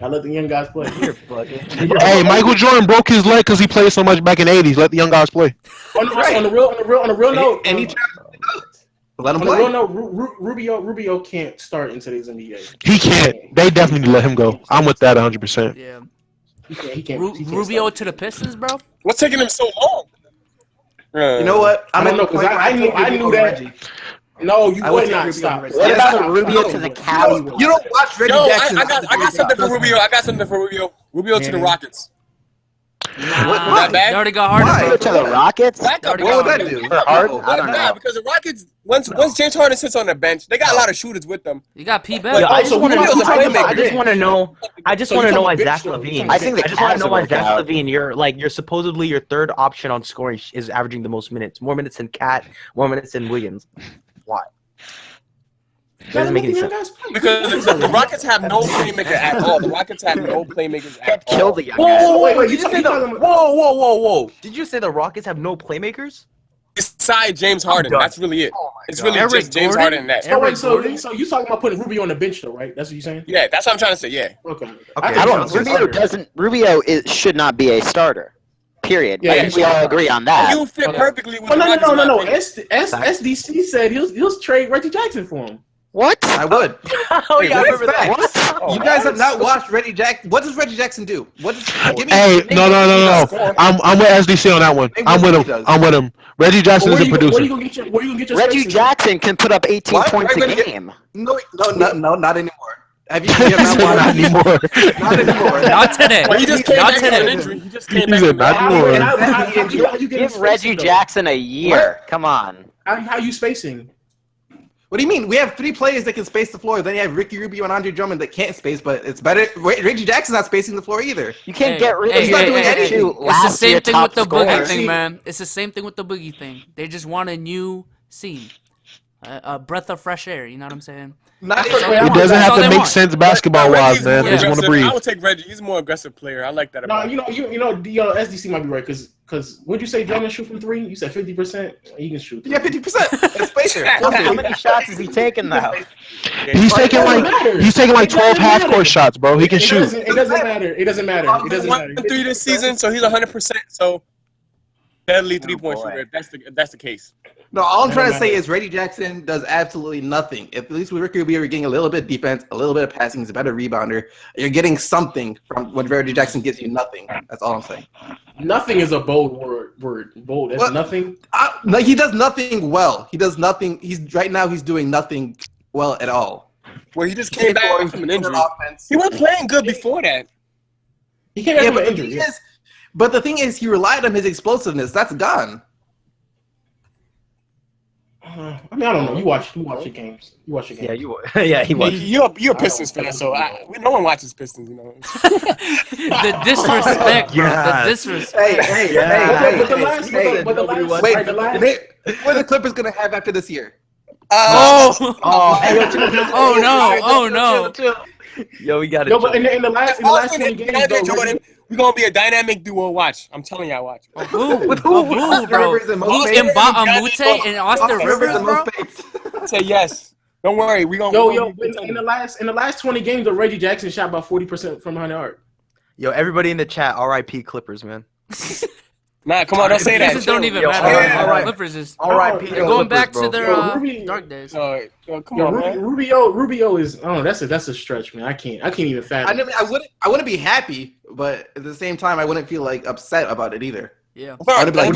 I let the young guys play. Hey, Michael Jordan broke his leg because he played so much back in the 80s. Let the young guys play. On the real note, let him on play. the real note, Rubio can't start in today's NBA. He can't. They definitely let him go. I'm with that 100%. Yeah. He can't Rubio to the Pistons, bro. What's taking him so long? You know what? I don't know because I knew that. No, you would not Rubio stop. over What Reggie. about Rubio to the Cavs? You don't watch Reggie Yo, Jackson. I got something for Rubio. I got something for Rubio. Rubio to the Rockets. Nah, That they bad? already got Harden. Why? bro. To the Rockets? What What would that do? Harden? I don't know. Because the Rockets, once James Harden sits on the bench, they got a lot of shooters with them. You got P. But Bell. I just want to know. I just want to know. I just So want to you know talking why bench Zach though? LaVine. I think the I just want Cavs to know why will Zach work out. LaVine. You're supposedly your third option on scoring is averaging the most minutes, more minutes than Cat, more minutes than Wiggins. Why? Doesn't make any sense. Because the Rockets have no playmaker at all. The Rockets have no playmakers at all. Kill the young guys. Wait, Did you say whoa. Did you say the Rockets have no playmakers? Besides James Harden, that's really it. It's really Eric just James Gordon? Harden and that. So wait, so you talking about putting Rubio on the bench though, right? That's what you're saying? Yeah, that's what I'm trying to say. Yeah. Okay. I don't. Rubio should not be a starter. Period. Yeah, I think we all agree on that. You fit perfectly with Oh, the Rockets. no. in my opinion. SDC said he'll trade Reggie Jackson for him. What? I would. Oh yeah, I remember that. What? You guys have not watched Reggie Jackson. What does Reggie Jackson do? What does? Give me. Hey, no. I'm with SDC on that one. I'm with him. Reggie Jackson is a producer. Where you gonna get your Reggie spacing? Jackson can put up 18 points a game. No, not anymore. Have you not Not watched anymore. Not anymore. Not today. Well, he just came Not back from an today. injury. He just He came back said from not an injury. anymore. Give Reggie Jackson a year. Come on. How you spacing? What do you mean? We have three players that can space the floor. Then you have Ricky Rubio and Andre Drummond that can't space, but it's better. Reggie Jackson's not spacing the floor either. You can't get rid of He's not doing anything. It's the same thing with the boogie thing, man. It's the same thing with the boogie thing. They just want a new scene, a breath of fresh air. You know what I'm saying? Not It doesn't have to make sense basketball-wise, man. They just want to breathe. I would take Reggie. He's a more aggressive player. I like that No, about him. the SDC might be right because would you say Drummond shoot from three? You said 50%. He can shoot. Yeah, 50%. That's spacer. How many shots is he taking now? He's taking like 12 half-court shots, bro. He can shoot. It doesn't matter. It doesn't matter. 1-3 this season, so he's 100%. So deadly three-point shooter. If that's the case. No, all I'm trying to say is Reggie Jackson does absolutely nothing. At least with Ricky Rubio, you're getting a little bit of defense, a little bit of passing. He's a better rebounder. You're getting something from when Reggie Jackson gives you nothing. That's all I'm saying. Nothing is a bold word. Bold. That's nothing. No, he does nothing well. He does nothing. He's doing nothing well at all. Well, he just came back from an injury. He wasn't playing good before that. He came back from an injury. But the thing is, he relied on his explosiveness. That's gone. I mean, I don't know. You watch the games. You watch the games. Yeah, he was. You're a Pistons fan, so no one watches Pistons, you know. The disrespect, bro. The disrespect. Hey. What are the Clippers gonna have after this year? Oh no. Yo, we got it. Yo, but in the last 20 games, though, Jordan, we're gonna be a dynamic duo. Watch, I'm telling y'all, watch. Who, bro? Who's Mbamute and Austin Rivers, bro? Say yes. Don't worry, we gonna. In the last 20 games, the Reggie Jackson shot about 40% from behind the arc. Yo, everybody in the chat, R.I.P. Clippers, man. Nah, come on, don't say that. Clippers don't even Yo, matter. Clippers is R.I.P. They're going back to their Ruby, dark days. Come on, man. Rubio is. Oh, that's a stretch, man. I can't even fathom. I wouldn't be happy, but at the same time, I wouldn't feel like upset about it either. Yeah. That's not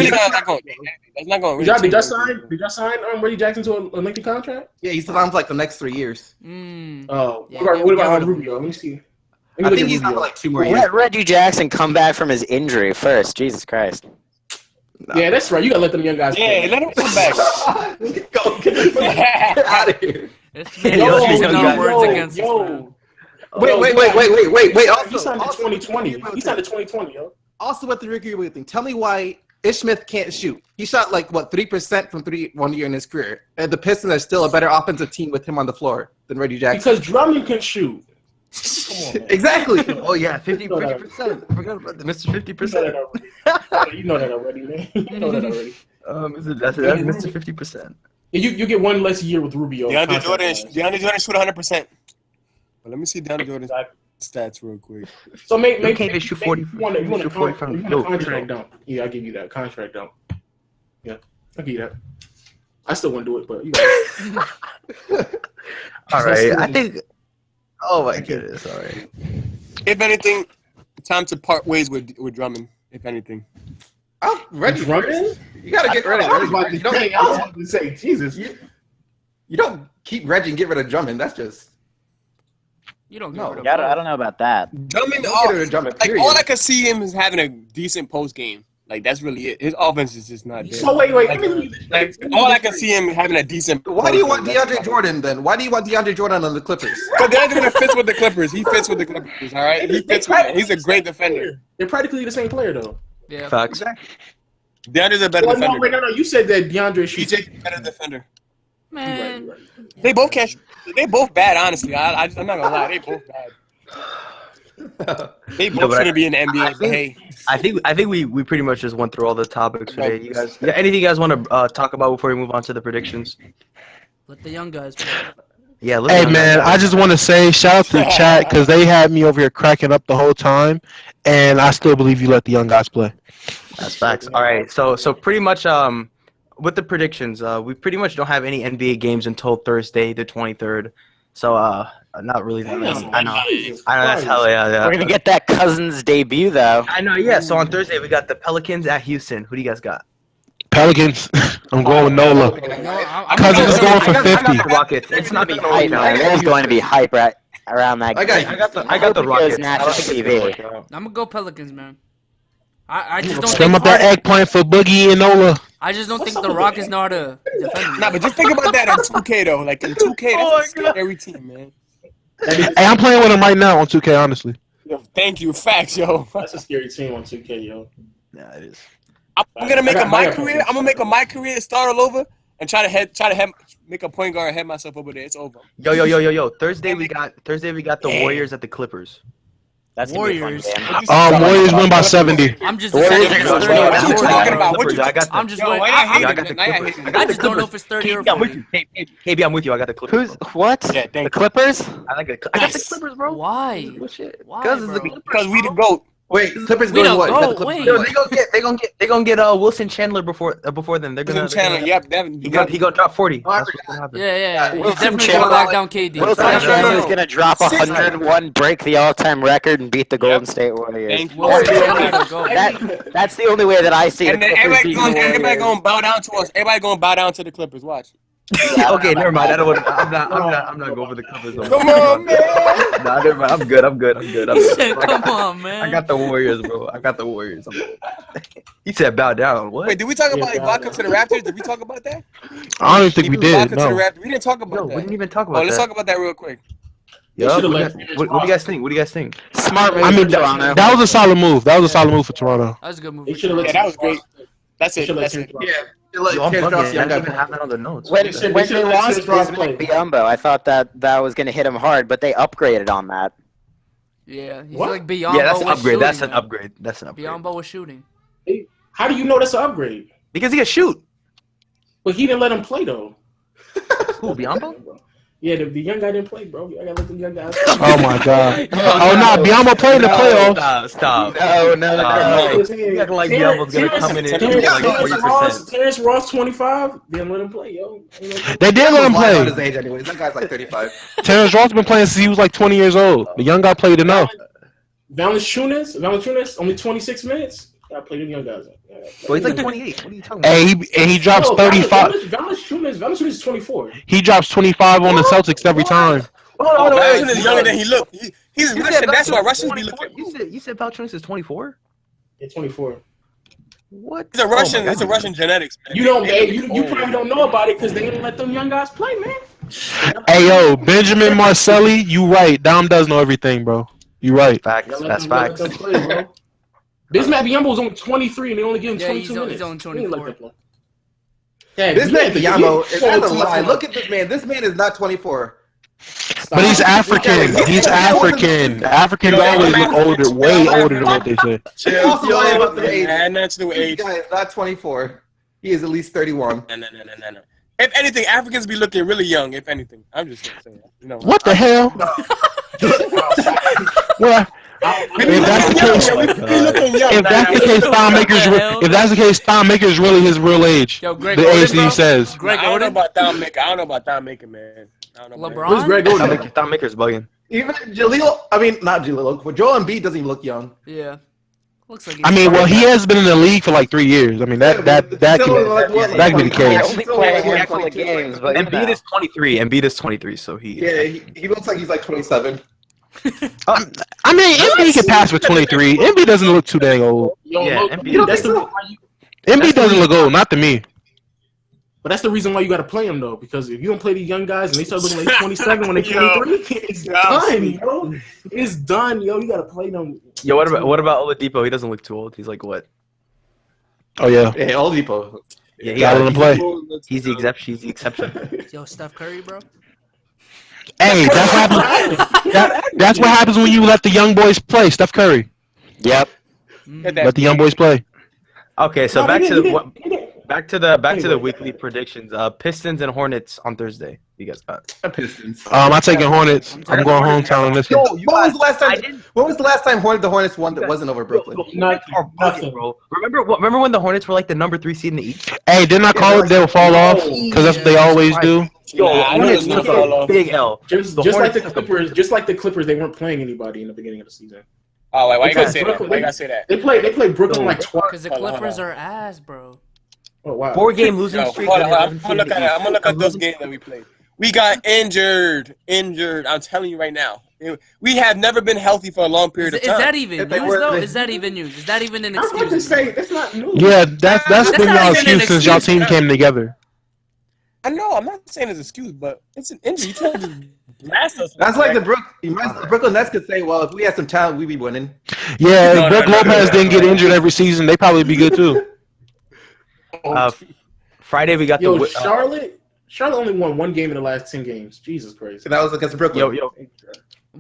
going. Did y'all sign Reggie Jackson to a lengthy contract? Yeah, he's signed for like the next 3 years. Oh, Yeah, what about Rubio? Let me see. I think he's not for like 2 more years. Let Reggie Jackson come back from his injury first. Jesus Christ. No. Yeah, that's right. You gotta let them young guys play. Yeah, let him come back. Get out of here. Wait. Also, he signed to 2020. He signed to 2020, yo. Also, with the Ricky Rubio thing, tell me why Ish Smith can't shoot. He shot like 3% from 3 1 year in his career. And the Pistons are still a better offensive team with him on the floor than Reggie Jackson. Because Drummond can shoot. Come on, Exactly. Oh yeah, 50%. Forgot about the Mr. 50%. You know that already, man. You know that already. That's Mr. 50%. You get one less year with Rubio. DeAndre Jordan shoot 100%. But let me see DeAndre Jordan's stats real quick. So maybe they shoot 40. You want a 40 from contract dump? Yeah, I'll give you that contract dump. Yeah, I'll give you that. I still wouldn't do it, but you know. All right, I think. Oh my goodness! All right. If anything, time to part ways with Drummond. If anything. Oh, Reggie Drummond? You gotta get rid of Reggie. You don't think I was about to say Jesus? You don't keep Reggie and get rid of Drummond. That's just You don't get rid of Yeah, I don't know about that. Drummond, Don't get rid of Drummond, like period. all I can see him is having a decent post game. Like that's really it. His offense is just not there. So wait. Like all I can see him having a decent. Why do you want post-game. DeAndre Jordan then? Why do you want DeAndre Jordan on the Clippers? Because DeAndre fits with the Clippers. He fits with the Clippers. All right, he fits with. He's a great defender. They're practically the same player though. Yeah. Facts. DeAndre's a better defender. No. You said that DeAndre shoots. PJ's a better defender. Man. They both catch. They both bad. Honestly, I'm not gonna lie. They both bad. They both shouldn't be in the NBA. But hey, I think we pretty much just went through all the topics today. You guys, anything you guys want to talk about before we move on to the predictions? Let the young guys play. Yeah. Hey man, I just want to say shout out to the chat because they had me over here cracking up the whole time, and I still believe you let the young guys play. That's facts. All right. So pretty much with the predictions, we pretty much don't have any NBA games until Thursday, the 23rd. So not really that many. I know that's hell yeah. We're gonna get that Cousins debut though. I know, yeah. So on Thursday we got the Pelicans at Houston. Who do you guys got? Pelicans. I'm going with Nola. Cousins is going for 50. I got the Rockets. It's not Be hype. There's going to be hype around that. I got the Rockets. National TV. I'm gonna go Pelicans, man. I just don't Stem think up that eggplant for Boogie and Nola. I just don't think the Rockets know how to defend. nah, but just think about that on 2K though. Like in 2K, that's a scary team, man. Hey, I'm playing with him right now on 2K, honestly. Yo, thank you, facts, yo. That's a scary team on 2K, yo. Yeah, it is. I'm gonna make my career. I'm gonna make my career start all over and try to make a point guard and head myself over there. It's over. Yo. Thursday we got the Warriors at the Clippers. That's Warriors. Warriors win by 70. I'm just What are you talking about? I'm just Yo, waiting. I got the Clippers. I just don't know if it's 30 or KB, I'm with 40. you. KB, I'm with you. I got the Clippers. What? Yeah, thank The you. Clippers? I got the Clippers, bro. Why? Bullshit. Why, Because it's bro? the Clippers. Because we the GOAT. Wait, Clippers We doing don't what? go, The Clippers wait. doing Yo, what? they gonna get Wilson Chandler before them. They're gonna Chandler, yep, he gonna drop 40. Oh, I That's what's gonna happen. Yeah. He's Wilson definitely Chandler- gonna lock down KD. Wilson no. Chandler is going to drop 101, break the all-time record, and beat the Golden State Warriors. Thank you. Wilson Chandler will go. That's the only way that I see And the then Clippers beating the everybody Warriors. gonna bow down to us. Everybody gonna bow down to the Clippers. Watch. Okay, never mind. I'm not going for the Clippers. Come on, man. Nah, never mind. I'm good. He said, "Come on, man." I got the Warriors, bro. He said bow down. What? Wait, did we talk about Ibaka to the Raptors? Did we talk about that? I don't even think we did. Ibaka to the No. Raptors. We didn't talk about Yo, that. we didn't even talk Oh, about let's that. talk about that real quick. Yeah, should've what let do you guys think? What do you guys think? Smart move I mean, for Toronto. that was a solid move. That was a solid move for Toronto. That was a good move. They should have Yeah, that was great. That's it. Should've That's let it. Terrence Yeah. Yo, I'm Terrence bugging. Ross, I young didn't even guy. have that on the notes. When They they should've lost let Terrence Bismack play. Biyombo, I thought that was going to hit him hard, but they upgraded on that. Yeah, he's What? like Biyombo. Yeah, that's an was upgrade. shooting, That's an man. upgrade. That's an upgrade. Biyombo was shooting. How do you know that's an upgrade? Because he can shoot. But he didn't let him play though. Who, Biombo? Yeah, the young guy didn't play, bro. I gotta let the young guys. Oh my God. Oh no, Biyombo played in the playoffs. Stop. No. You acting like Biombo's gonna come in and Terrence- give like Terrence 40%. Terrence Ross, 25. Didn't let him play, yo. They did let him Lying on his play. age anyways. That guy's like 35. Terrence Ross been playing since he was like 20 years old. The young guy played enough. Valanciunas, only 26 minutes. I played them young guys. Well, he's like 28. What are you talking about? Hey, he drops 35. Valanciunas is 24. He drops 25 on the Celtics every time. Oh, Valanciunas is younger than he looked. He's Russian. That's why Russians be looking. You said Valanciunas is 24? Yeah, 24. What? He's a Russian. It's a Russian genetics, man. You don't. You probably don't know about it because they didn't let them young guys play, man. Hey yo, Benjamin Marcelli, you right. Dom does know everything, bro. You right. Facts. That's facts. Bismack Biyombo was only 23 and they only give him Yeah, 22 he's on- minutes. he's on He didn't 24. that play. Yeah, This man Biyombo, he- that's a lie. Look at this man. This man is not 24. But he's African. He's African. Africans always look older, way older than what they say. He's also lying about the age. And that's the This age. guy is not 24. He is at least 31. No. If anything, Africans be looking really young. If anything, I'm just gonna say that. You know. What the hell? Well, if that's the case, He looking young. if that's the case, if that's the case, Thon Maker is really his real age. Yo, Greg The Oden, age that bro? he says. Greg I don't know Oden, about Thon Maker. I don't know about Thon Maker, man. I don't know. LeBron. Who's Greg Oden? Thon Maker's bugging. Even Jaleel, I mean, not Jaleel, but Joel Embiid doesn't even look young. Yeah. Looks like I mean, well, he has been in the league for like 3 years. I mean, that could be the case. Only playing a handful of games, but Embiid is 23. Embiid is 23, so he looks like he's like 27. I mean, Embiid can pass for 23. Embiid doesn't look too dang old. Embiid Embiid doesn't look old, not to me. But that's the reason why you got to play them, though, because if you don't play these young guys and they start looking like 27 when they're 23, it's done, yo. It's done, yo. You got to play them. Yo, what about Oladipo? He doesn't look too old. He's like what? Oh yeah, Oladipo. Yeah, he got to play. He's the exception. He's the exception. Yo, Steph Curry, bro. Hey, that's what happens when you let the young boys play. Steph Curry. Yep. Let the young boys play. Okay, so back to the weekly predictions. Pistons and Hornets on Thursday. You guys got Pistons. I'm taking Hornets. I'm going hometown on this one. When was the last time the Hornets won that wasn't over Brooklyn? Nothing, bro. Remember when the Hornets were like the number 3 seed in the East? Hey, didn't I call it they'll fall off? Because that's what they always do. Yo, Hornets took a big L. Just like the Clippers, they weren't playing anybody in the beginning of the season. Oh, why you gotta say that? Why you gotta say that? They played Brooklyn like twice. Because the Clippers are ass, bro. Oh wow. 4-game losing streak. I'm gonna look at those games that we played. We got injured. I'm telling you right now. We have never been healthy for a long period of time. Is that even news, though? Is that even news? Is that even an excuse? I was about to say, that's not news. Yeah, that's been y'all excuse since y'all team came together. I know. I'm not saying it's an excuse, but it's an injury. You can't just blast us. That's like the Brooklyn Nets could say, well, if we had some talent, we'd be winning. Yeah, if Brook Lopez didn't get injured every season, they'd probably be good too. Friday we got Charlotte only won 1 game in the last 10 games. Jesus Christ. So that was against Brooklyn.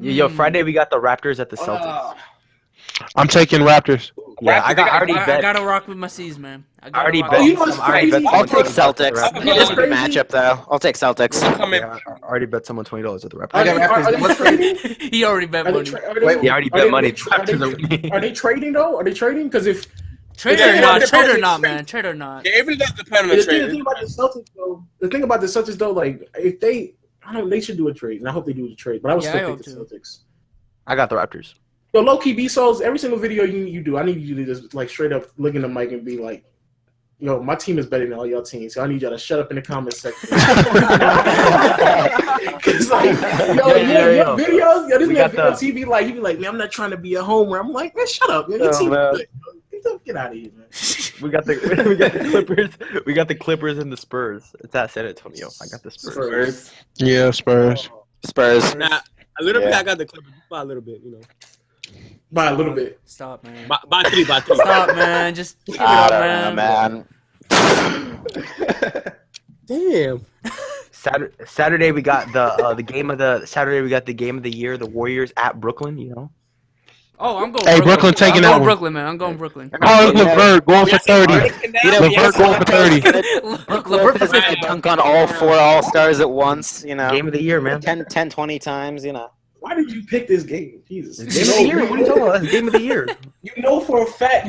Yo, Friday we got the Raptors at the Celtics. I'm taking Raptors. Yeah, I gotta rock with my C's, man. I'll take Celtics. It's a good matchup, though. I'll take Celtics. I already bet someone $20 at the Raptors. I got Raptors. He already bet money. He already bet money. Are they trading, though? Are they trading? Because if... Trade or not, man. Trade or not. Yeah, it really does depend on the trade. The thing about the Celtics, though, like, if they... I don't know, they should do a trade, and I hope they do a trade, but I would still pick the Celtics. I got the Raptors. Yo, low-key B-Souls, every single video you do, I need you to just, like, straight up look in the mic and be like, yo, my team is better than all y'all teams, so I need y'all to shut up in the comment section. Because, like, your videos, this man videos, he be like, man, I'm not trying to be a homer. I'm like, man, shut up, man. Your team is good. Get out of here, man. We got the Clippers. We got the Clippers and the Spurs. It's at San Antonio. I got the Spurs. Yeah, Spurs. Nah, a little bit. I got the Clippers by a little bit. You know. By a little bit. Stop, man. By three. Stop, man. Just keep it up, man. Damn. Saturday we got the game of the year. The Warriors at Brooklyn. You know. Oh, I'm going. Hey, Brooklyn taking that one. Brooklyn, man. I'm going Brooklyn. Oh, LeVert going for 30. LeVert going for 30. LeVert is going to dunk on all 4 All-Stars at once, you know. Game of the year, man. 10, 20 times, you know. Why did you pick this game? Jesus. Game of the year. What are you talking about? That's game of the year. You know for a fact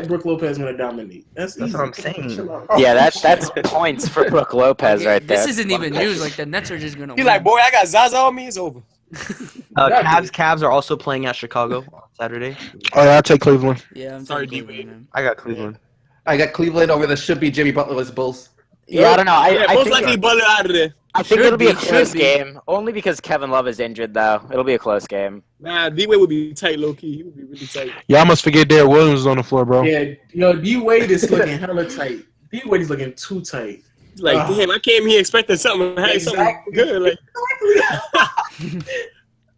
Brook Lopez is going to dominate. That's what I'm saying. Yeah, that's points for Brook Lopez right there. This isn't even news. Like, the Nets are just going to win. He's like, boy, I got Zaza on me. It's over. Cavs are also playing at Chicago on Saturday. Oh, yeah, I'll take Cleveland. Yeah, I'm sorry, D-Wade. I got Cleveland. I got Cleveland over the should-be Jimmy Butlerless Bulls. Yeah, I don't know. I most think likely Butler out of there. I think it'll be a close game. Only because Kevin Love is injured, though. It'll be a close game. Nah, D-Wade would be tight, low-key. He would be really tight. Y'all must forget Derrick Williams is on the floor, bro. Yeah, D-Wade is looking hella tight. D-Wade is looking too tight. Like, damn, I came here expecting something. Something good. Like,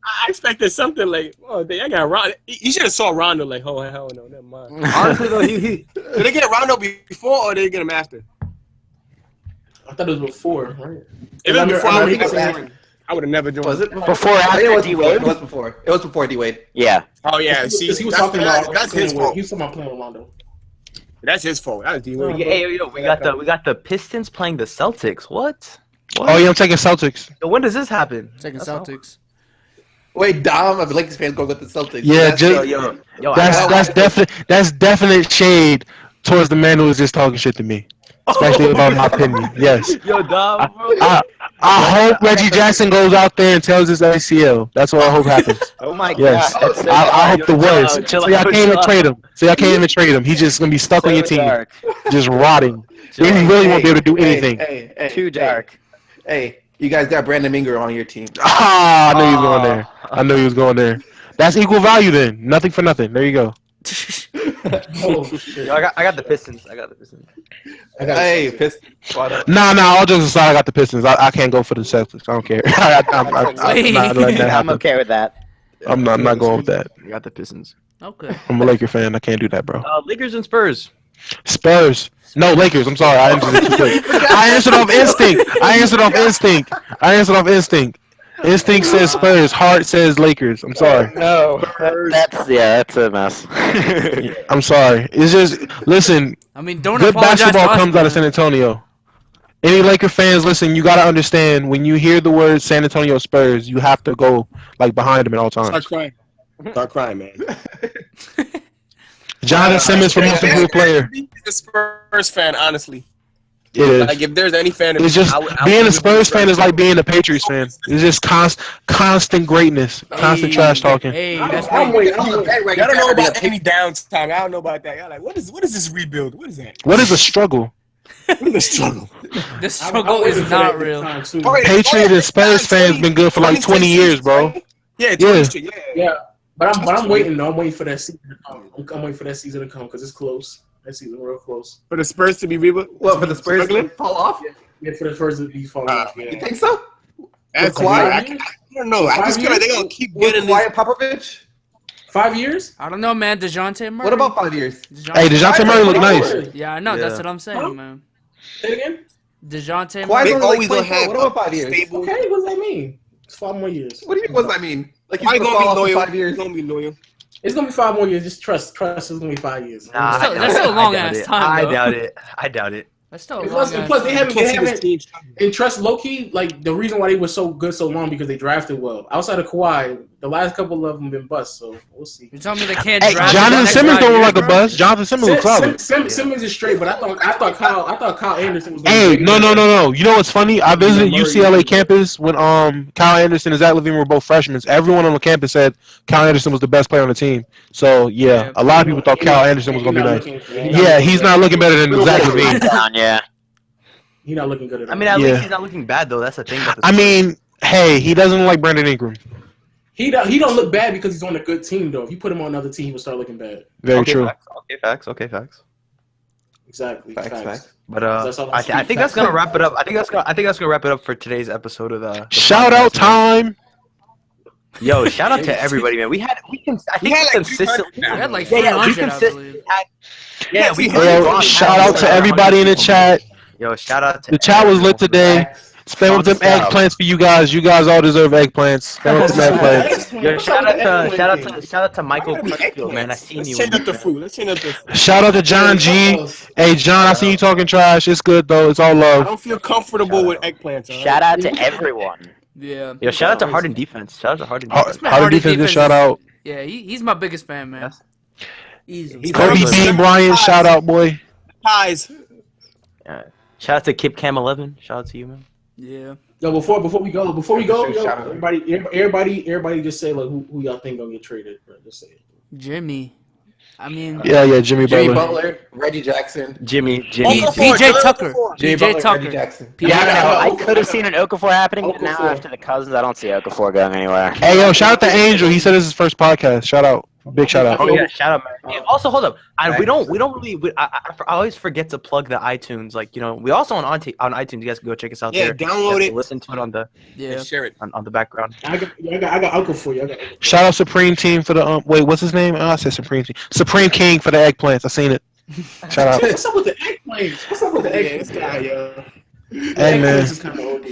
I expected something like, oh, I got Rondo. You should have saw Rondo like, oh, hell no, never mind. Honestly, though, did they get Rondo before or did they get him after? I thought it was before, right? If it was before, I would have never joined. Was it before? After D-Wade? It was before. It was before D-Wade. Yeah. Oh, yeah. See, he was talking about that's his fault. He was talking about playing with Rondo. That's his fault. That was D-Wade. We got the Pistons playing the Celtics. What? Oh, yeah, I'm taking Celtics. So when does this happen? I'm taking Celtics. Wait, Dom, I'm a Lakers fan going with the Celtics. Yeah, that's definite shade towards the man who was just talking shit to me. especially about my opinion. Yes. Yo, Dom, bro. I hope Reggie Jackson goes out there and tells his ACL. That's what I hope happens. Oh my Yes. God. That's so I hope dark. the worst. So y'all can't even trade him. He's just gonna be stuck on your team, dark. just rotting. Then he really won't be able to do anything. Too dark. Hey, you guys got Brandon Minger on your team. Ah, I knew he was going there. I knew he was going there. That's equal value then. Nothing for nothing. There you go. Oh shit. Yo, I got the Pistons. Hey, Pistons. Nah. All jokes aside, I got the Pistons. I can't go for the Celtics. I don't care. I'm not letting that I'm happen. okay with that. I'm not going with that. I got the Pistons. Okay. I'm a Laker fan. I can't do that, bro. Lakers and Spurs. Spurs. No, Lakers. I'm sorry. I answered it too quick. I answered off instinct. Instinct says Spurs. Heart says Lakers. I'm sorry. No, that's a mess. I'm sorry. It's just listen. I mean, don't Good apologize basketball to us, comes out of man. San Antonio. Any Laker fans, listen. You gotta understand when you hear the word San Antonio Spurs, you have to go like behind them at all times. Start crying, man. Jonathan Simmons for most improved player. A Spurs fan, honestly. It is. Like if there's any fan, It's just being a Spurs fan is like being a Patriots fan. It's just constant greatness, constant trash talking. Hey, that's I'm right. waiting. Y'all don't know about any downtime. I don't know about that. Y'all like, what is this rebuild? What is that? What is a struggle? What is the struggle? The struggle is not real. Patriot and Spurs fans been good for like 20 years, bro. Yeah. But I'm waiting. though. I'm waiting for that season to come. I'm waiting for that season to come because it's close. That season real close. For the Spurs to be rebuilt? What, for the Spurs to fall off? Yeah, for the Spurs to be falling off. Yeah. You think so? That's Kawhi? I don't know. I just feel like they're gonna keep getting this. Kawhi Popovich? 5 years? I don't know, man. DeJounte Murray. What about 5 years? Hey, DeJounte Murray look nice. Yeah, I know. That's what I'm saying, man. Say it again? DeJounte Kawhi's Murray. only always like gonna 24. have What about 5 years? stable- Okay, what does that mean? It's 5 more years. What do you mean? What does that mean? Like he's Kawhi gonna gonna fall be off in loyal. 5 years? He's gonna be loyal. It's gonna be 5 more years. Just trust. Trust is gonna be 5 years. Nah, That's still a long ass time, I though. doubt it. That's still a And long plus, ass plus they time. haven't. And trust low-key, like the reason why they were so good so long because they drafted well. Outside of Kawhi, the last couple of them been bust. So we'll see. You telling me they can't Hey, draft? Jonathan the next Simmons 5 don't look years, like a bro? bust. Jonathan Simmons looks solid. Simmons is straight, but I thought Kyle Anderson was. Hey, no. You know what's funny? I visited UCLA campus when Kyle Anderson and Zach LaVine were both freshmen. Everyone on the campus said Kyle Anderson was the best player on the team. So yeah, a lot of people thought Kyle Anderson was gonna be nice. Yeah, he's not looking better than Zach LaVine. Yeah. He's not looking good at all. I mean, at least he's not looking bad though. That's the thing. I mean, hey, he doesn't look like Brandon Ingram. He don't look bad because he's on a good team though. If you put him on another team, he would start looking bad. Very true. Okay, facts. Exactly. Facts. But I think that's gonna wrap it up. I think that's gonna wrap it up for today's episode of the Shout out time. Yo, shout out to everybody, man. We consistently had like 300, I believe. Shout out to everybody in the chat. Yo, shout out to the chat was lit today. Spam with them eggplants for you guys. You guys all deserve eggplants. Spam with them eggplants. Yo, shout out to Michael Crutchfield, man. I seen you. Let's change up the food. Shout out to John G. Hey, John, I see you talking trash. It's good though. It's all I love. don't feel comfortable with eggplants. Shout out to everyone. Yeah. Yo, shout out to Harden defense. Shout out to Harden defense. Harden defense, good shout out. Yeah, he's my biggest fan, man. Easily. Kobe Bean Bryant, shout out, boy. Ties. Shout out to Kip Cam 11. Shout out to you, man. Yeah. Yo, before we go, yo, Shout out. everybody, just say like who y'all think gonna get traded. Bro. Just say it. Jimmy. I mean. Yeah, Jimmy Butler. Butler, Reggie Jackson, Jimmy. PJ Tucker. Jimmy PJ Butler, Tucker. Reggie Jackson. Yeah, I could have seen an Okafor happening, but now after the Cousins, I don't see Okafor going anywhere. Hey, yo, shout out to Angel. He said this is his first podcast. Shout out. Big shout out. Oh yeah, shout out, man. Hey, also, hold up. We don't really. I always forget to plug the iTunes. Like, you know, we also on iTunes. You guys can go check us out there. Yeah, download it. Listen to it on the share it Oh, on the background. I got Okafor. You. Shout out Supreme Team for the wait, what's his name? I said Supreme Team. Supreme King for the eggplants. I seen it. Shout out. What's up with the eggplants? What's up with the eggplants? This guy, yo. Hey man.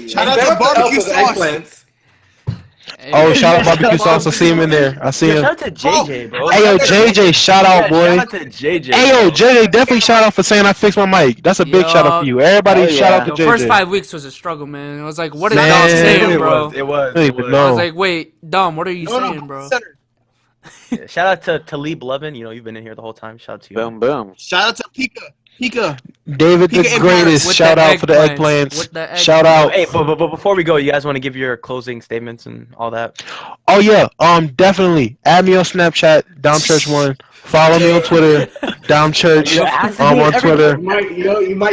Shout out to barbecue sauce. Oh, shout out barbecue sauce. I see him in there. I see him. Shout out to JJ, bro. Hey yo, JJ, shout out, boy. Shout out to JJ. Hey yo, JJ, definitely shout out for saying I fixed my mic. That's a big shout out for you. Everybody, shout out to JJ. The first 5 weeks was a struggle, man. I was like, what are y'all saying, bro? It was. I was like, wait, Dom, what are you saying, bro? Shout out to Talib Levin. You know, you've been in here the whole time. Shout out to you. Boom, boom. Shout out to Pika. Pika. David the greatest. Shout out for the eggplants. Shout out. Hey, but before we go, you guys want to give your closing statements and all that? Oh yeah, definitely. Add me on Snapchat, DomChurch1. Follow me on Twitter, DomChurch. On Twitter. You might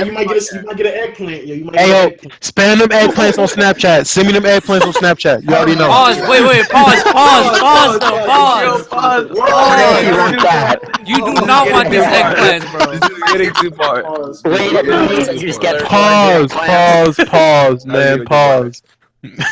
get an eggplant. Hey yo, spam them eggplants on Snapchat. Send me them eggplants on Snapchat. You already know. Pause. Wait. Pause. You do not want these eggplants, bro. This is getting too far. Pause, man. Pause.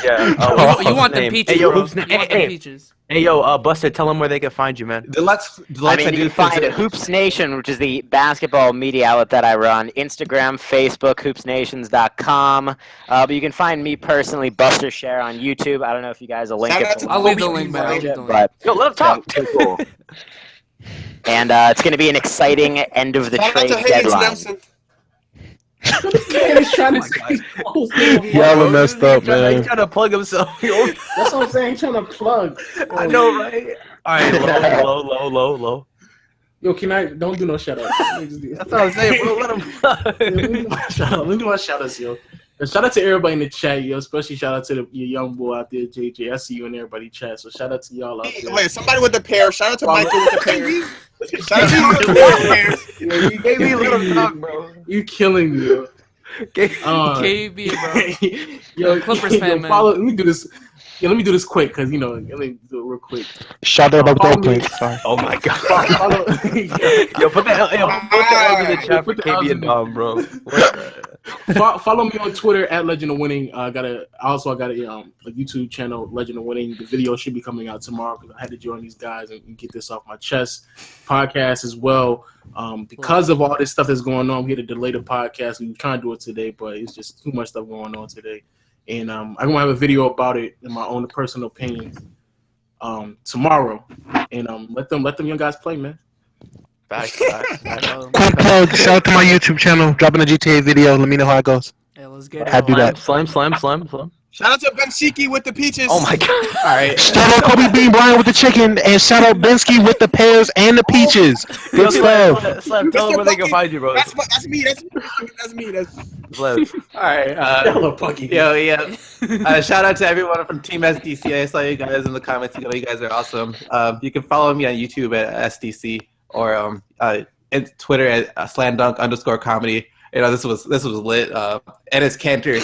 Yeah. You want the peaches, bro. You want the peaches. Hey, yo, Buster, tell them where they can find you, man. Deluxe, you can find Hoops Nation, which is the basketball media outlet that I run. Instagram, Facebook, hoopsnations.com. But you can find me personally, Buster Share, on YouTube. I don't know if you guys will link it. I'll leave the link, man. Yo, let him talk. Cool. And it's going to be an exciting end of the trade deadline. Y'all are messed up, man. He's trying to plug himself. That's what I'm saying. He's trying to plug. I know, right? All right, low. Yo, can I? Don't do no shout outs. That's what I'm saying, bro. Let him plug. Let me do my shout outs, yo. And shout out to everybody in the chat, yo. Especially shout out to your young boy out there, JJ. I see you in everybody's chat. So shout out to y'all out there. Wait, somebody with the pair. Shout out to Michael with the pair. Shout out to you with the pairs. You gave me a little talk, bro. You killing me, yo. KB, bro. Yo, Clippers fan, man. Let me do this. Yeah, let me do this quick, because, let me do it real quick. Shout out about the eggplant. Sorry. Oh, my God. Yo, put the L in the chat for KB and Dom, bro. Follow me on Twitter at Legend of Winning. I got a YouTube channel, Legend of Winning. The video should be coming out tomorrow because I had to join these guys and get this off my chest. Podcast as well. Because of all this stuff that's going on, we had to delay the podcast. We were trying to do it today, but it's just too much stuff going on today. And I'm going to have a video about it in my own personal opinions tomorrow. And let them young guys play, man. Facts. Quick plug, shout out to my YouTube channel, dropping a GTA video. Let me know how it goes. Yeah, let's get it. How to do that. Slam. Shout out to Benshiki with the peaches. Oh my God. All right. Shout out Kobe Bean Bryant with the chicken, and shout out Bensky with the pears and the peaches. Good stuff. Slam, tell them where they can find you, bro. That's me. Slam. All right. Shout out to everyone from Team SDC. I saw you guys in the comments. You guys are awesome. You can follow me on YouTube at SDC or Twitter at @slamdunk_comedy. This was lit. And it's Cantor.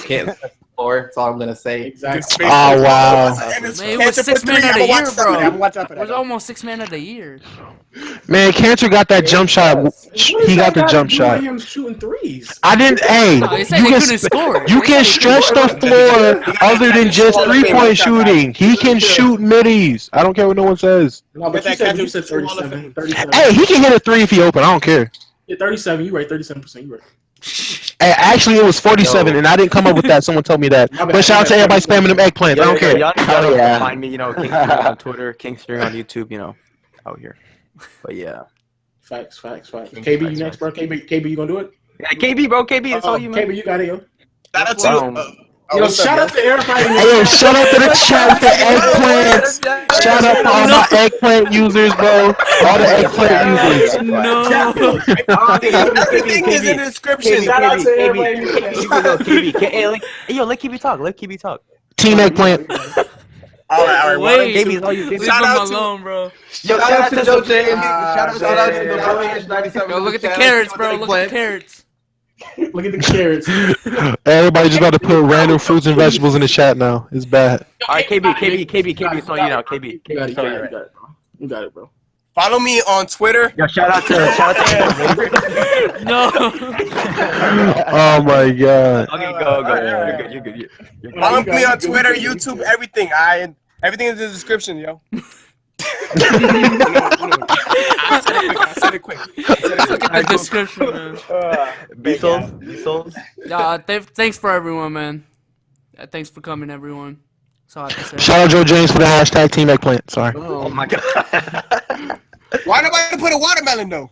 That's all I'm gonna say. Exactly. Oh wow. Man, it was 6 man of the year, bro. It was almost 6 man of the year. Man, Cantor got that jump shot. He got the jump shot. Him shooting threes. I didn't. Hey, you can stretch the floor other than just 3-point shooting. He can shoot middies. I don't care what no one says. No, but you said 37. Hey, he can hit a 3 if he open. I don't care. Yeah, 37. You right. 37%. You right. Hey, actually, it was 47, and I didn't come up with that. Someone told me that. But shout out to everybody spamming them eggplants. I don't care. Y'all can find me, Kingstring on Twitter, Kingstring on YouTube, out here. But yeah. Facts. KB, you next, bro? KB, you gonna do it? Yeah, KB, bro. KB, it's all you, man. KB, you got it, yo. Shout out to shout out to everybody. Hey, shout out to the chat for eggplants. Shout out to all my eggplant users, bro. All the eggplant users. No. Everything is in the description. Shout out to everybody. Hey, let KB talk. Team eggplant. All right. Wait, KB's all you. leave Shout them out to- alone, bro. Shout out to Joe James. Shout out to the Yo, look at the carrots, bro. Look at the carrots. Look at the carrots. Everybody just about to put random fruits and vegetables in the chat now. It's bad. All right, KB, it's all you now. KB. You got it, bro. Follow me on Twitter. Yo, shout out to No. Oh my god. Okay, go. You're good. Follow me on Twitter, YouTube, everything. Everything is in the description, yo. I said it quick. Look at the description, man. B-Souls. Thanks for everyone, man. Thanks for coming, everyone. That's all I have to say. Shout out Joe James for the hashtag Team Eggplant. Sorry. Oh my god. Why nobody put a watermelon though?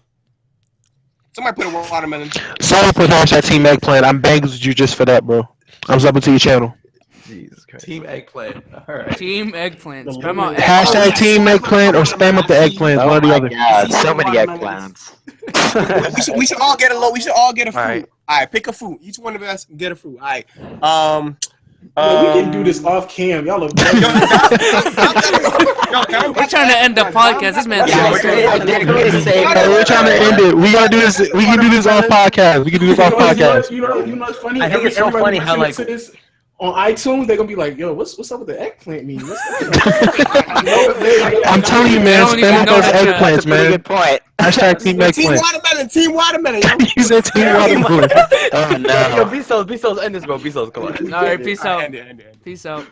Somebody put a watermelon. Someone put hashtag Team Eggplant. I'm banged with you just for that, bro. I'm subbing to your channel. Jesus Christ. Team eggplant. All right. Team eggplant. Spam out Hashtag team eggplant or spam up the eggplant. One or the other. God, so many eggplants. we should all get a low. We should all get a fruit. All right. All right, pick a fruit. Each one of us get a fruit. All right. We can do this off cam. Y'all are. We're trying to end the podcast. This man's We're trying to end it. We gotta do this. We can do this off podcast. We can do this off podcast. You know what's funny? I think it's so funny how like this on iTunes they're gonna be like, yo, what's up with the eggplant mean? I'm telling you, man. Spam up those eggplants, man. Good point. Hashtag team eggplant. Team watermelon. You said team watermelon. Oh no. Yo, Bezos, end this, bro. Bezos, come on. All right, peace out. Peace out.